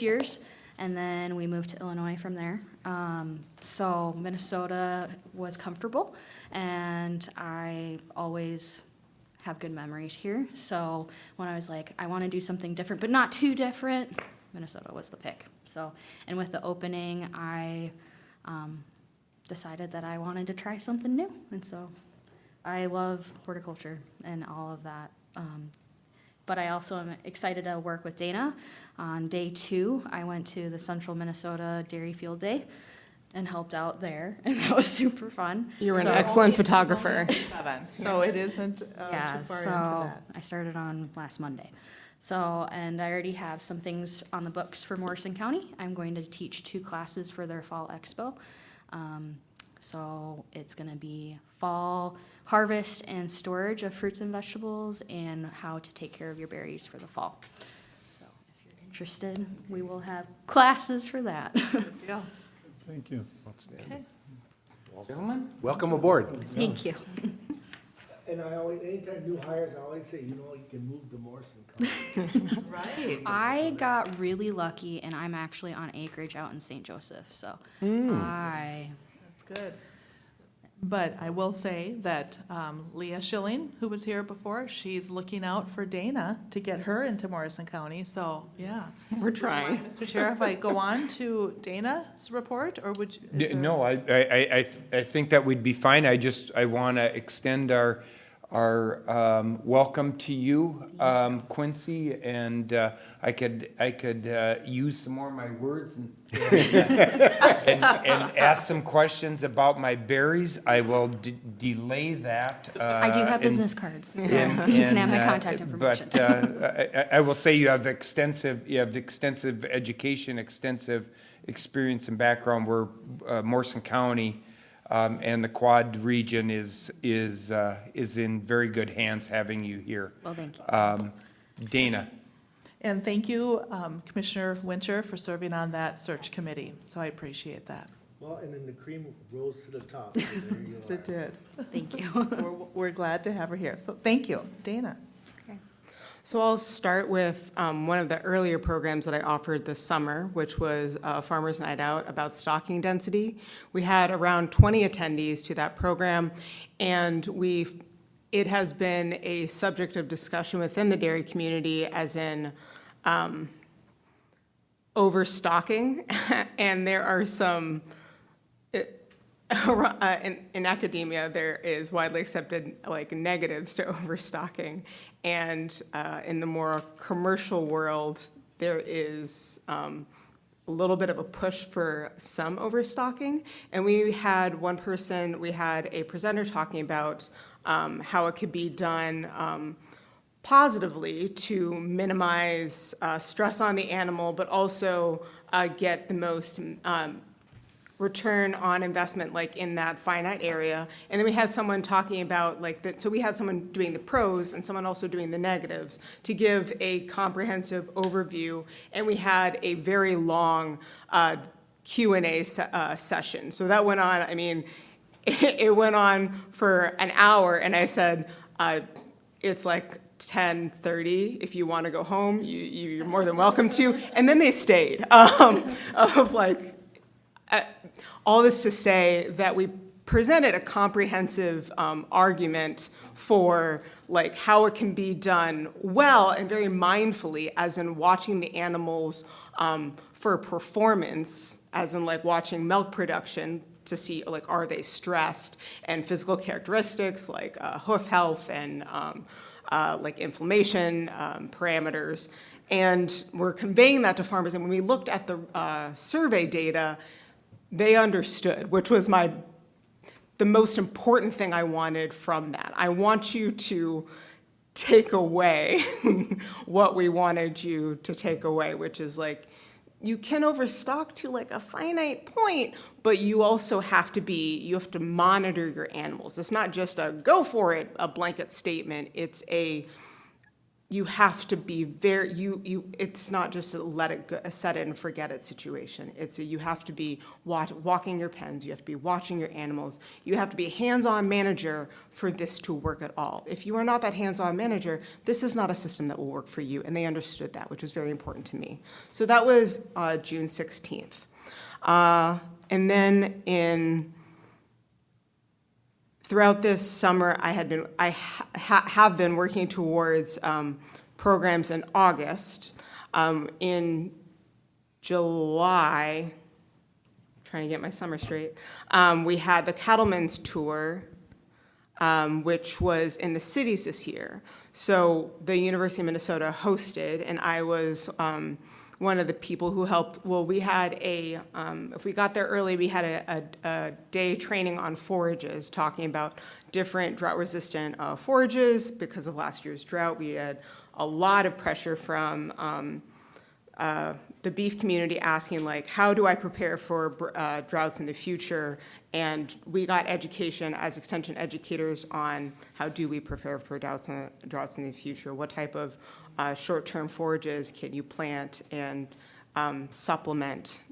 years, and then we moved to Illinois from there. So Minnesota was comfortable, and I always have good memories here. So when I was like, I want to do something different, but not too different, Minnesota was the pick. So, and with the opening, I decided that I wanted to try something new. And so I love horticulture and all of that. But I also am excited to work with Dana. On day 2, I went to the Central Minnesota Dairy Field Day and helped out there, and that was super fun. You were an excellent photographer. So it isn't too far into that. I started on last Monday. So, and I already have some things on the books for Morrison County. I'm going to teach 2 classes for their fall expo. So it's gonna be fall harvest and storage of fruits and vegetables and how to take care of your berries for the fall. So if you're interested, we will have classes for that. Good deal. Thank you. Okay. Gentlemen? Welcome aboard. Thank you. And I always, anytime new hires, I always say, you can move to Morrison County. Right. I got really lucky, and I'm actually on acreage out in St. Joseph, so That's good. But I will say that Leah Schilling, who was here before, she's looking out for Dana to get her into Morrison County, so, yeah. We're trying. Mr. Chair, if I go on to Dana's report, or would you? is there- No, I think that would be fine. I want to extend our welcome to you, Quincy, and I could use some more of my words and ask some questions about my berries. I will delay that. I do have business cards, so you can have my contact information. But I will say you have extensive education, extensive experience and background. We're Morrison County. And the Quad region is in very good hands having you here. Well, thank you. Dana. And thank you, Commissioner Winter, for serving on that search committee, so I appreciate that. Well, and then the cream rose to the top. So there you Yes, it did. Thank you. So we're glad to have her here, so thank you. Dana? So I'll start with one of the earlier programs that I offered this summer, which was Farmers Night Out about stocking density. We had around 20 attendees to that program, and it has been a subject of discussion within the dairy community, as in overstocking, and there are some. In academia, there is widely accepted negatives to overstocking, and in the more commercial world, there is a little bit of a push for some overstocking. And we had a presenter talking about how it could be done positively to minimize stress on the animal, but also get the most return on investment, in that finite area. And then we had someone talking about so we had someone doing the pros and someone also doing the negatives to give a comprehensive overview. And we had a very long Q&A session. So that went on, it went on for an hour, and I said, it's 10:30. If you want to go home, you're more than welcome to. And then they stayed, all this to say that we presented a comprehensive argument for how it can be done well and very mindfully, as in watching the animals for performance, as in watching milk production to see are they stressed, and physical characteristics like hoof health and inflammation parameters. And we're conveying that to farmers. And when we looked at the survey data, they understood, which was the most important thing I wanted from that. I want you to take away what we wanted you to take away, which is you can overstock to a finite point, but you also have to monitor your animals. It's not just a go for it, a blanket statement. It's you have to be it's not just a let it go, a set it and forget it situation. You have to be walking your pens, you have to be watching your animals, you have to be a hands-on manager for this to work at all. If you are not that hands-on manager, this is not a system that will work for you, and they understood that, which was very important to me. So that was June 16th. And then throughout this summer, I have been working towards programs in August. In July, trying to get my summer straight, we had the Cattleman's tour, which was in the cities this year. So the University of Minnesota hosted, and I was one of the people who helped. Well, we had if we got there early, we had a day training on forages, talking about different drought-resistant forages. Because of last year's drought, we had a lot of pressure from the beef community asking, how do I prepare for droughts in the future? And we got education as extension educators on how do we prepare for droughts in the future? What type of short-term forages can you plant and supplement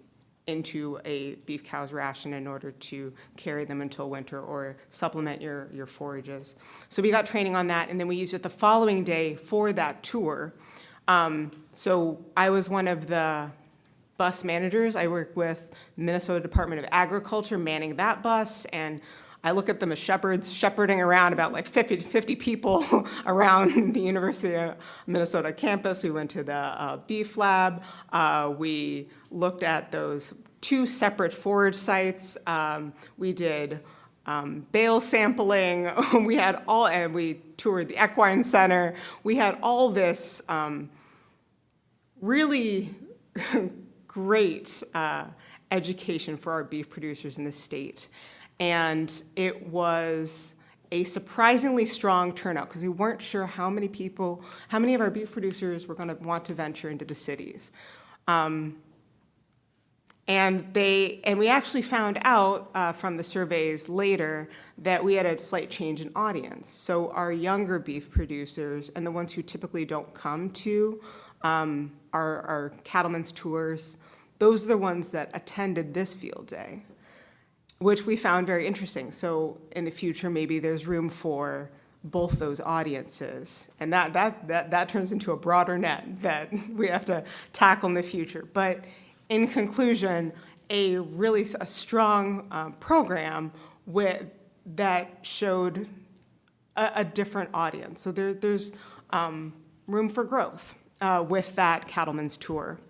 into a beef cow's ration in order to carry them until winter, or supplement your forages. So we got training on that, and then we used it the following day for that tour. So I was one of the bus managers. I work with Minnesota Department of Agriculture manning that bus, and I look at them as shepherds, shepherding around about like 50 people around the University of Minnesota campus. We went to the beef lab. We looked at those 2 separate forage sites. We did bale sampling. We had all, and we toured the equine center. We had all this really great education for our beef producers in the state. And it was a surprisingly strong turnout because we weren't sure how many of our beef producers were going to want to venture into the cities. And we actually found out from the surveys later that we had a slight change in audience. So our younger beef producers and the ones who typically don't come to our Cattleman's tours, those are the ones that attended this field day, which we found very interesting. So in the future, maybe there's room for both those audiences. And that turns into a broader net that we have to tackle in the future. But in conclusion, a strong program that showed a different audience. So there's room for growth with that Cattleman's tour.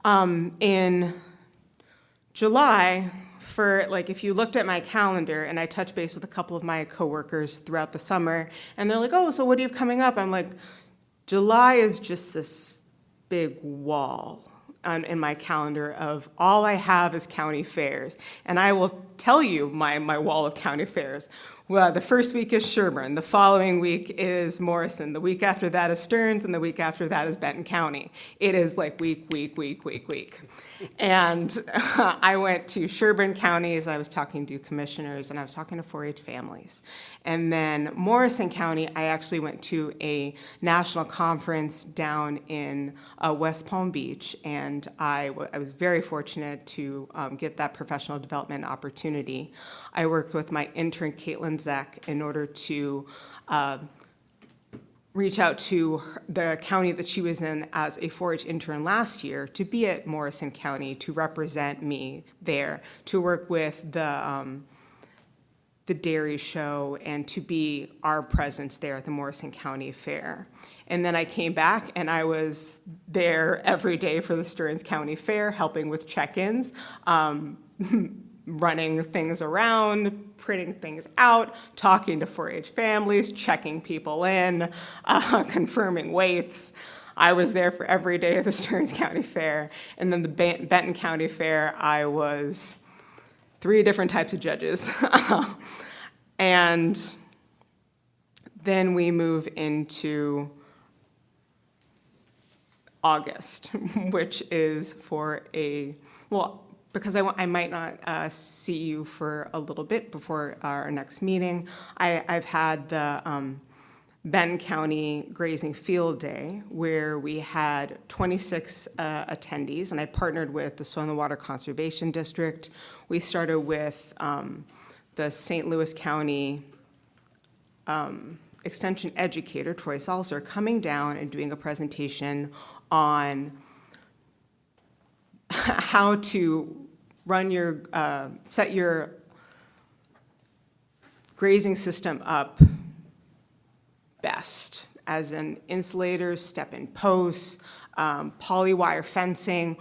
In July, if you looked at my calendar, and I touched base with a couple of my coworkers throughout the summer, and they're like, oh, so what do you have coming up? I'm like, July is just this big wall in my calendar of all I have is county fairs. And I will tell you my wall of county fairs. Well, the first week is Sherburne, the following week is Morrison, the week after that is Stearns, and the week after that is Benton County. It is like week. And I went to Sherburne County as I was talking to commissioners, and I was talking to 4-H families. And then Morrison County, I actually went to a national conference down in West Palm Beach, and I was very fortunate to get that professional development opportunity. I worked with my intern, Caitlin Zeck, in order to reach out to the county that she was in as a 4-H intern last year to be at Morrison County to represent me there, to work with the dairy show and to be our presence there at the Morrison County Fair. And then I came back and I was there every day for the Stearns County Fair, helping with check-ins, running things around, printing things out, talking to 4-H families, checking people in, confirming weights. I was there for every day of the Stearns County Fair. And then the Benton County Fair, I was 3 different types of judges. And then we move into August, which is for because I might not see you for a little bit before our next meeting. I've had the Benton County Grazing Field Day where we had 26 attendees, and I partnered with the Soil and Water Conservation District. We started with the St. Louis County Extension educator, Troy Salser, coming down and doing a presentation on how to set your grazing system up best, as in insulators, step-in posts, polywire fencing,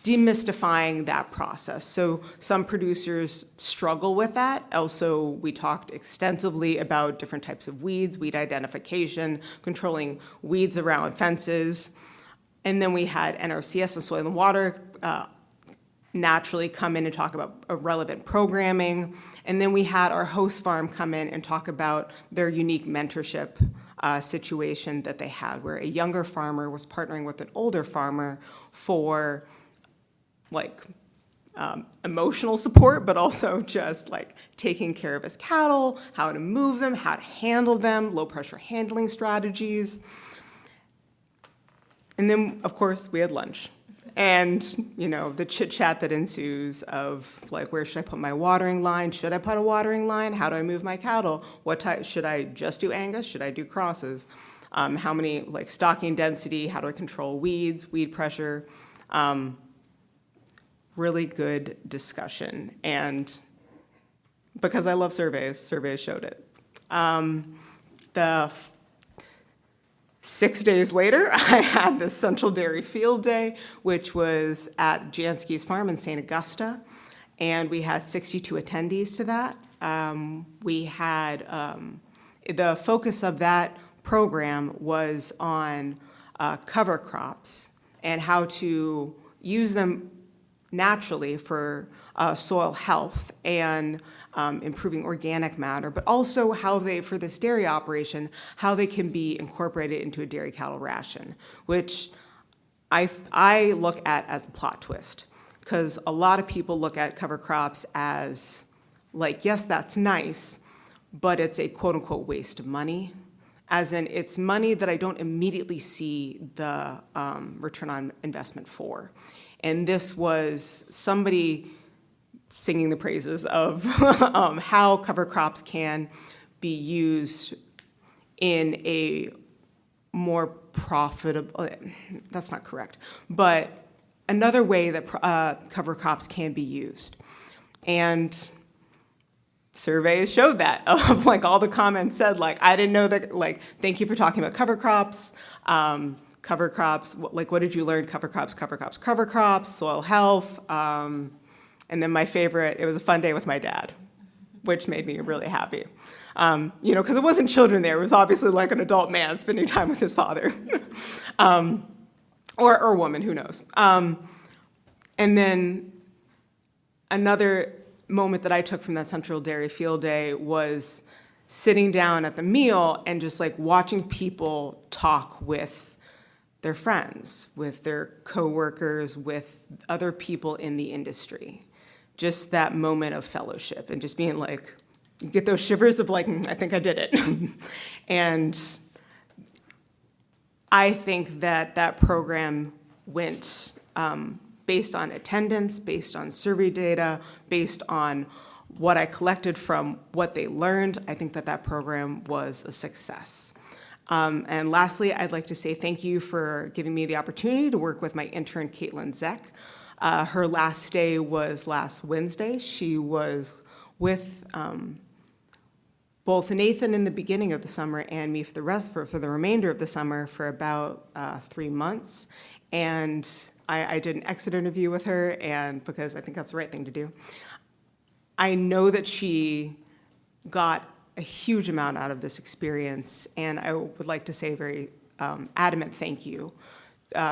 demystifying that process. So some producers struggle with that. Also, we talked extensively about different types of weeds, weed identification, controlling weeds around fences. And then we had NRCS and Soil and Water naturally come in and talk about relevant programming. And then we had our host farm come in and talk about their unique mentorship situation that they had, where a younger farmer was partnering with an older farmer for emotional support, but also just taking care of his cattle, how to move them, how to handle them, low pressure handling strategies. And then, of course, we had lunch. And, the chit-chat that ensues of, where should I put my watering line? Should I put a watering line? How do I move my cattle? What type? Should I just do Angus? Should I do crosses? How many, stocking density? How do I control weeds, weed pressure? Really good discussion. And because I love surveys. Surveys showed it. The 6 days later, I had the Central Dairy Field Day, which was at Jansky's Farm in St. Augusta, and we had 62 attendees to that. We had the focus of that program was on cover crops and how to use them naturally for soil health and improving organic matter, but also how they, for this dairy operation, how they can be incorporated into a dairy cattle ration, which I look at as the plot twist. Because a lot of people look at cover crops as, like, yes, that's nice, but it's a quote-unquote waste of money. As in, it's money that I don't immediately see the return on investment for. And this was somebody singing the praises of how cover crops can be used in a more profitable, that's not correct, but another way that cover crops can be used. And surveys showed that, of like all the comments said, like, I didn't know that, like, thank you for talking about cover crops, like, what did you learn? Cover crops, soil health, and then my favorite, it was a fun day with my dad, which made me really happy. You know, because it wasn't children there, it was obviously like an adult man spending time with his father. Or woman, who knows. And then another moment that I took from that Central Dairy Field Day was sitting down at the meal and just like watching people talk with their friends, with their coworkers, with other people in the industry. Just that moment of fellowship and just being like, you get those shivers of like, I think I did it. And I think that that program went based on attendance, based on survey data, based on what I collected from what they learned. I think that that program was a success. And lastly, I'd like to say thank you for giving me the opportunity to work with my intern, Caitlin Zeck. Her last day was last Wednesday. She was with both Nathan in the beginning of the summer and me for the remainder of the summer for about 3 months. And I did an exit interview with her, and because I think that's the right thing to do. I know that she got a huge amount out of this experience, and I would like to say a very adamant thank you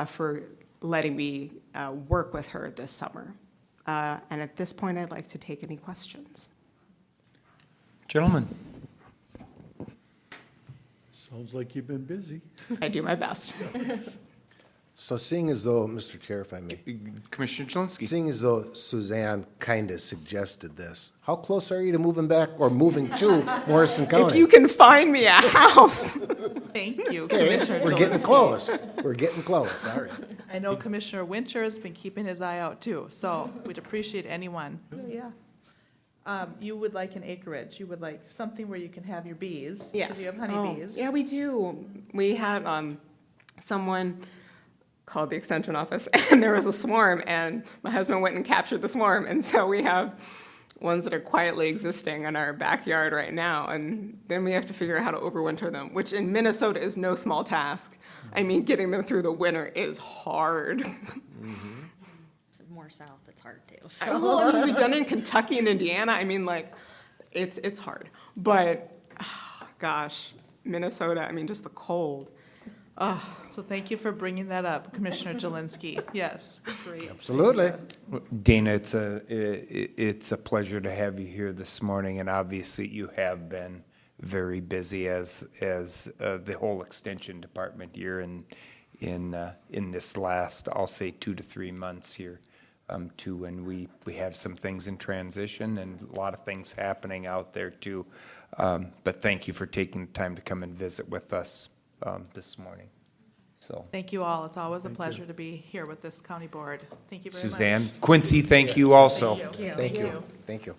for letting me work with her this summer. And at this point, I'd like to take any questions. Gentlemen. Sounds like you've been busy. I do my best. So seeing as though, Mr. Chair, if I may. Commissioner Jelinski. Seeing as though Suzanne kind of suggested this, how close are you to moving back or moving to Morrison County? If you can find me a house. Thank you, Okay, Commissioner we're getting Jelinski. close. We're getting close, all right. I know Commissioner Winter has been keeping his eye out too, so we'd appreciate anyone. Yeah. You would like an acreage, you would like something where you can have your bees. 'Cause Yes. you have honeybees. Yeah, we do. We had someone called the extension office, and there was a swarm, and my husband went and captured the swarm, and so we have ones that are quietly existing in our backyard right now, and then we have to figure out how to overwinter them, which in Minnesota is no small task. I mean, getting them through the winter is hard. It's more south, it's hard too. Well, I mean, we've done it in Kentucky and Indiana. I mean, like, it's hard. But, gosh, Minnesota, I mean, just the cold. So thank you for bringing that up, Commissioner Jelinski. Yes, great. Absolutely. Dana, it's a pleasure to have you here this morning, and obviously you have been very busy as the whole extension department here in this last, I'll say, 2 to 3 months here, too, when we have some things in transition and a lot of things happening out there too. But thank you for taking the time to come and visit with us this morning. So Thank you all. It's always a pleasure to be here with this county board. Thank you very much. Suzanne, Quincy, thank you also. Thank you. Thank you.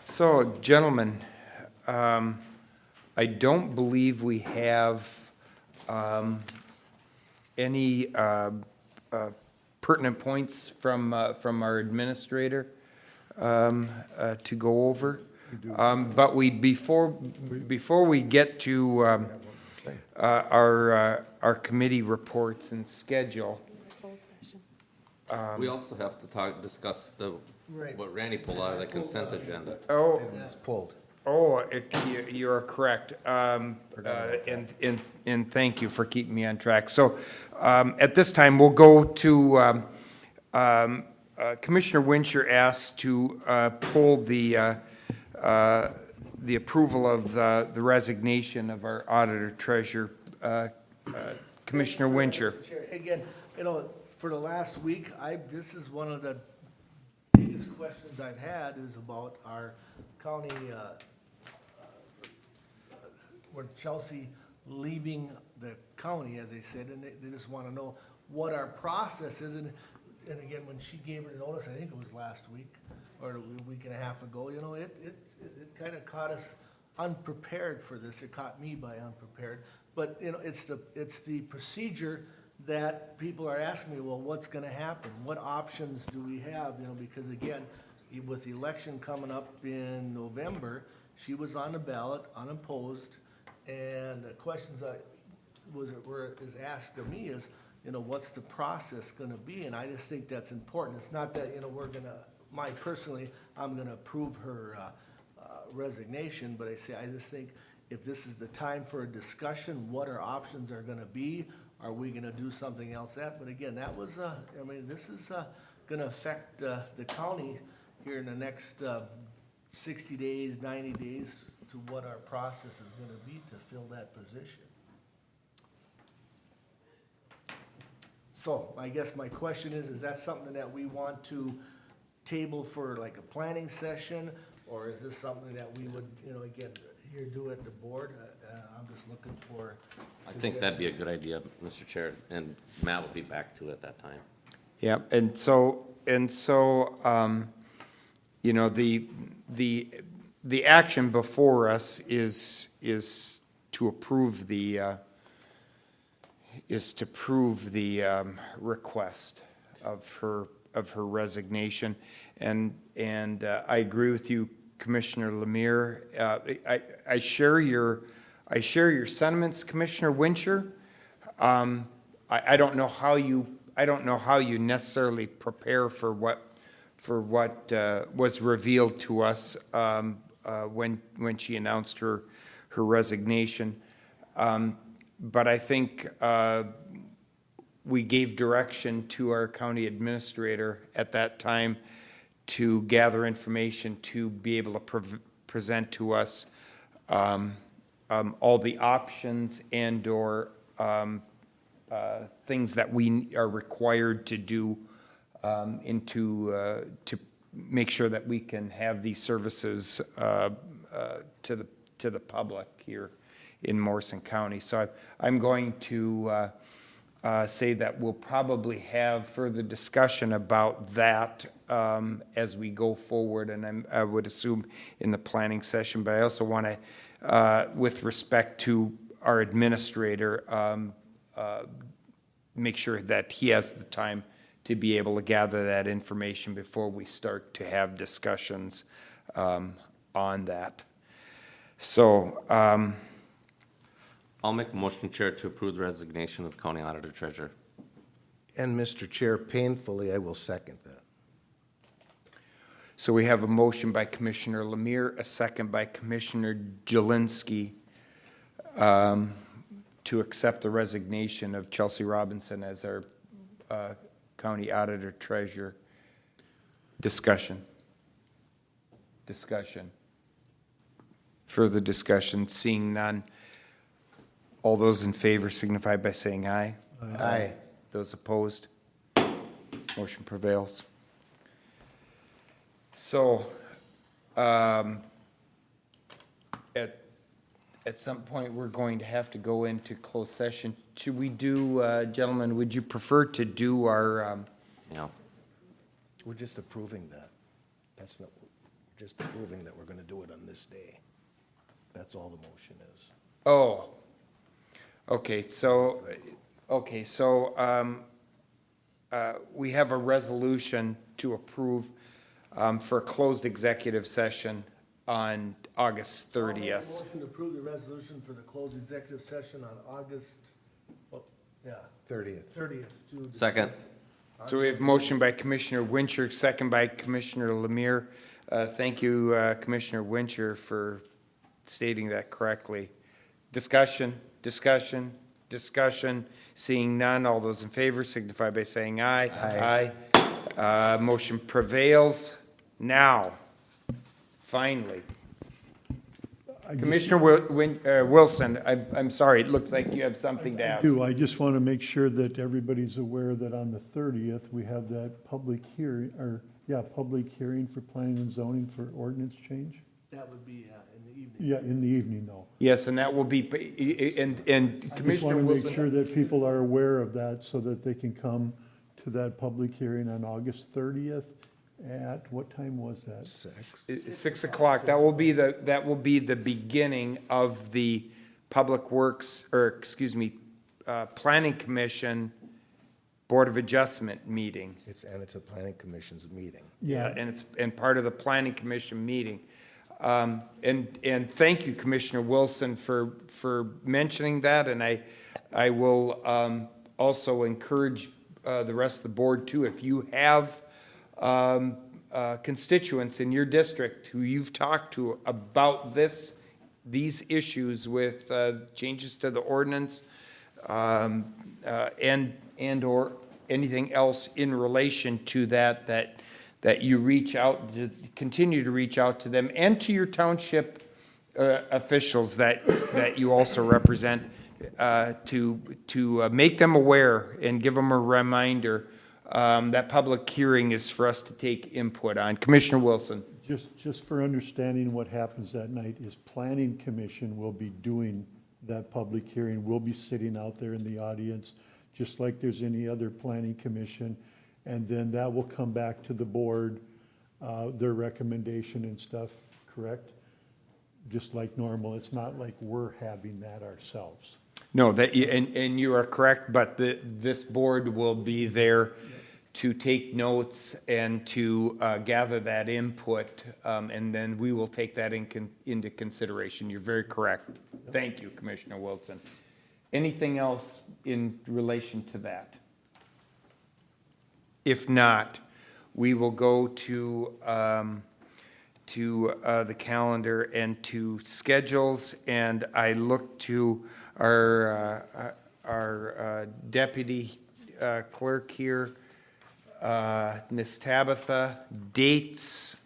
So, gentlemen, I don't believe we have any pertinent points from our administrator. to go over. But before we get to our committee reports and schedule. We also have to discuss what Randy pulled out of the consent agenda. Oh, It's pulled. oh, you are correct. And thank you for keeping me on track. So at this time, we'll go to Commissioner Wincher asked to pull the approval of the resignation of our auditor treasurer. Commissioner Wincher. Chair, again, for the last week, this is one of the biggest questions I've had is about our county, where Chelsea leaving the county, as they said, and they just want to know what our process is. And again, when she gave her notice, I think it was last week or a week and a half ago, it kind of caught us unprepared for this. It caught me by unprepared. But, it's the procedure that people are asking me, well, what's gonna happen? What options do we have? Because again, with the election coming up in November, she was on the ballot, unopposed, and the questions is asked of me is, what's the process gonna be? And I just think that's important. It's not that, I'm gonna approve her resignation, but I just think if this is the time for a discussion, what our options are gonna be, are we gonna do something else But again, that was, this is gonna affect the county here in the next 60 days, 90 days to what our process is gonna be to fill that position. So I guess my question is that something that we want to table for like a planning session? Or is this something that we would, again, here do at the board? I'm just looking for. I think that'd be a good idea, Mr. Chair, and Matt will be back to it at that time. Yeah, and so, the action before us is to approve the request of her resignation, and I agree with you, Commissioner Lemire. I share your sentiments, Commissioner Wincher. I don't know how you necessarily prepare for what was revealed to us when she announced her resignation. But I think we gave direction to our county administrator at that time to gather information to be able to present to us all the options and/or things that we are required to do to make sure that we can have these services to the public here in Morrison County. So I'm going to say that we'll probably have further discussion about that as we go forward, and I would assume in the planning session. But I also want to, with respect to our administrator, make sure that he has the time to be able to gather that information before we start to have discussions on that. So, I'll make a motion, Chair, to approve the resignation of County Auditor Treasurer. And Mr. Chair, painfully, I will second that. So we have a motion by Commissioner Lemire, a second by Commissioner Jelinski to accept the resignation of Chelsea Robinson as our County Auditor Treasurer. Discussion. Further discussion, seeing none. All those in favor signify by saying aye. Aye. Those opposed? Motion prevails. So, at some point, we're going to have to go into closed session. Should we do, gentlemen, would you prefer to do our, We're just approving that. That's not, we're just approving that we're gonna do it on this day. That's all the motion is. oh, okay, so, we have a resolution to approve for a closed executive session on August I'll make a 30th. motion to approve the resolution for the closed executive session on August, oh, yeah, 30th. 30th. to Second. discuss- So we have motion by Commissioner Wincher, second by Commissioner Lemire. Thank you, Commissioner Wincher, for stating that correctly. Discussion, discussion, discussion. Seeing none, all those in favor signify by saying aye. Aye. Motion prevails. Now, finally. Commissioner Wilson, I'm sorry, it looks like you have something to ask. I just want to make sure that everybody's aware that on the 30th, we have that public hearing, public hearing for planning and zoning for ordinance change. That would be in the evening. Yeah, in the evening, though. Yes, and that will be, and I just Commissioner want to make sure Wilson, that people are aware of that so that they can come to that public hearing on August 30th at, what time was that? 6 o'clock, that will be the beginning of the Public Works, Planning Commission Board of Adjustment meeting. It's a planning commission's meeting. Yeah. And part of the Planning Commission meeting. And thank you, Commissioner Wilson, for mentioning that, and I will also encourage the rest of the board too, if you have constituents in your district who you've talked to about these issues with changes to the ordinance, and/or anything else in relation to that you reach out, continue to reach out to them, and to your township officials that you also represent, to make them aware and give them a reminder that public hearing is for us to take input on. Commissioner Wilson. Just for understanding what happens that night is Planning Commission will be doing that public hearing. We'll be sitting out there in the audience, just like there's any other planning commission. And then that will come back to the board, their recommendation and stuff, correct? Just like normal. It's not like we're having that ourselves. No, and you are correct, but this board will be there to take notes and to gather that input, and then we will take that into consideration. You're very correct. Thank you, Commissioner Wilson. Anything else in relation to that? If not, we will go to the calendar and to schedules, and I look to our deputy clerk here, Ms. Tabitha. Dates.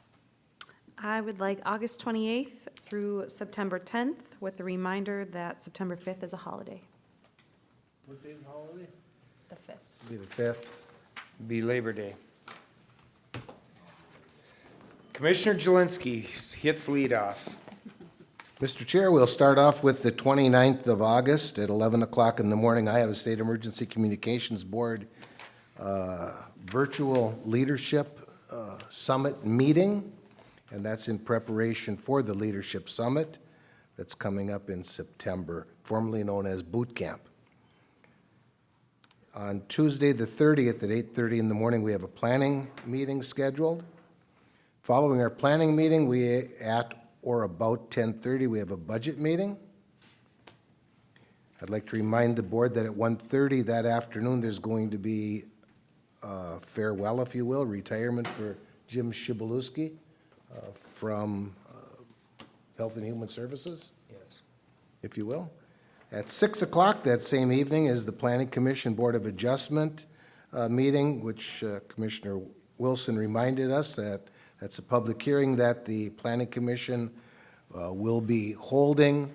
I would like August 28th through September 10th, with the reminder that September 5th is a holiday. What day is the holiday? The 5th. Be the 5th. Be Labor Day. Commissioner Jelinski hits lead off. Mr. Chair, we'll start off with the 29th of August at 11 o'clock in the morning. I have a State Emergency Communications Board virtual leadership summit meeting, and that's in preparation for the Leadership Summit that's coming up in September, formerly known as Boot Camp. On Tuesday, the 30th at 8:30 in the morning, we have a planning meeting scheduled. Following our planning meeting, at or about 10:30, we have a budget meeting. I'd like to remind the board that at 1:30 that afternoon, there's going to be farewell, if you will, retirement for Jim Shibalewski from Health and Human Services. Yes. If you will. At 6 o'clock that same evening is the Planning Commission Board of Adjustment meeting, which Commissioner Wilson reminded us that that's a public hearing that the Planning Commission will be holding,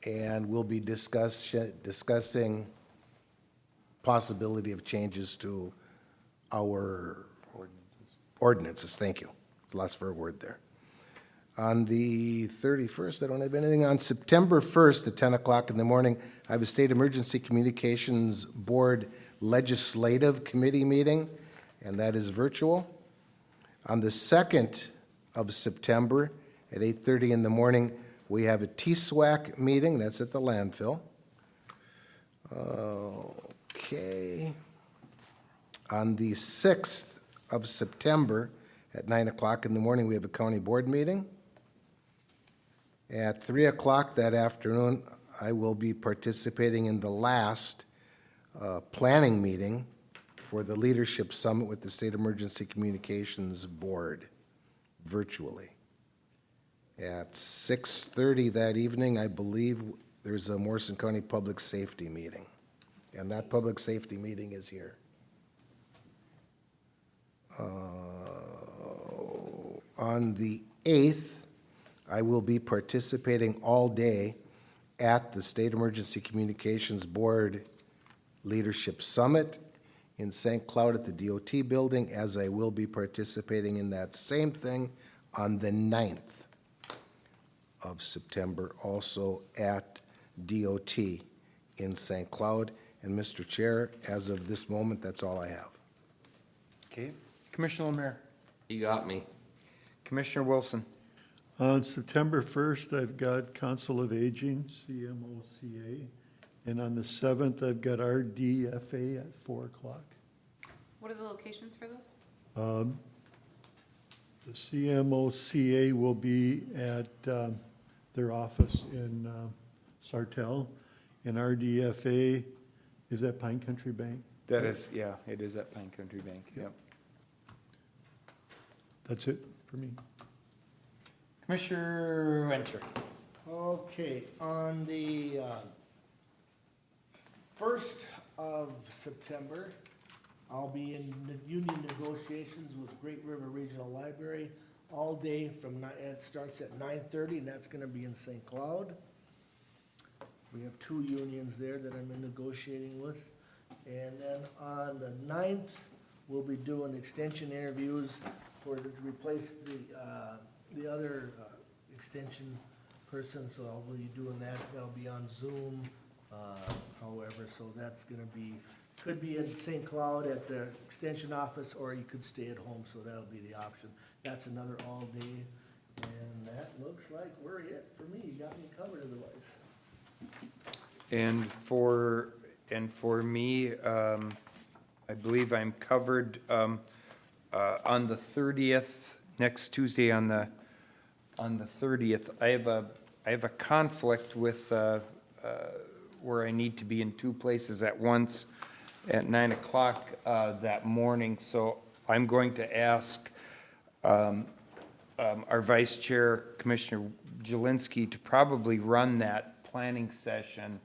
and we'll be discussing possibility of changes to our ordinances. Thank you. Lost for a word there. On the 31st, I don't have anything. On September 1st at 10 o'clock in the morning, I have a State Emergency Communications Board Legislative Committee meeting, and that is virtual. On the 2nd of September at 8:30 in the morning, we have a TSWAC meeting. That's at the landfill. Okay. On the 6th of September At 9 o'clock in the morning, we have a county board meeting. At 3 o'clock that afternoon, I will be participating in the last planning meeting for the Leadership Summit with the State Emergency Communications Board, virtually. At 6:30 that evening, I believe there's a Morrison County Public Safety meeting, and that public safety meeting is here. On the 8th, I will be participating all day at the State Emergency Communications Board Leadership Summit in St. Cloud at the DOT building, as I will be participating in that same thing on the 9th of September, also at DOT in St. Cloud. And Mr. Chair, as of this moment, that's all I have. Okay. Commissioner Lemare. You got me. Commissioner Wilson. On September 1st, I've got Council of Aging, CMOCA, and on the 7th, I've got RDFA at 4 o'clock. What are the locations for those? The CMOCA will be at their office in Sartell, and RDFA is at Pine Country Bank. That is, yeah, it is at Pine Country Bank, yep. That's it for me. Commissioner Venture. Okay, on the 1st of September, I'll be in the union negotiations with Great River Regional Library all day it starts at 9:30, and that's gonna be in St. Cloud. We have 2 unions there that I'm negotiating with. And then on the 9th, we'll be doing extension interviews to replace the other extension person, so I'll be doing that. That'll be on Zoom, however, so that's gonna be, could be in St. Cloud at the extension office, or you could stay at home, so that'll be the option. That's another all day, and that looks like we're it for me. You got me covered otherwise. And for me, I believe I'm covered on the 30th, next Tuesday on the 30th. I have a conflict with where I need to be in 2 places at once at 9 o'clock that morning. So I'm going to ask our Vice Chair, Commissioner Jelinski, to probably run that planning session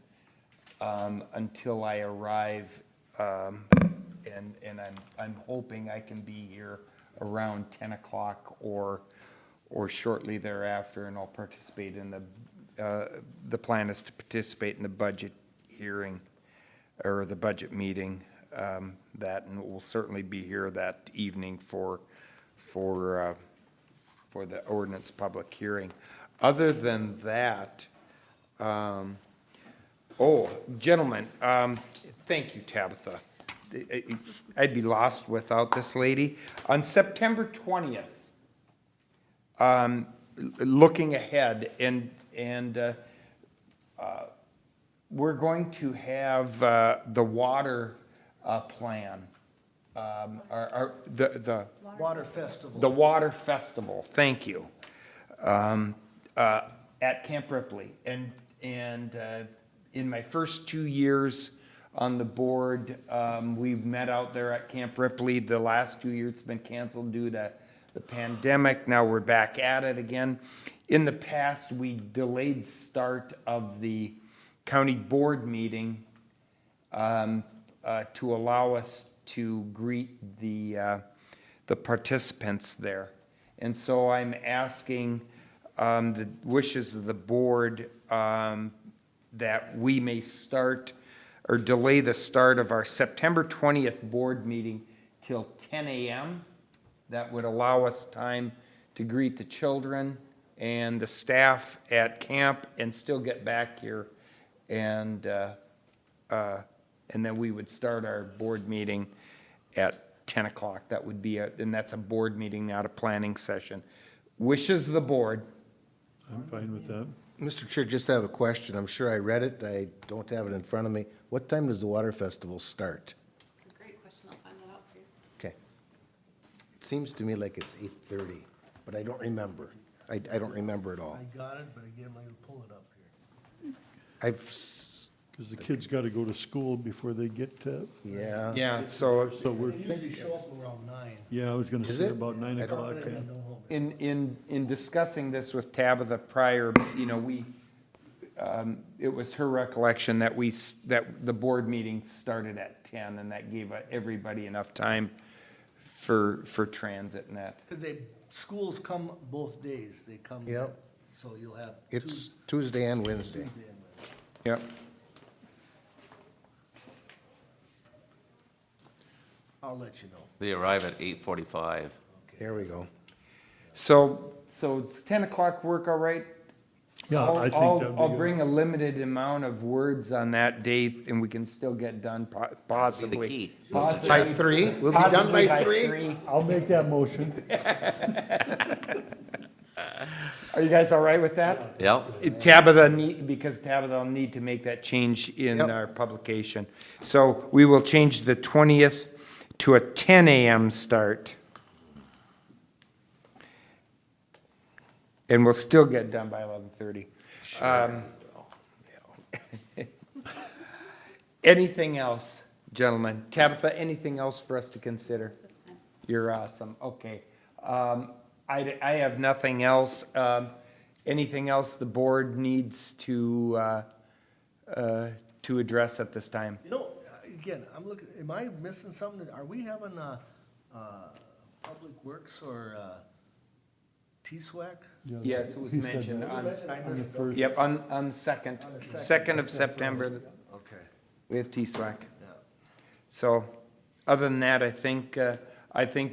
until I arrive, and I'm hoping I can be here around 10 o'clock or shortly thereafter, and I'll participate in the plan is to participate in the budget hearing or the budget meeting, and we'll certainly be here that evening for the ordinance public hearing. Other than that, gentlemen, thank you, Tabitha. I'd be lost without this lady. On September 20th, looking ahead, and we're going to have the water plan. The Water Festival. The Water Festival, thank you, at Camp Ripley. And in my first 2 years on the board, we've met out there at Camp Ripley. The last 2 years it's been canceled due to the pandemic. Now we're back at it again. In the past, we delayed start of the county board meeting to allow us to greet the participants there. And so I'm asking the wishes of the board that we may start or delay the start of our September 20th board meeting till 10 a.m. That would allow us time to greet the children and the staff at camp and still get back here. And then we would start our board meeting at 10 o'clock. That would be and that's a board meeting, not a planning session. Wishes of the board. I'm fine with that. Mr. Chair, just have a question. I'm sure I read it. I don't have it in front of me. What time does the Water Festival start? It's a great question. I'll find that out for you. Okay. seems to me like it's 8:30, but I don't remember. I don't remember at all. I got it, but again, let me pull it up here. Because the kids got to go to school before they get to. Yeah. Yeah, so So we're, They usually show up around 9. yeah, I was going to Is say it? about 9 I don't- o'clock. They yeah. have no home. in discussing this with Tabitha prior, it was her recollection that that the board meeting started at 10, and that gave everybody enough time for transit and that. Because schools come both days, they come. Yep. So you'll have. It's Tuesday and Wednesday. Tuesday and Wednesday. Yep. I'll let you know. They arrive at 8:45. There we go. So it's 10 o'clock work, all right? Yeah, I think that'd be I'll good. bring a limited amount of words on that date, and we can still get done possibly. key. Possibly- By 3? We'll be done possibly by 3? I'll make that motion. Are you guys all right with that? Yep. Tabitha because Tabitha will need to make that change in Yep. our publication. So we will change the 20th to a 10 a.m. start. And we'll still get done by 11:30. Anything else, gentlemen? Tabitha, anything else for us to consider? You're awesome, okay. I have nothing else. Anything else the board needs to address at this time? You know, again, I'm looking, am I missing something? Are we having Public Works or TSWAC? Yes, it was He said mentioned that. on, I On the missed it. first. yep, on second, On the 2nd of September, Okay, we have TSWAC. yeah. So, other than that, I think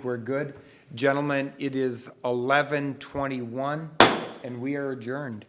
we're good. Gentlemen, it is 11:21, and we are adjourned.